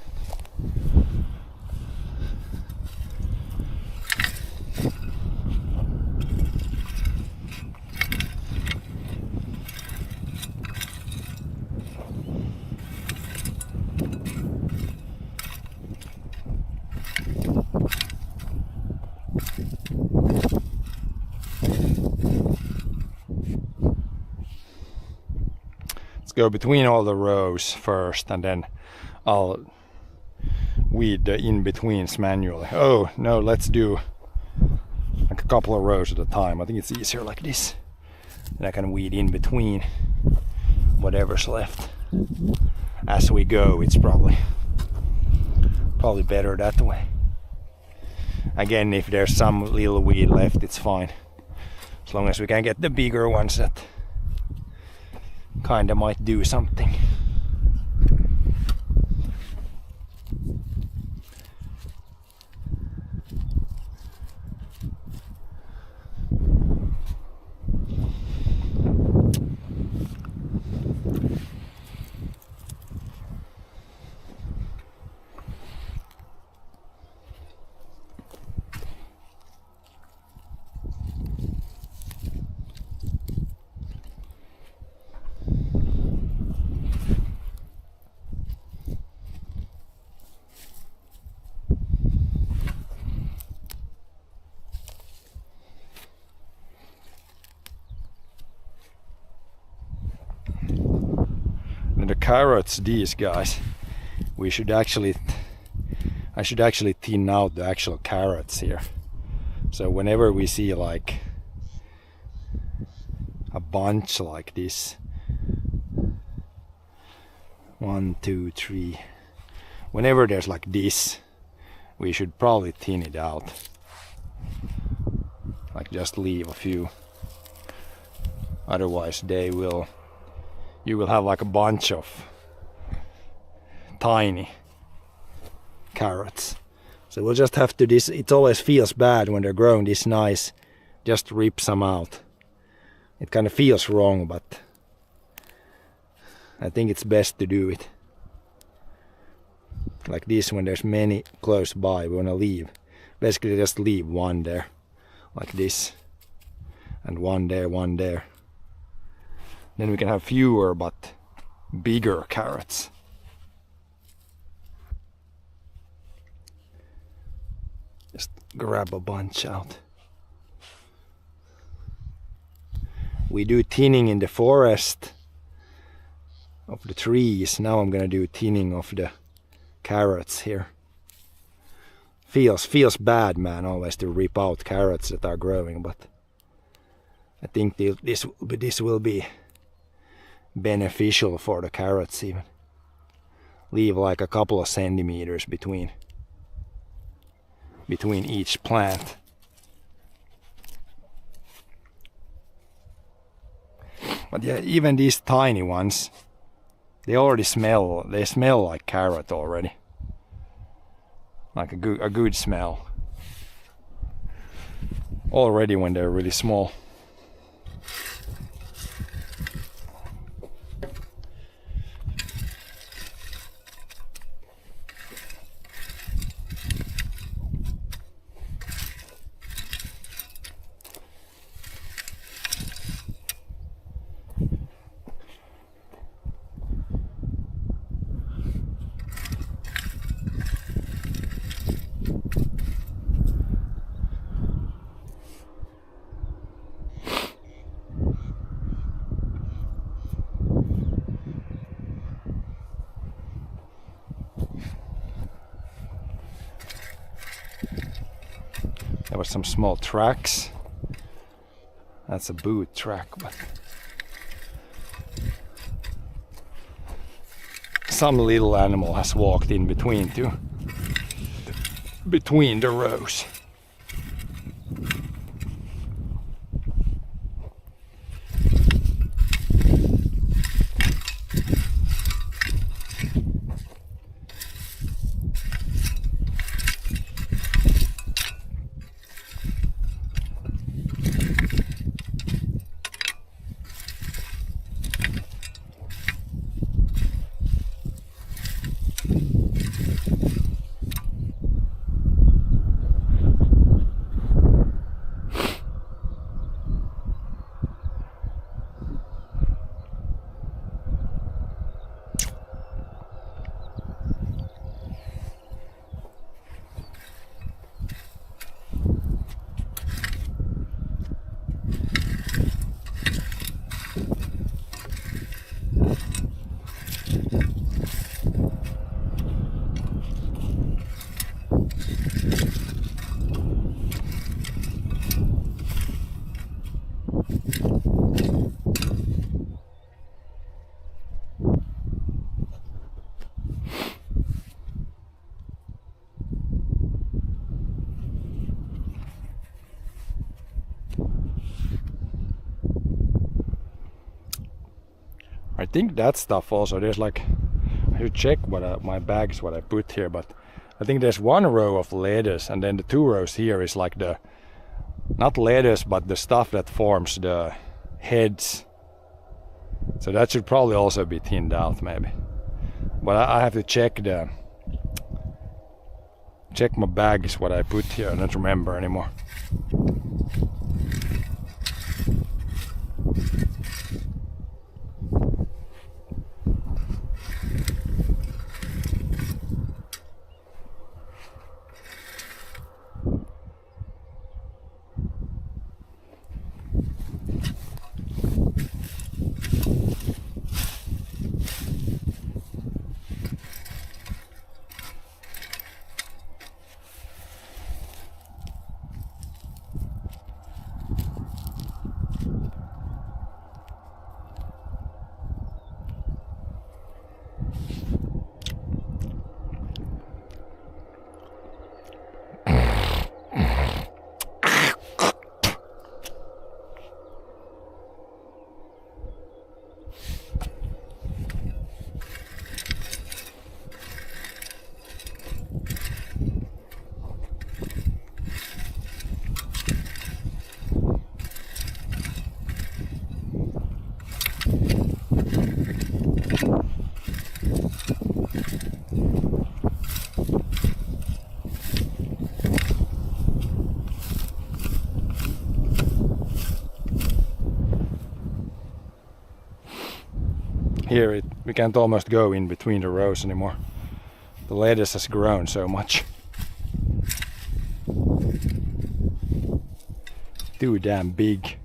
S2: Go between all the rows first, and then I'll weed the in-betweens manually. Oh no, let's do like a couple of rows at a time. I think it's easier like this. And I can weed in between whatever's left as we go. It's probably better that way. Again, if there's some little weed left, it's fine, as long as we can get the bigger ones that kinda might do something. And the carrots, these guys, I should actually thin out the actual carrots here. So whenever we see like a bunch like this, 1, 2, 3, whenever there's like this, we should probably thin it out. Like just leave a few. Otherwise you will have like a bunch of tiny carrots. So we'll just have to it always feels bad when they're growing this nice, just rip some out. It kind of feels wrong, but I think it's best to do it like this. When there's many close by, we want to leave, basically just leave one there like this, and one there. Then we can have fewer but bigger carrots. Just grab a bunch out. We do thinning in the forest of the trees. Now I'm gonna do thinning of the carrots here. Feels bad, man, always to rip out carrots that are growing, but I think this will be beneficial for the carrots even. Leave like a couple of centimeters between each plant. But yeah, even these tiny ones, they smell like carrot already. Like a good smell already when they're really small. There was some small tracks. That's a boot track, but some little animal has walked in between the rows. I think that stuff also, there's like, I should check what my bags, what I put here, but I think there's one row of leathers and then the 2 rows here is like the, not leathers, but the stuff that forms the heads. So that should probably also be thinned out maybe. But I have to check my bags, what I put here, I don't remember anymore. Here we can't almost go in between the rows anymore. The lettuce has grown so much. Too damn big.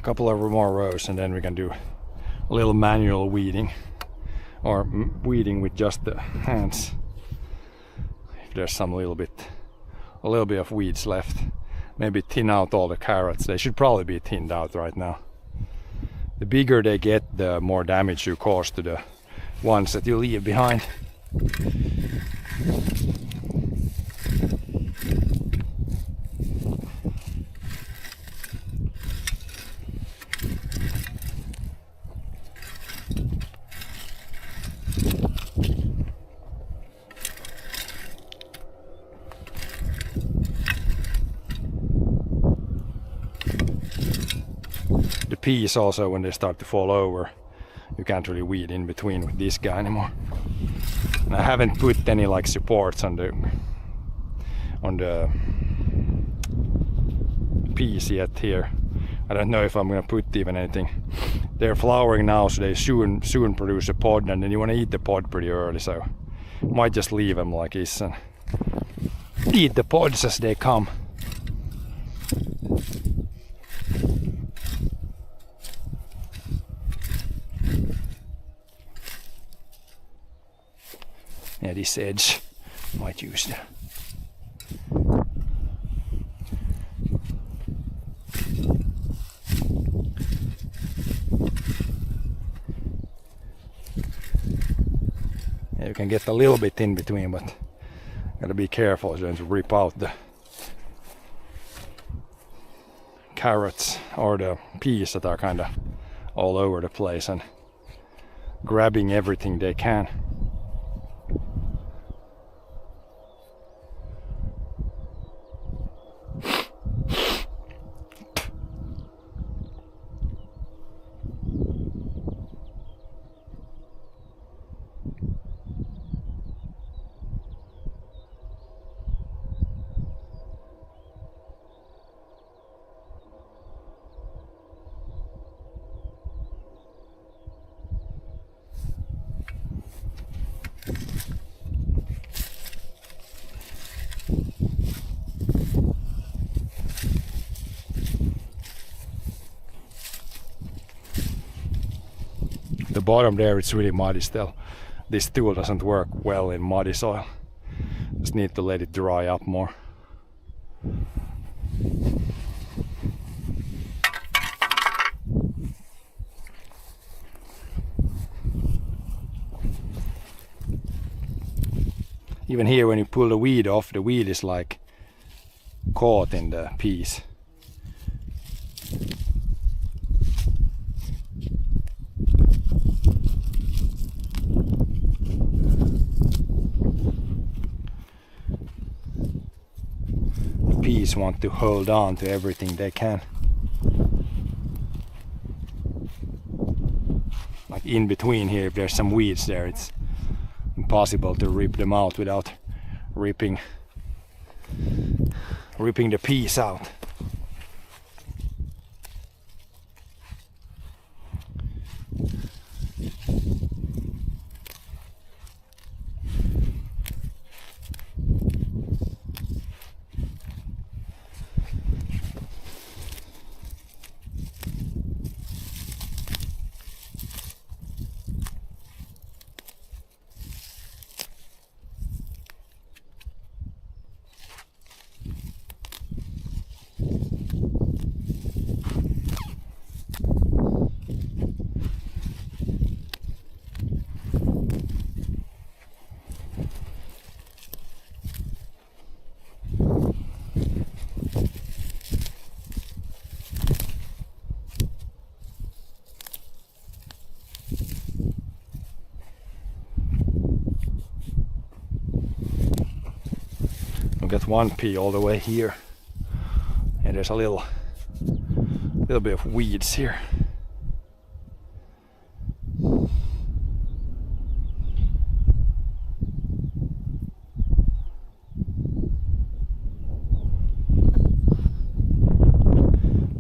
S2: couple of more rows, and then we can do a little manual weeding, or weeding with just the hands. If there's a little bit of weeds left, maybe thin out all the carrots. They should probably be thinned out right now. The bigger they get, the more damage you cause to the ones that you leave behind. The peas also, when they start to fall over, you can't really weed in between with this guy anymore. And I haven't put any like supports on the peas yet here. I don't know if I'm gonna put even anything. They're flowering now, so they soon produce a pod, and then you want to eat the pod pretty early, so might just leave them like this and eat the pods as they come. Yeah, this edge might use the you can get a little bit in between, but gotta be careful, it's going to rip out the carrots or the peas that are kind of all over the place and grabbing everything they can. The bottom there, it's really muddy still. This tool doesn't work well in muddy soil. Just need to let it dry up more. Even here, when you pull the weed off, the weed is like caught in the piece. The peas want to hold on to everything they can. Like in between here, if there's some weeds there, it's impossible to rip them out without ripping the piece out. We've got one pea all the way here, and there's a little bit of weeds here.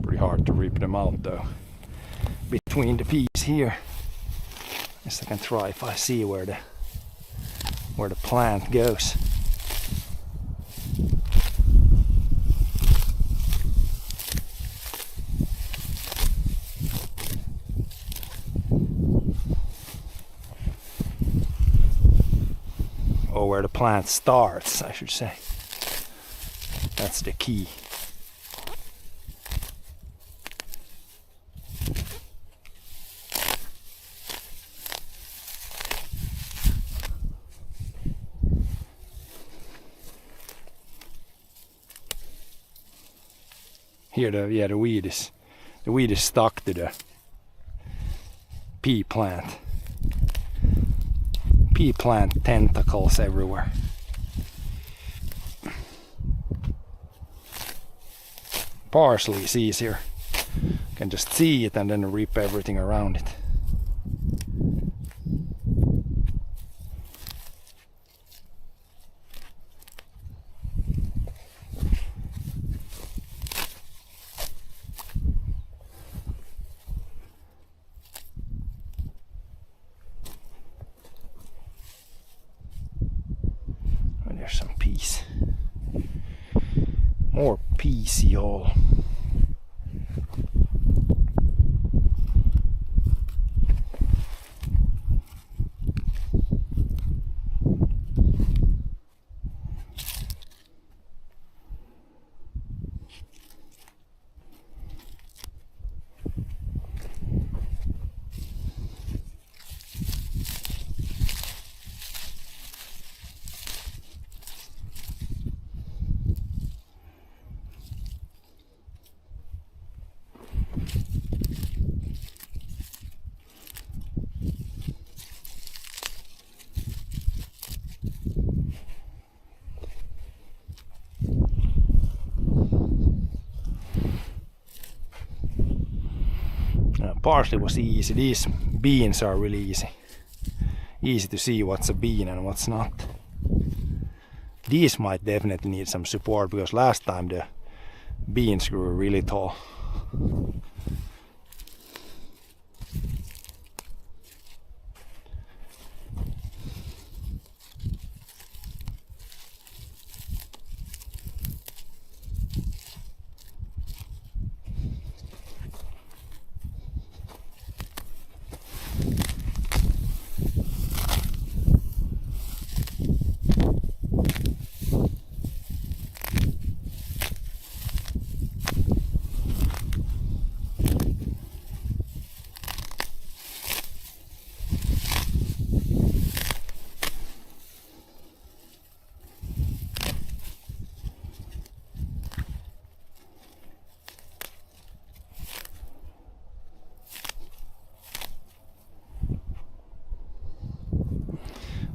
S2: Pretty hard to rip them out though. Between the peas here, guess I can try if I see where the plant goes. where the plant starts, I should say. That's the key. Here the weed is stuck to the pea plant. Pea plant tentacles everywhere. Parsley is easier. You can just see it and then rip everything around it. There's some peas. More peaceol. Parsley was easy. These beans are really easy. Easy to see what's a bean and what's not. These might definitely need some support because last time the beans grew really tall.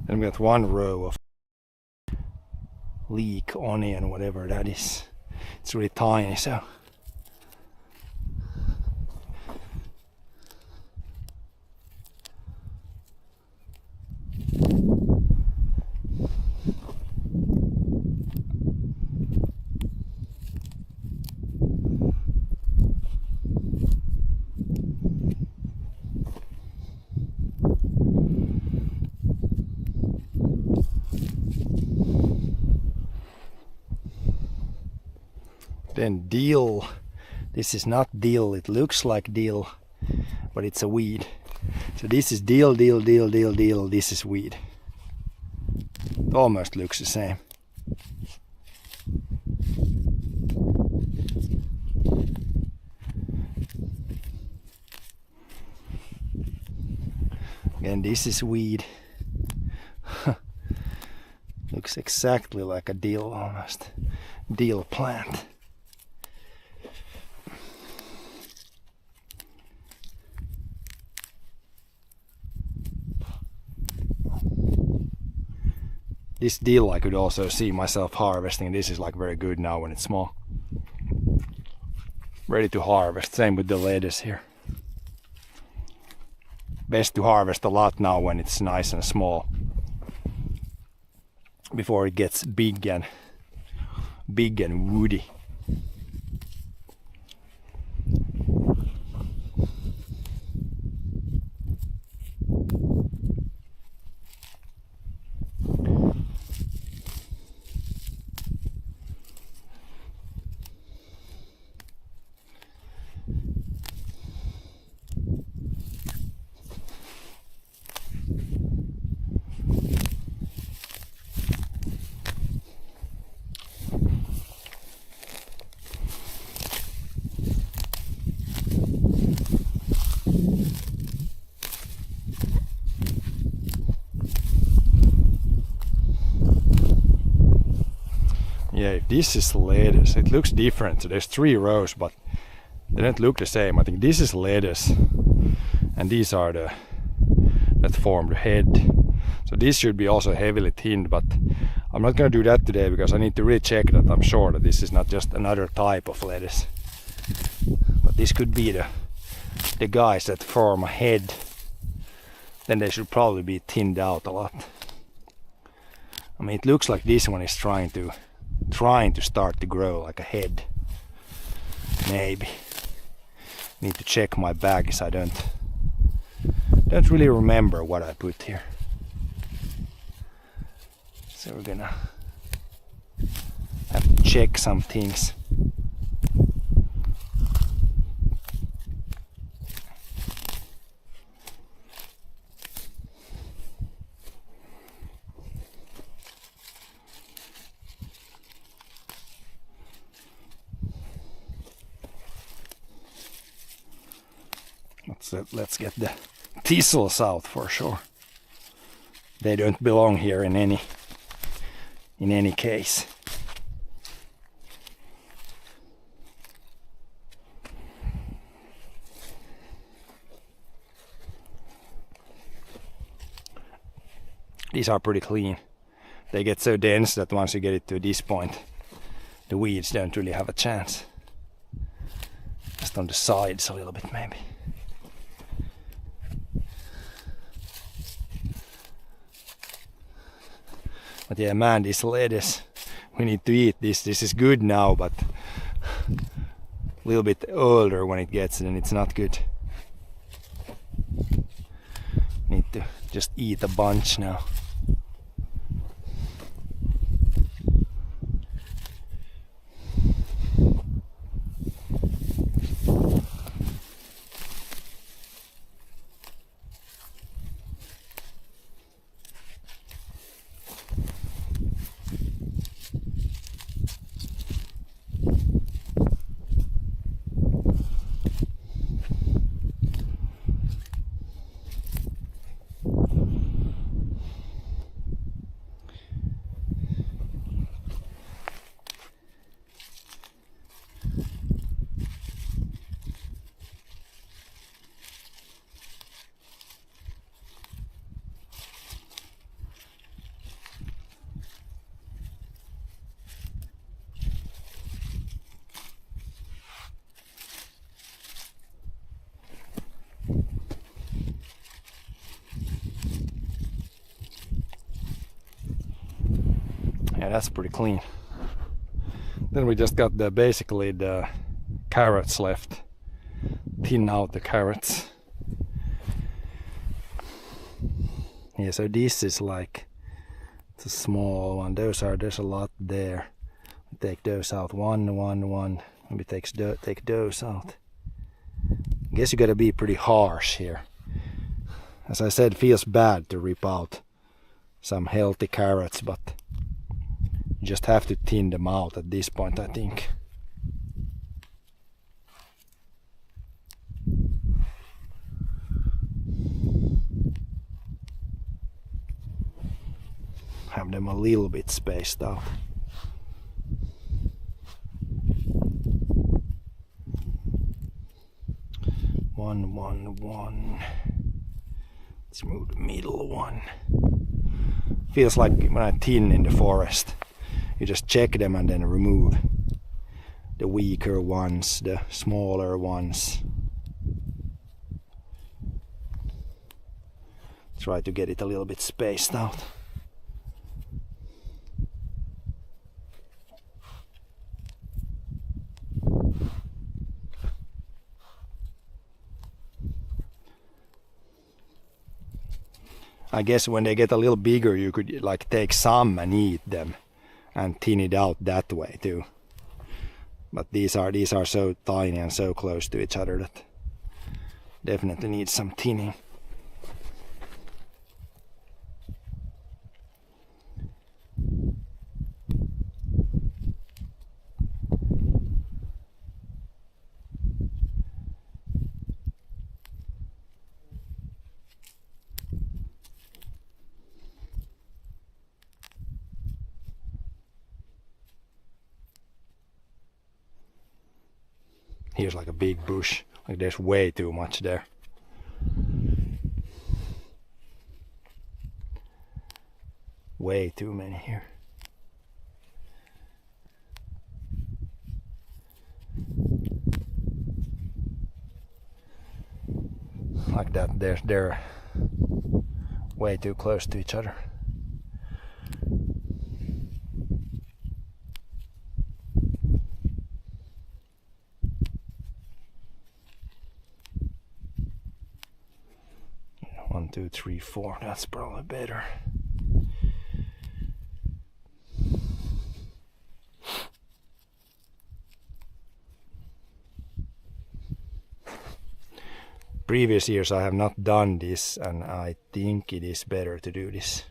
S2: Then we got one row of leek onion, whatever that is. It's really tiny, so then dill. This is not dill, it looks like dill, but it's a weed. So this is dill, this is weed. It almost looks the same. Again, this is weed. Looks exactly like a dill almost. Dill plant. This dill I could also see myself harvesting. This is like very good now when it's small. Ready to harvest. Same with the lettuce here. Best to harvest a lot now when it's nice and small. Before it gets big and woody. wait, this is lettuce. It looks different. So there's 3 rows, but they don't look the same. I think this is lettuce, and these are the that form the head. So this should be also heavily tinned, but I'm not gonna do that today because I need to really check that I'm sure that this is not just another type of lettuce. But this could be the guys that form a head. Then they should probably be tinned out a lot. I mean, it looks like this one is trying to start to grow like a head. Maybe. Need to check my bags. I don't really remember what I put here. So we're gonna have to check some things. Let's get the thistles out for sure. They don't belong here in any case. These are pretty clean. They get so dense that once you get it to this point, the weeds don't really have a chance. Just on the sides a little bit maybe. But yeah, man, this lettuce, we need to eat this. This is good now, but a little bit older when it gets, then it's not good. Need to just eat a bunch now. Yeah, that's pretty clean. Then we just got basically the carrots left. Thin out the carrots. Yeah, so this is like, it's a small one. There's a lot there. Take those out. One. Maybe take those out. I guess you gotta be pretty harsh here. As I said, it feels bad to rip out some healthy carrots, but you just have to thin them out at this point, I think. Have them a little bit spaced out. One. Let's move the middle one. Feels like when I thin in the forest, you just check them and then remove the weaker ones, the smaller ones. Try to get it a little bit spaced out. I guess when they get a little bigger, you could like take some and eat them and thin it out that way too. But these are so tiny and so close to each other that definitely need some thinning. Here's like a big bush. Like there's way too much there. Way too many here. Like that, they're way too close to each other. One, two, three, four. That's probably better. Previous years I have not done this, and I think it is better to do this.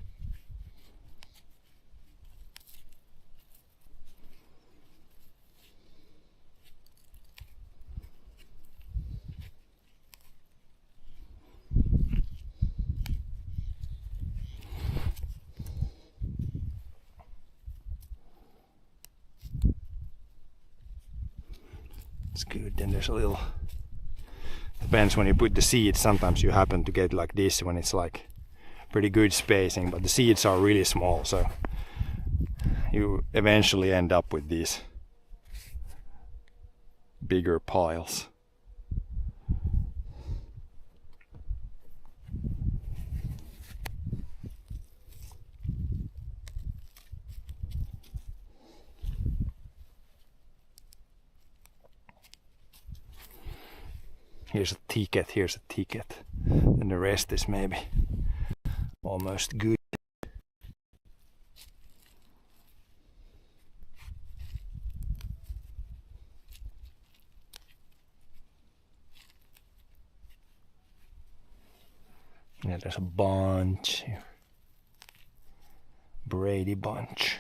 S2: It's good. Then there's a little, depends when you put the seeds, sometimes you happen to get like this when it's like pretty good spacing, but the seeds are really small, so you eventually end up with these bigger piles. Here's a ticket, here's a ticket, and the rest is maybe almost good. Yeah, there's a bunch here. Brady bunch.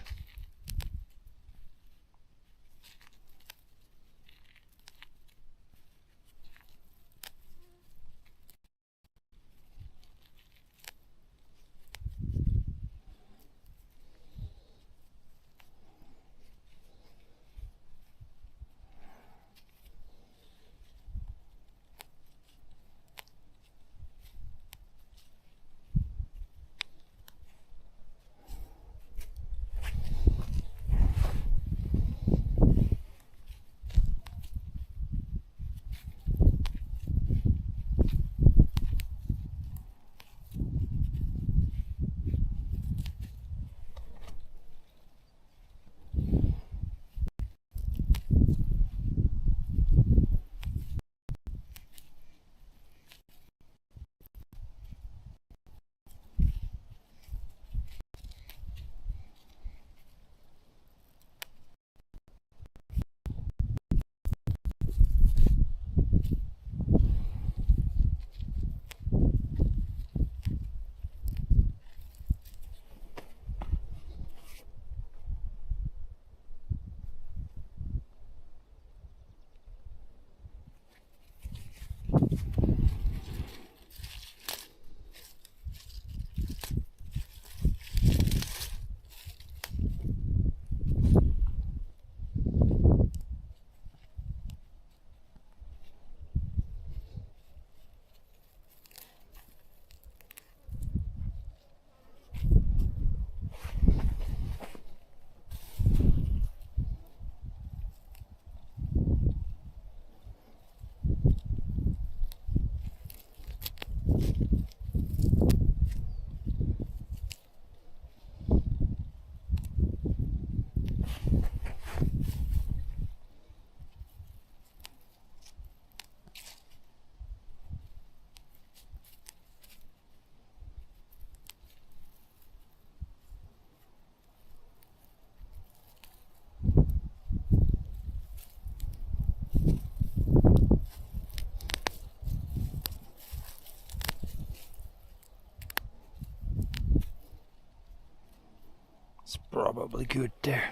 S2: It's probably good there.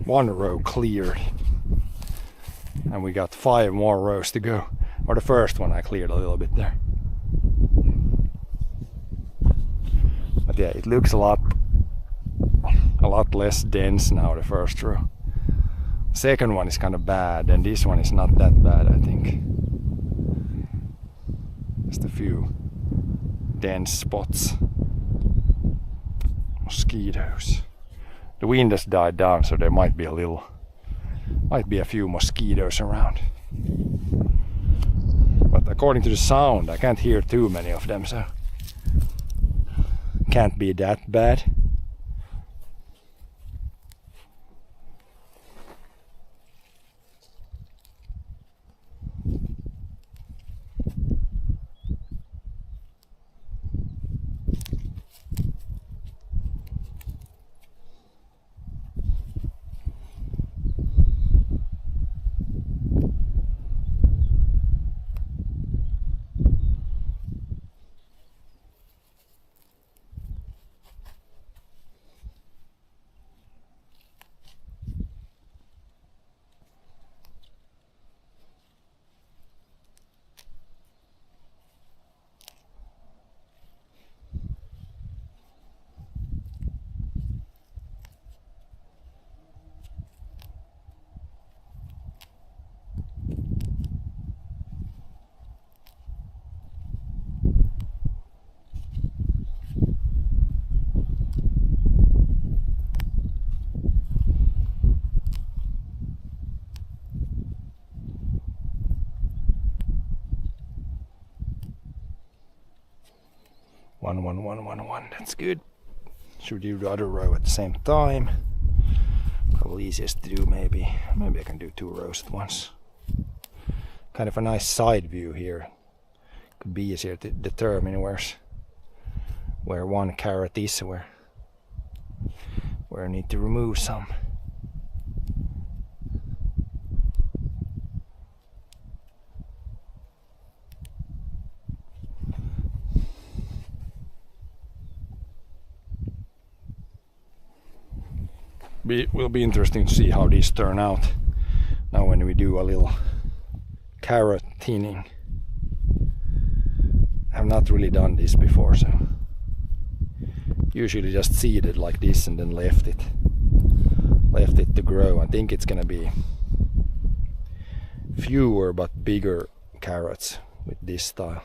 S2: One row cleared. And we got 5 more rows to go. Or the first one I cleared a little bit there. But yeah, it looks a lot less dense now, the first row. Second one is kind of bad, and this one is not that bad, I think. Just a few dense spots. Mosquitoes. The wind has died down, so there might be a few mosquitoes around. But according to the sound, I can't hear too many of them, so can't be that bad. One. That's good. Should do the other row at the same time. Probably easiest to do. Maybe I can do 2 rows at once. Kind of a nice side view here. Could be easier to determine where one carrot is, where I need to remove some. Will be interesting to see how these turn out now when we do a little carrot thinning. I've not really done this before, so usually just seeded like this and then left it to grow. I think it's gonna be fewer but bigger carrots with this style.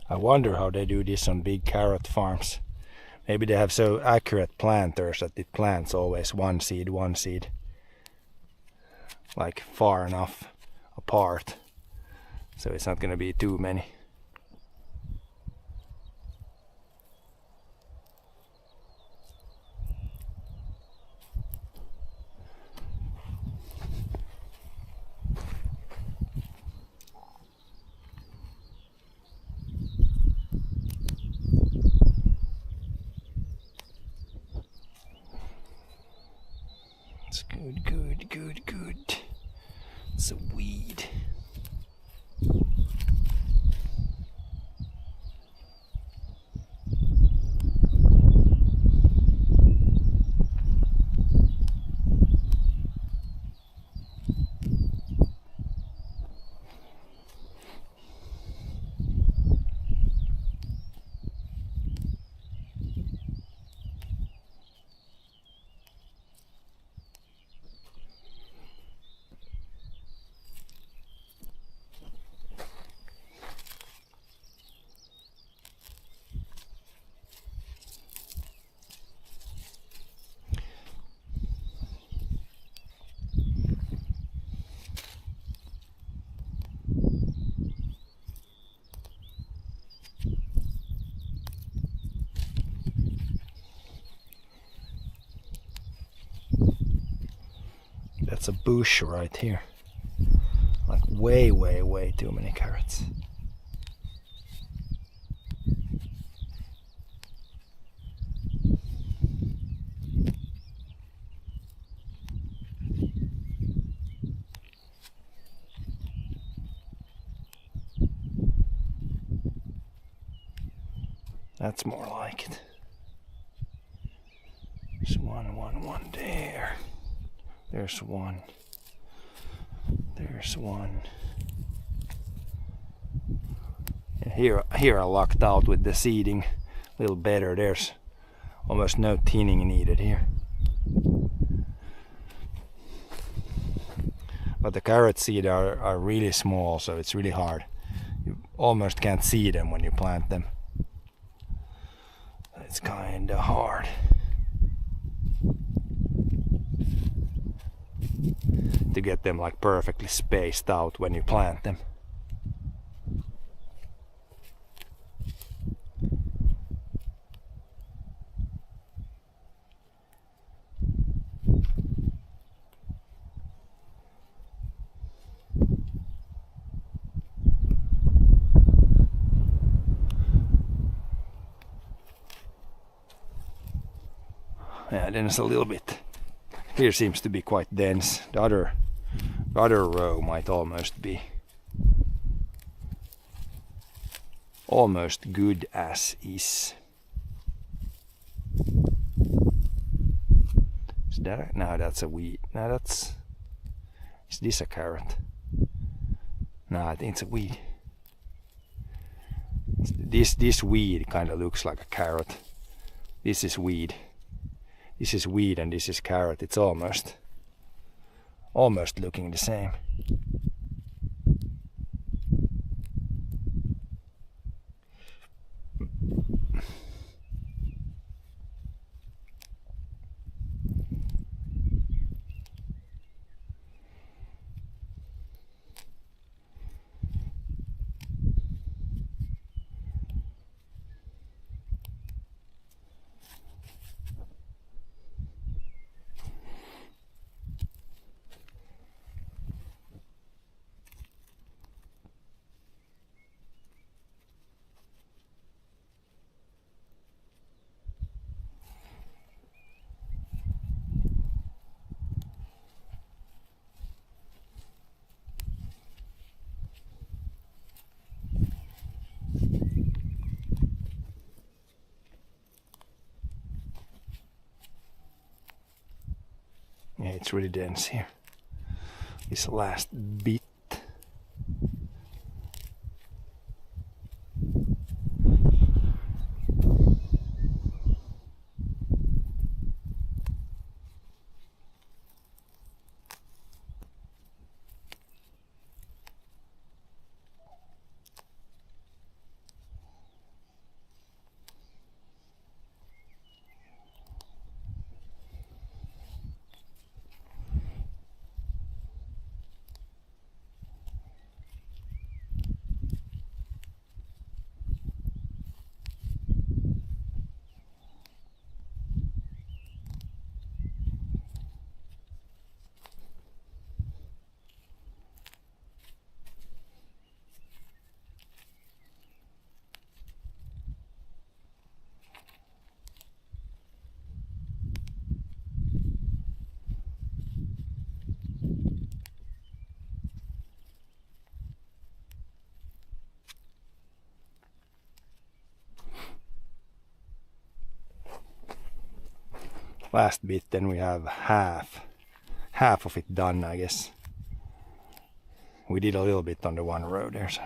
S2: I wonder how they do this on big carrot farms. Maybe they have so accurate planters that it plants always one seed, like far enough apart, so it's not going to be too many. It's good, good, good, good. It's a weed. That's a bush right here. Like way, way, way too many carrots. That's more like it. There's one there. There's one. There's one. And here I lucked out with the seeding a little better. There's almost no thinning needed here. But the carrot seed are really small, so it's really hard. You almost can't see them when you plant them. It's kinda hard. To get them like perfectly spaced out when you plant them. Yeah, then it's a little bit. Here seems to be quite dense. The other row might almost be almost good as is. Is that no, that's a weed. No, that's. Is this a carrot? No, I think it's a weed. This weed kind of looks like a carrot. This is weed. This is weed and this is carrot. It's almost looking the same. Yeah, it's really dense here. This last bit. last bit, then we have half of it done, I guess. We did a little bit on the one row there, so.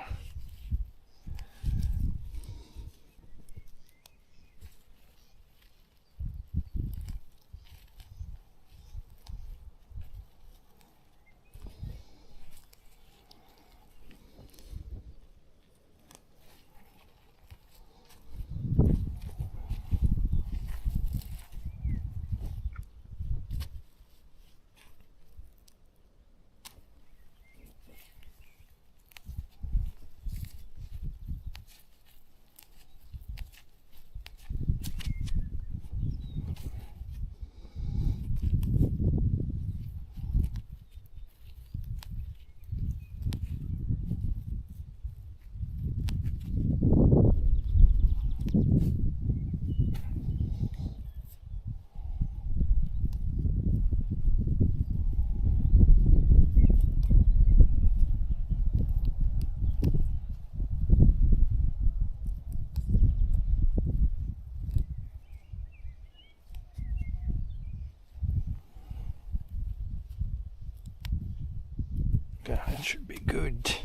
S2: Okay, that should be good.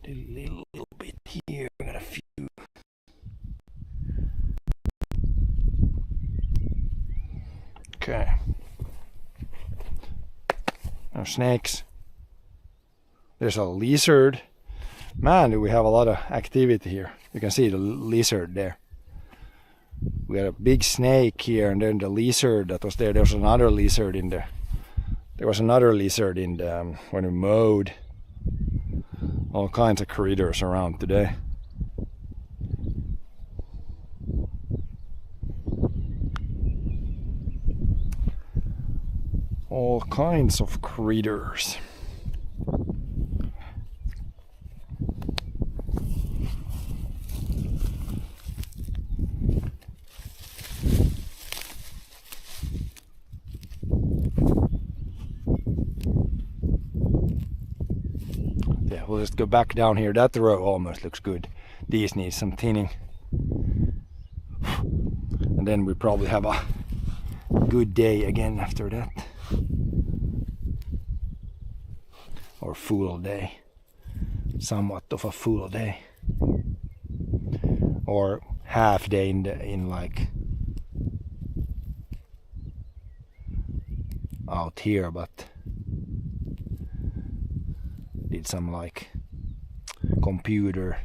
S2: A little bit here. I got a few. Okay. No snakes. There's a lizard. Man, do we have a lot of activity here. You can see the lizard there. We got a big snake here, and then the lizard that was there. There was another lizard in there. There was another lizard in the when we mowed. All kinds of critters around today. All kinds of critters. Yeah, we'll just go back down here. That row almost looks good. These need some thinning. And then we probably have a good day again after that. Or full day. Somewhat of a full day. Or half day in like out here, but did some like computer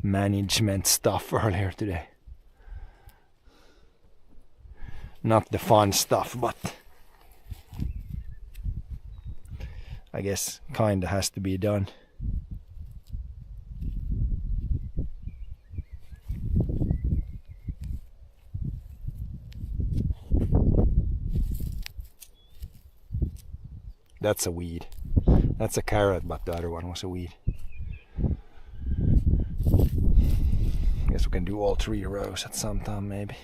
S2: management stuff earlier today. Not the fun stuff, but I guess kinda has to be done. That's a weed. That's a carrot, but the other one was a weed. Guess we can do all 3 rows at some time, maybe.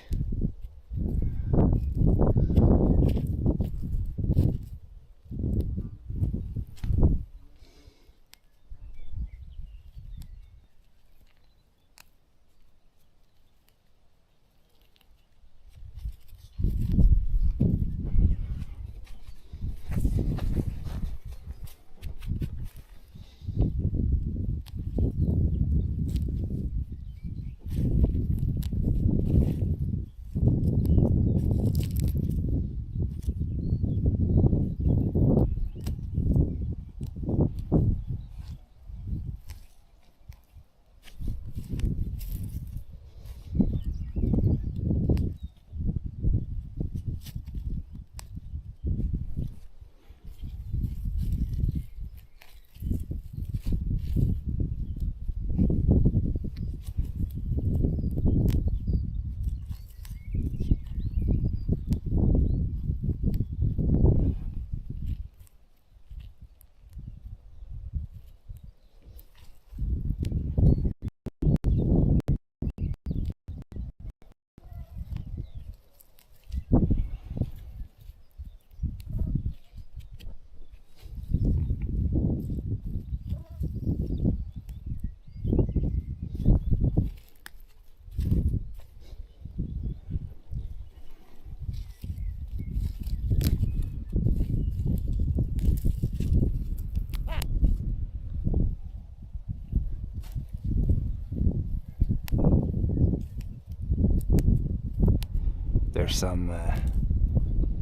S2: There's some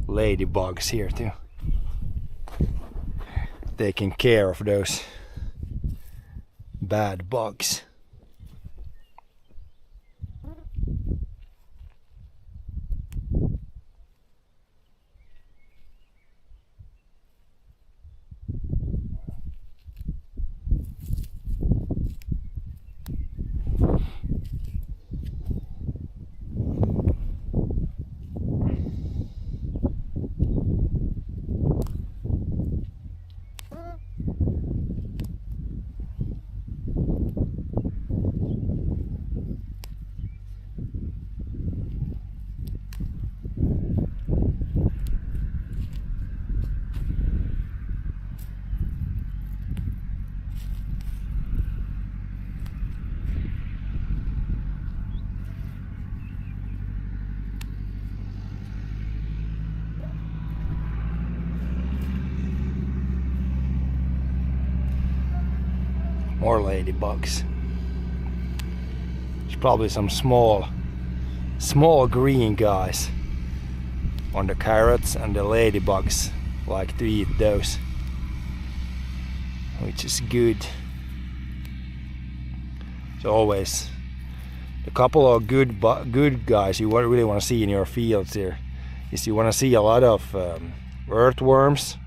S2: ladybugs here too. Taking care of those bad bugs. More ladybugs. There's probably some small green guys on the carrots, and the ladybugs like to eat those, which is good. So always a couple of good guys you really want to see in your fields here is you want to see a lot of earthworms,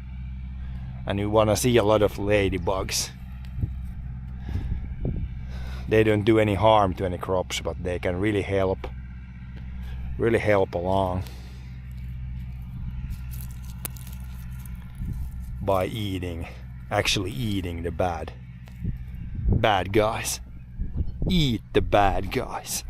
S2: and you want to see a lot of ladybugs. They don't do any harm to any crops, but they can really help along by actually eating the bad guys. Eat the bad guys.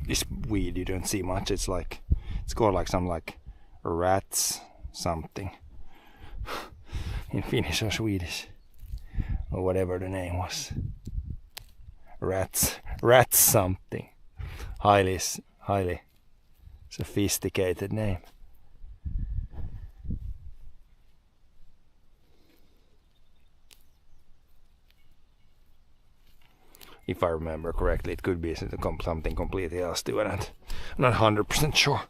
S2: This weed you don't see much. It's called like some like rats something in Finnish or Swedish or whatever the name was. Rats something. Highly sophisticated name. If I remember correctly, it could be something completely else too, and I'm not 100% sure.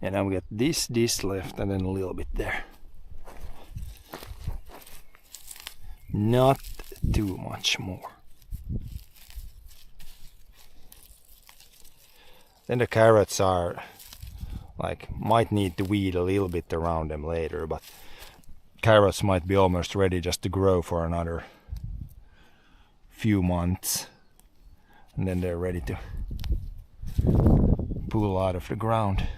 S2: And I've got this left and then a little bit there. Not too much more. Then the carrots are like, might need to weed a little bit around them later, but carrots might be almost ready just to grow for another few months. And then they're ready to pull out of the ground.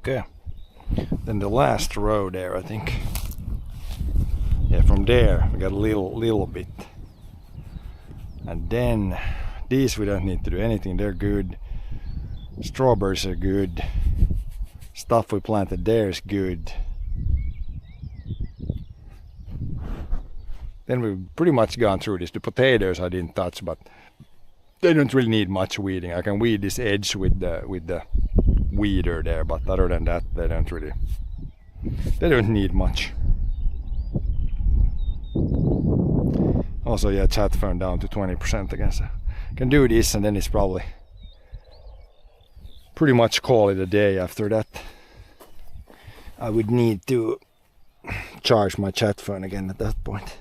S2: Okay, then the last row there, I think. Yeah, from there we got a little bit. And then these we don't need to do anything, they're good. Strawberries are good. Stuff we planted there is good. Then we've pretty much gone through this. The potatoes I didn't touch, but they don't really need much weeding. I can weed this edge with the weeder there, but other than that they don't need much. Also, yeah, chat phone down to 20% again, so I can do this and then it's probably pretty much call it a day. After that I would need to charge my chat phone again at that point.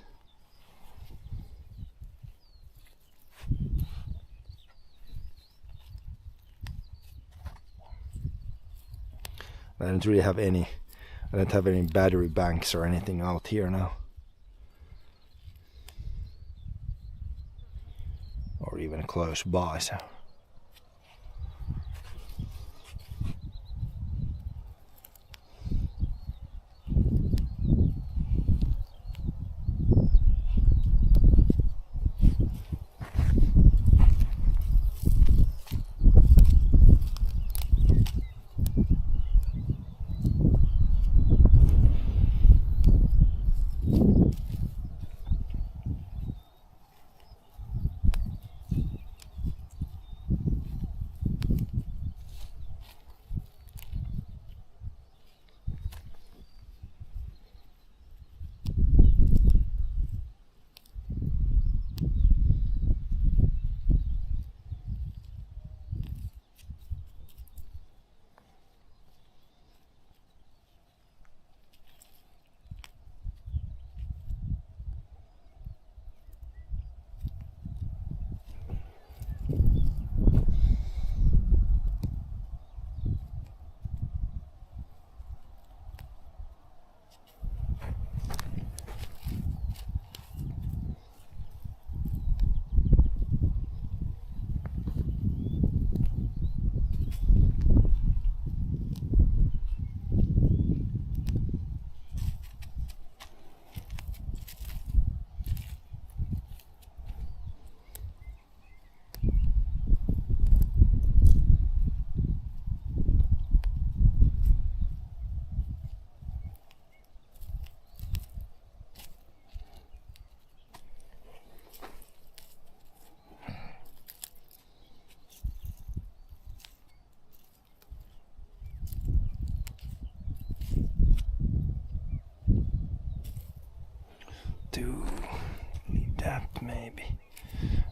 S2: I don't really have any, I don't have any battery banks or anything out here now. Or even close by, so.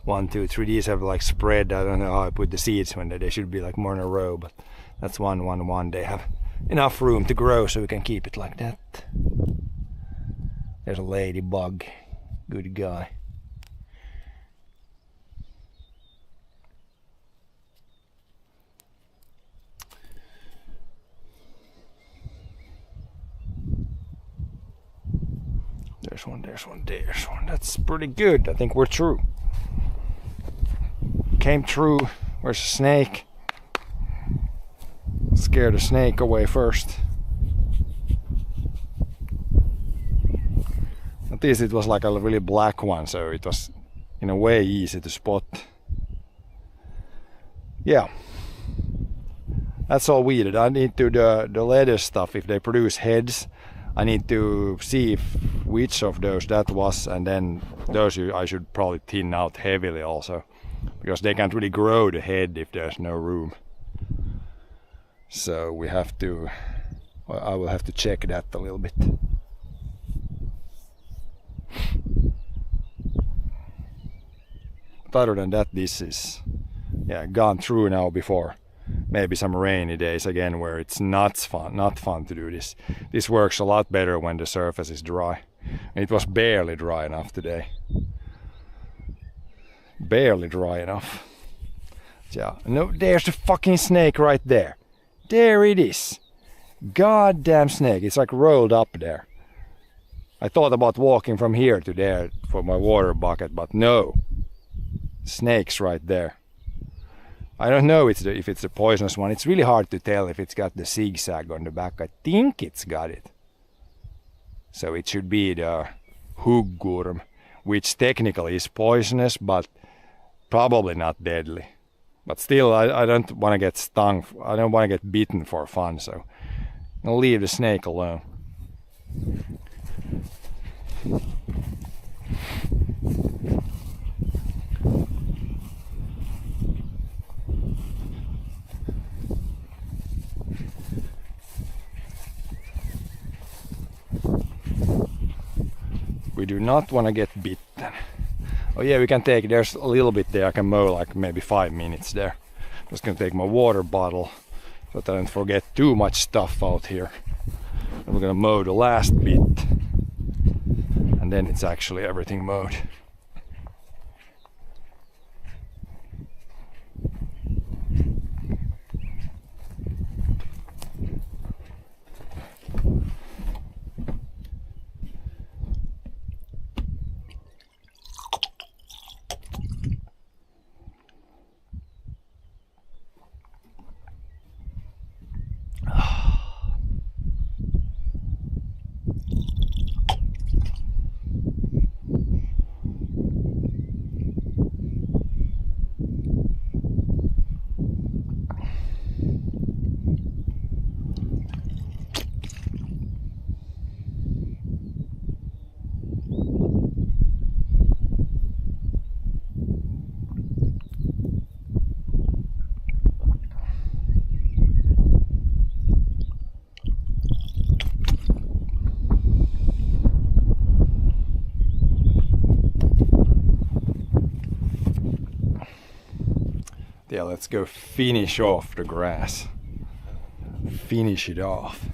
S2: 1, 2, 3. These have like spread. I don't know how I put the seeds when they should be like more in a row, but that's 1, 1, 1. They have enough room to grow, so we can keep it like that. There's a ladybug. Good guy. There's one, there's one, there's one. That's pretty good. I think we're through. Came through. Where's the snake? Scare the snake away first. At least it was like a really black one, so it was in a way easy to spot. Yeah. That's all we did. I need to the leather stuff, if they produce heads, I need to see which of those that was, and then those I should probably thin out heavily also, because they can't really grow the head if there's no room. So we have to, I will have to check that a little bit. But other than that, this is gone through now before. Maybe some rainy days again where it's not fun to do this. This works a lot better when the surface is dry. And it was barely dry enough today. Barely dry enough. Yeah, no, there's the fucking snake right there. There it is. Goddamn snake. It's like rolled up there. I thought about walking from here to there for my water bucket, but no. Snake's right there. I don't know if it's a poisonous one. It's really hard to tell if it's got the zigzag on the back. I think it's got it. So it should be the huggorm, which technically is poisonous, but probably not deadly. But still, I don't want to get stung. I don't want to get bitten for fun, so I'll leave the snake alone. We do not want to get bitten. Oh yeah, we can take, there's a little bit there, I can mow like maybe 5 minutes there. Just gonna take my water bottle so that I don't forget too much stuff out here. And we're gonna mow the last bit. And then it's actually everything mowed. Yeah, let's go finish off the grass. Finish it off.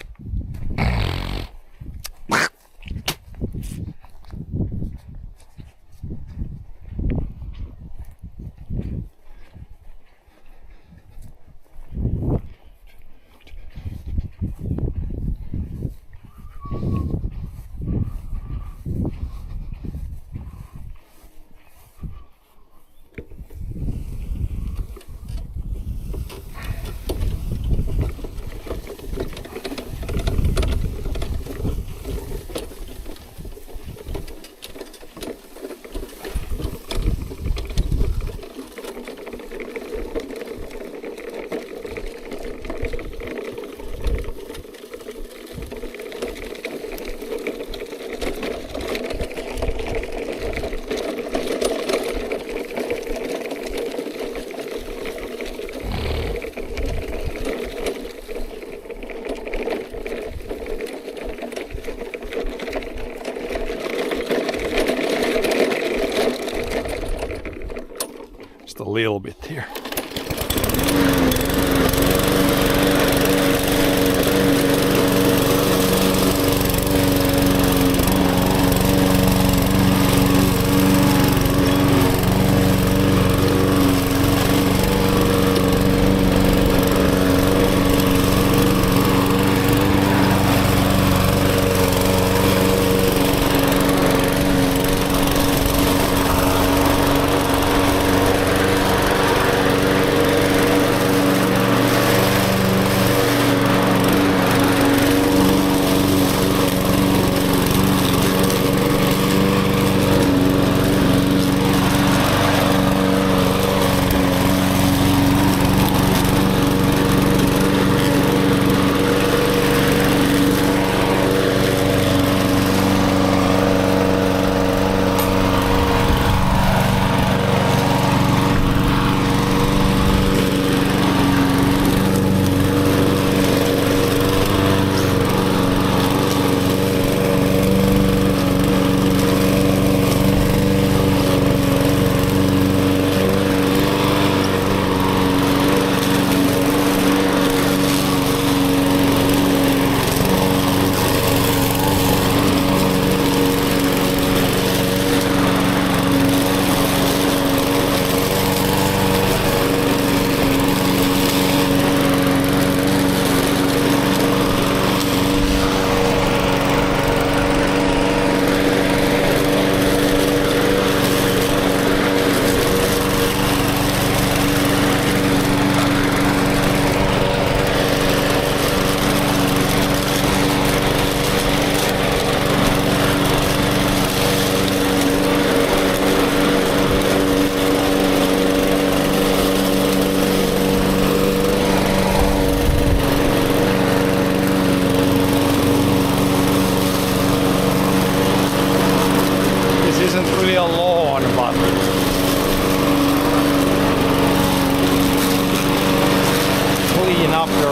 S2: Just a little bit here.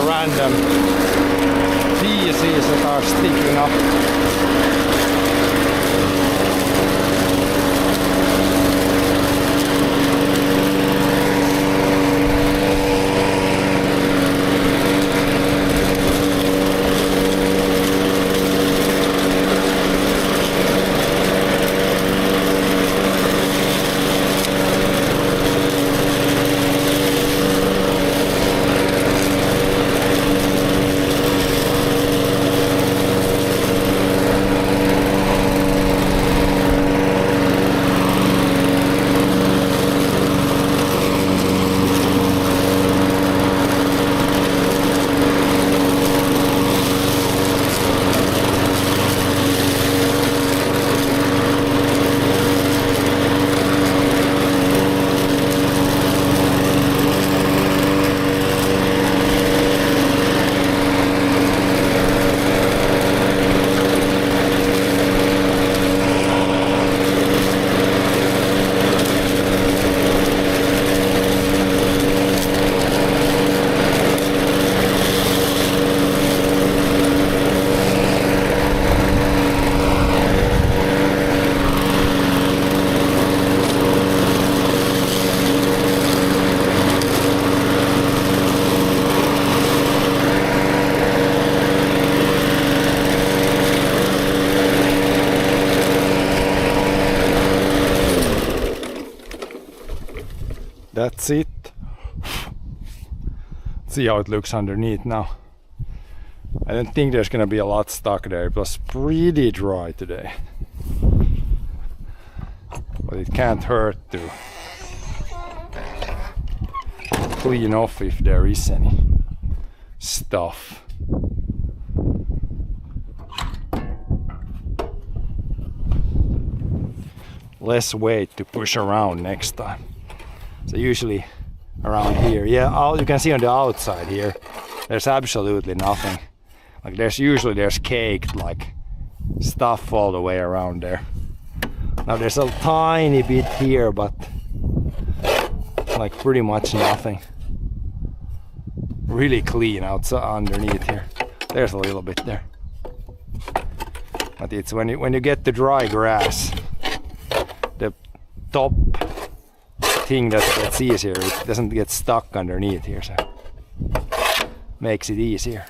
S2: Random pieces that are sticking up. That's it. See how it looks underneath now. I don't think there's gonna be a lot stuck there. It was pretty dry today. But it can't hurt to clean off if there is any stuff. Less weight to push around next time. So usually around here, yeah, all you can see on the outside here, there's absolutely nothing. Like there's caked like stuff all the way around there. Now there's a tiny bit here, but like pretty much nothing. Really clean outside underneath here. There's a little bit there. But it's when you get the dry grass, the top thing that gets easier. It doesn't get stuck underneath here, so makes it easier.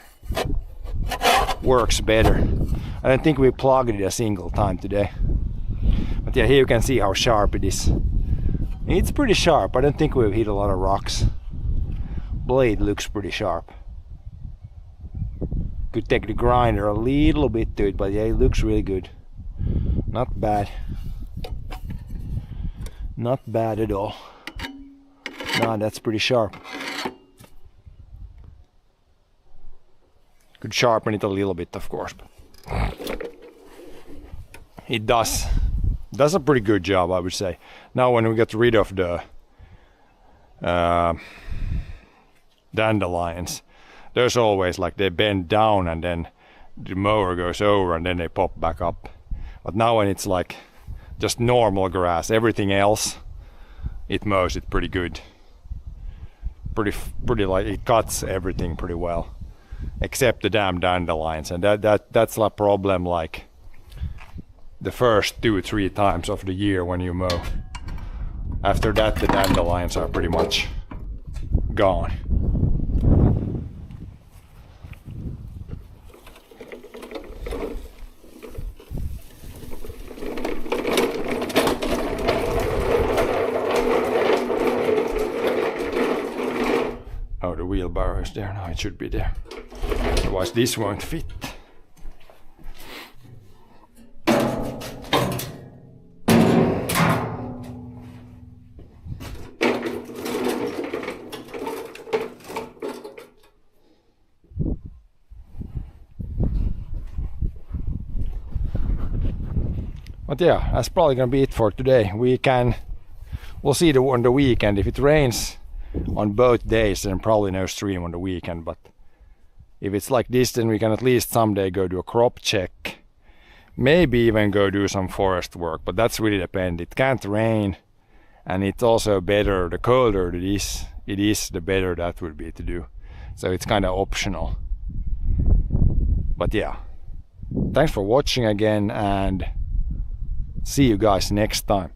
S2: Works better. I don't think we plugged it a single time today. But yeah, here you can see how sharp it is. It's pretty sharp. I don't think we've hit a lot of rocks. Blade looks pretty sharp. Could take the grinder a little bit to it, but yeah, it looks really good. Not bad. Not bad at all. No, that's pretty sharp. Could sharpen it a little bit, of course. But it does a pretty good job, I would say. Now when we get rid of the dandelions, there's always like they bend down and then the mower goes over and then they pop back up. But now when it's like just normal grass, everything else, it mows it pretty good. Pretty like it cuts everything pretty well, except the damn dandelions, and that's a problem like the first 2-3 times of the year when you mow. After that, the dandelions are pretty much gone. Oh, the wheelbarrow is there now, it should be there. Otherwise this won't fit. But yeah, that's probably gonna be it for today. We'll see on the weekend. If it rains on both days, then probably no stream on the weekend. But if it's like this, then we can at least someday go do a crop check. Maybe even go do some forest work, but that's really depend. It can't rain, and it's also better, the colder it is, the better that would be to do. So it's kind of optional. But yeah, thanks for watching again, and see you guys next time.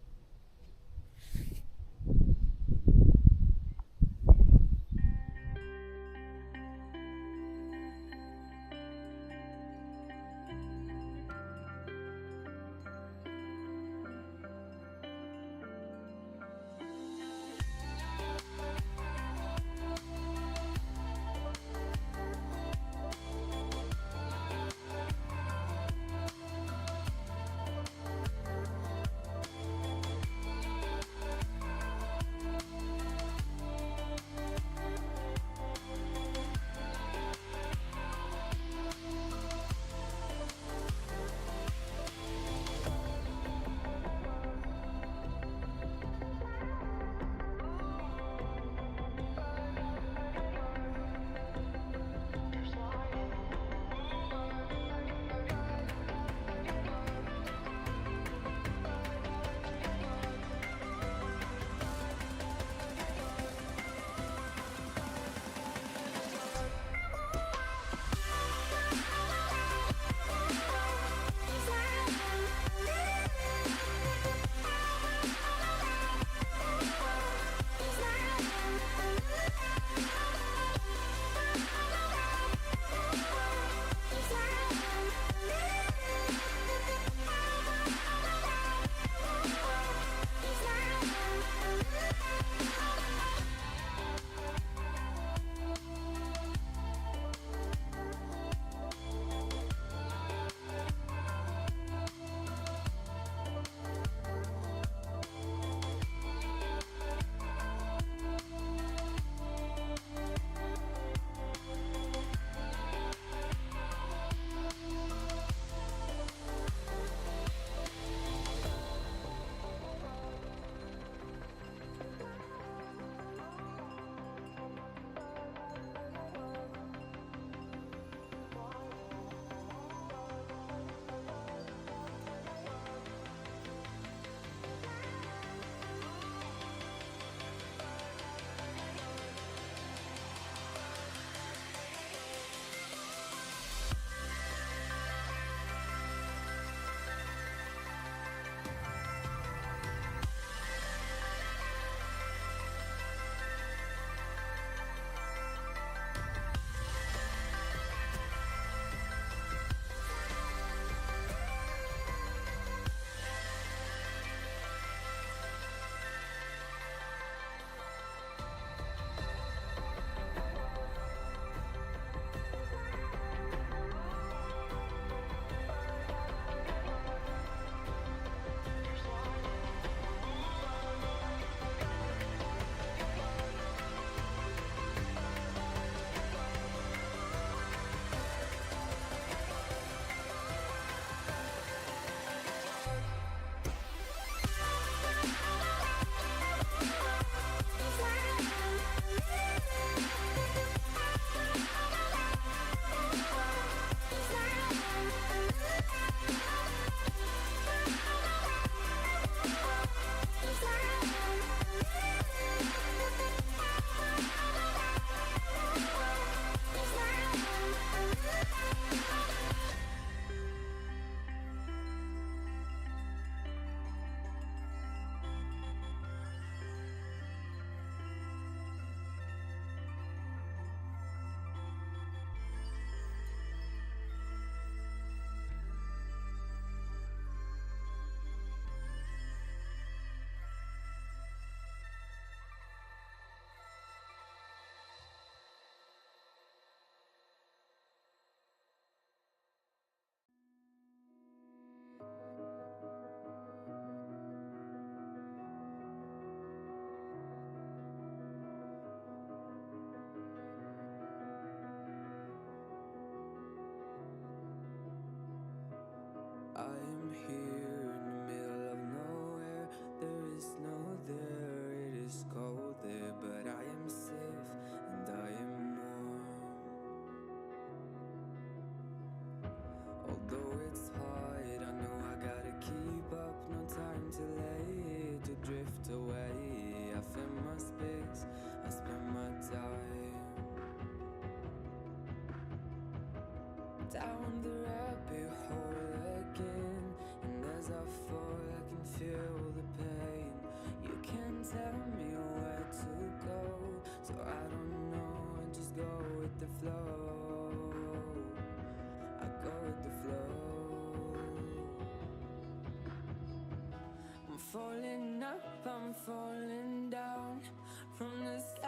S1: falling up, I'm falling down from the sky.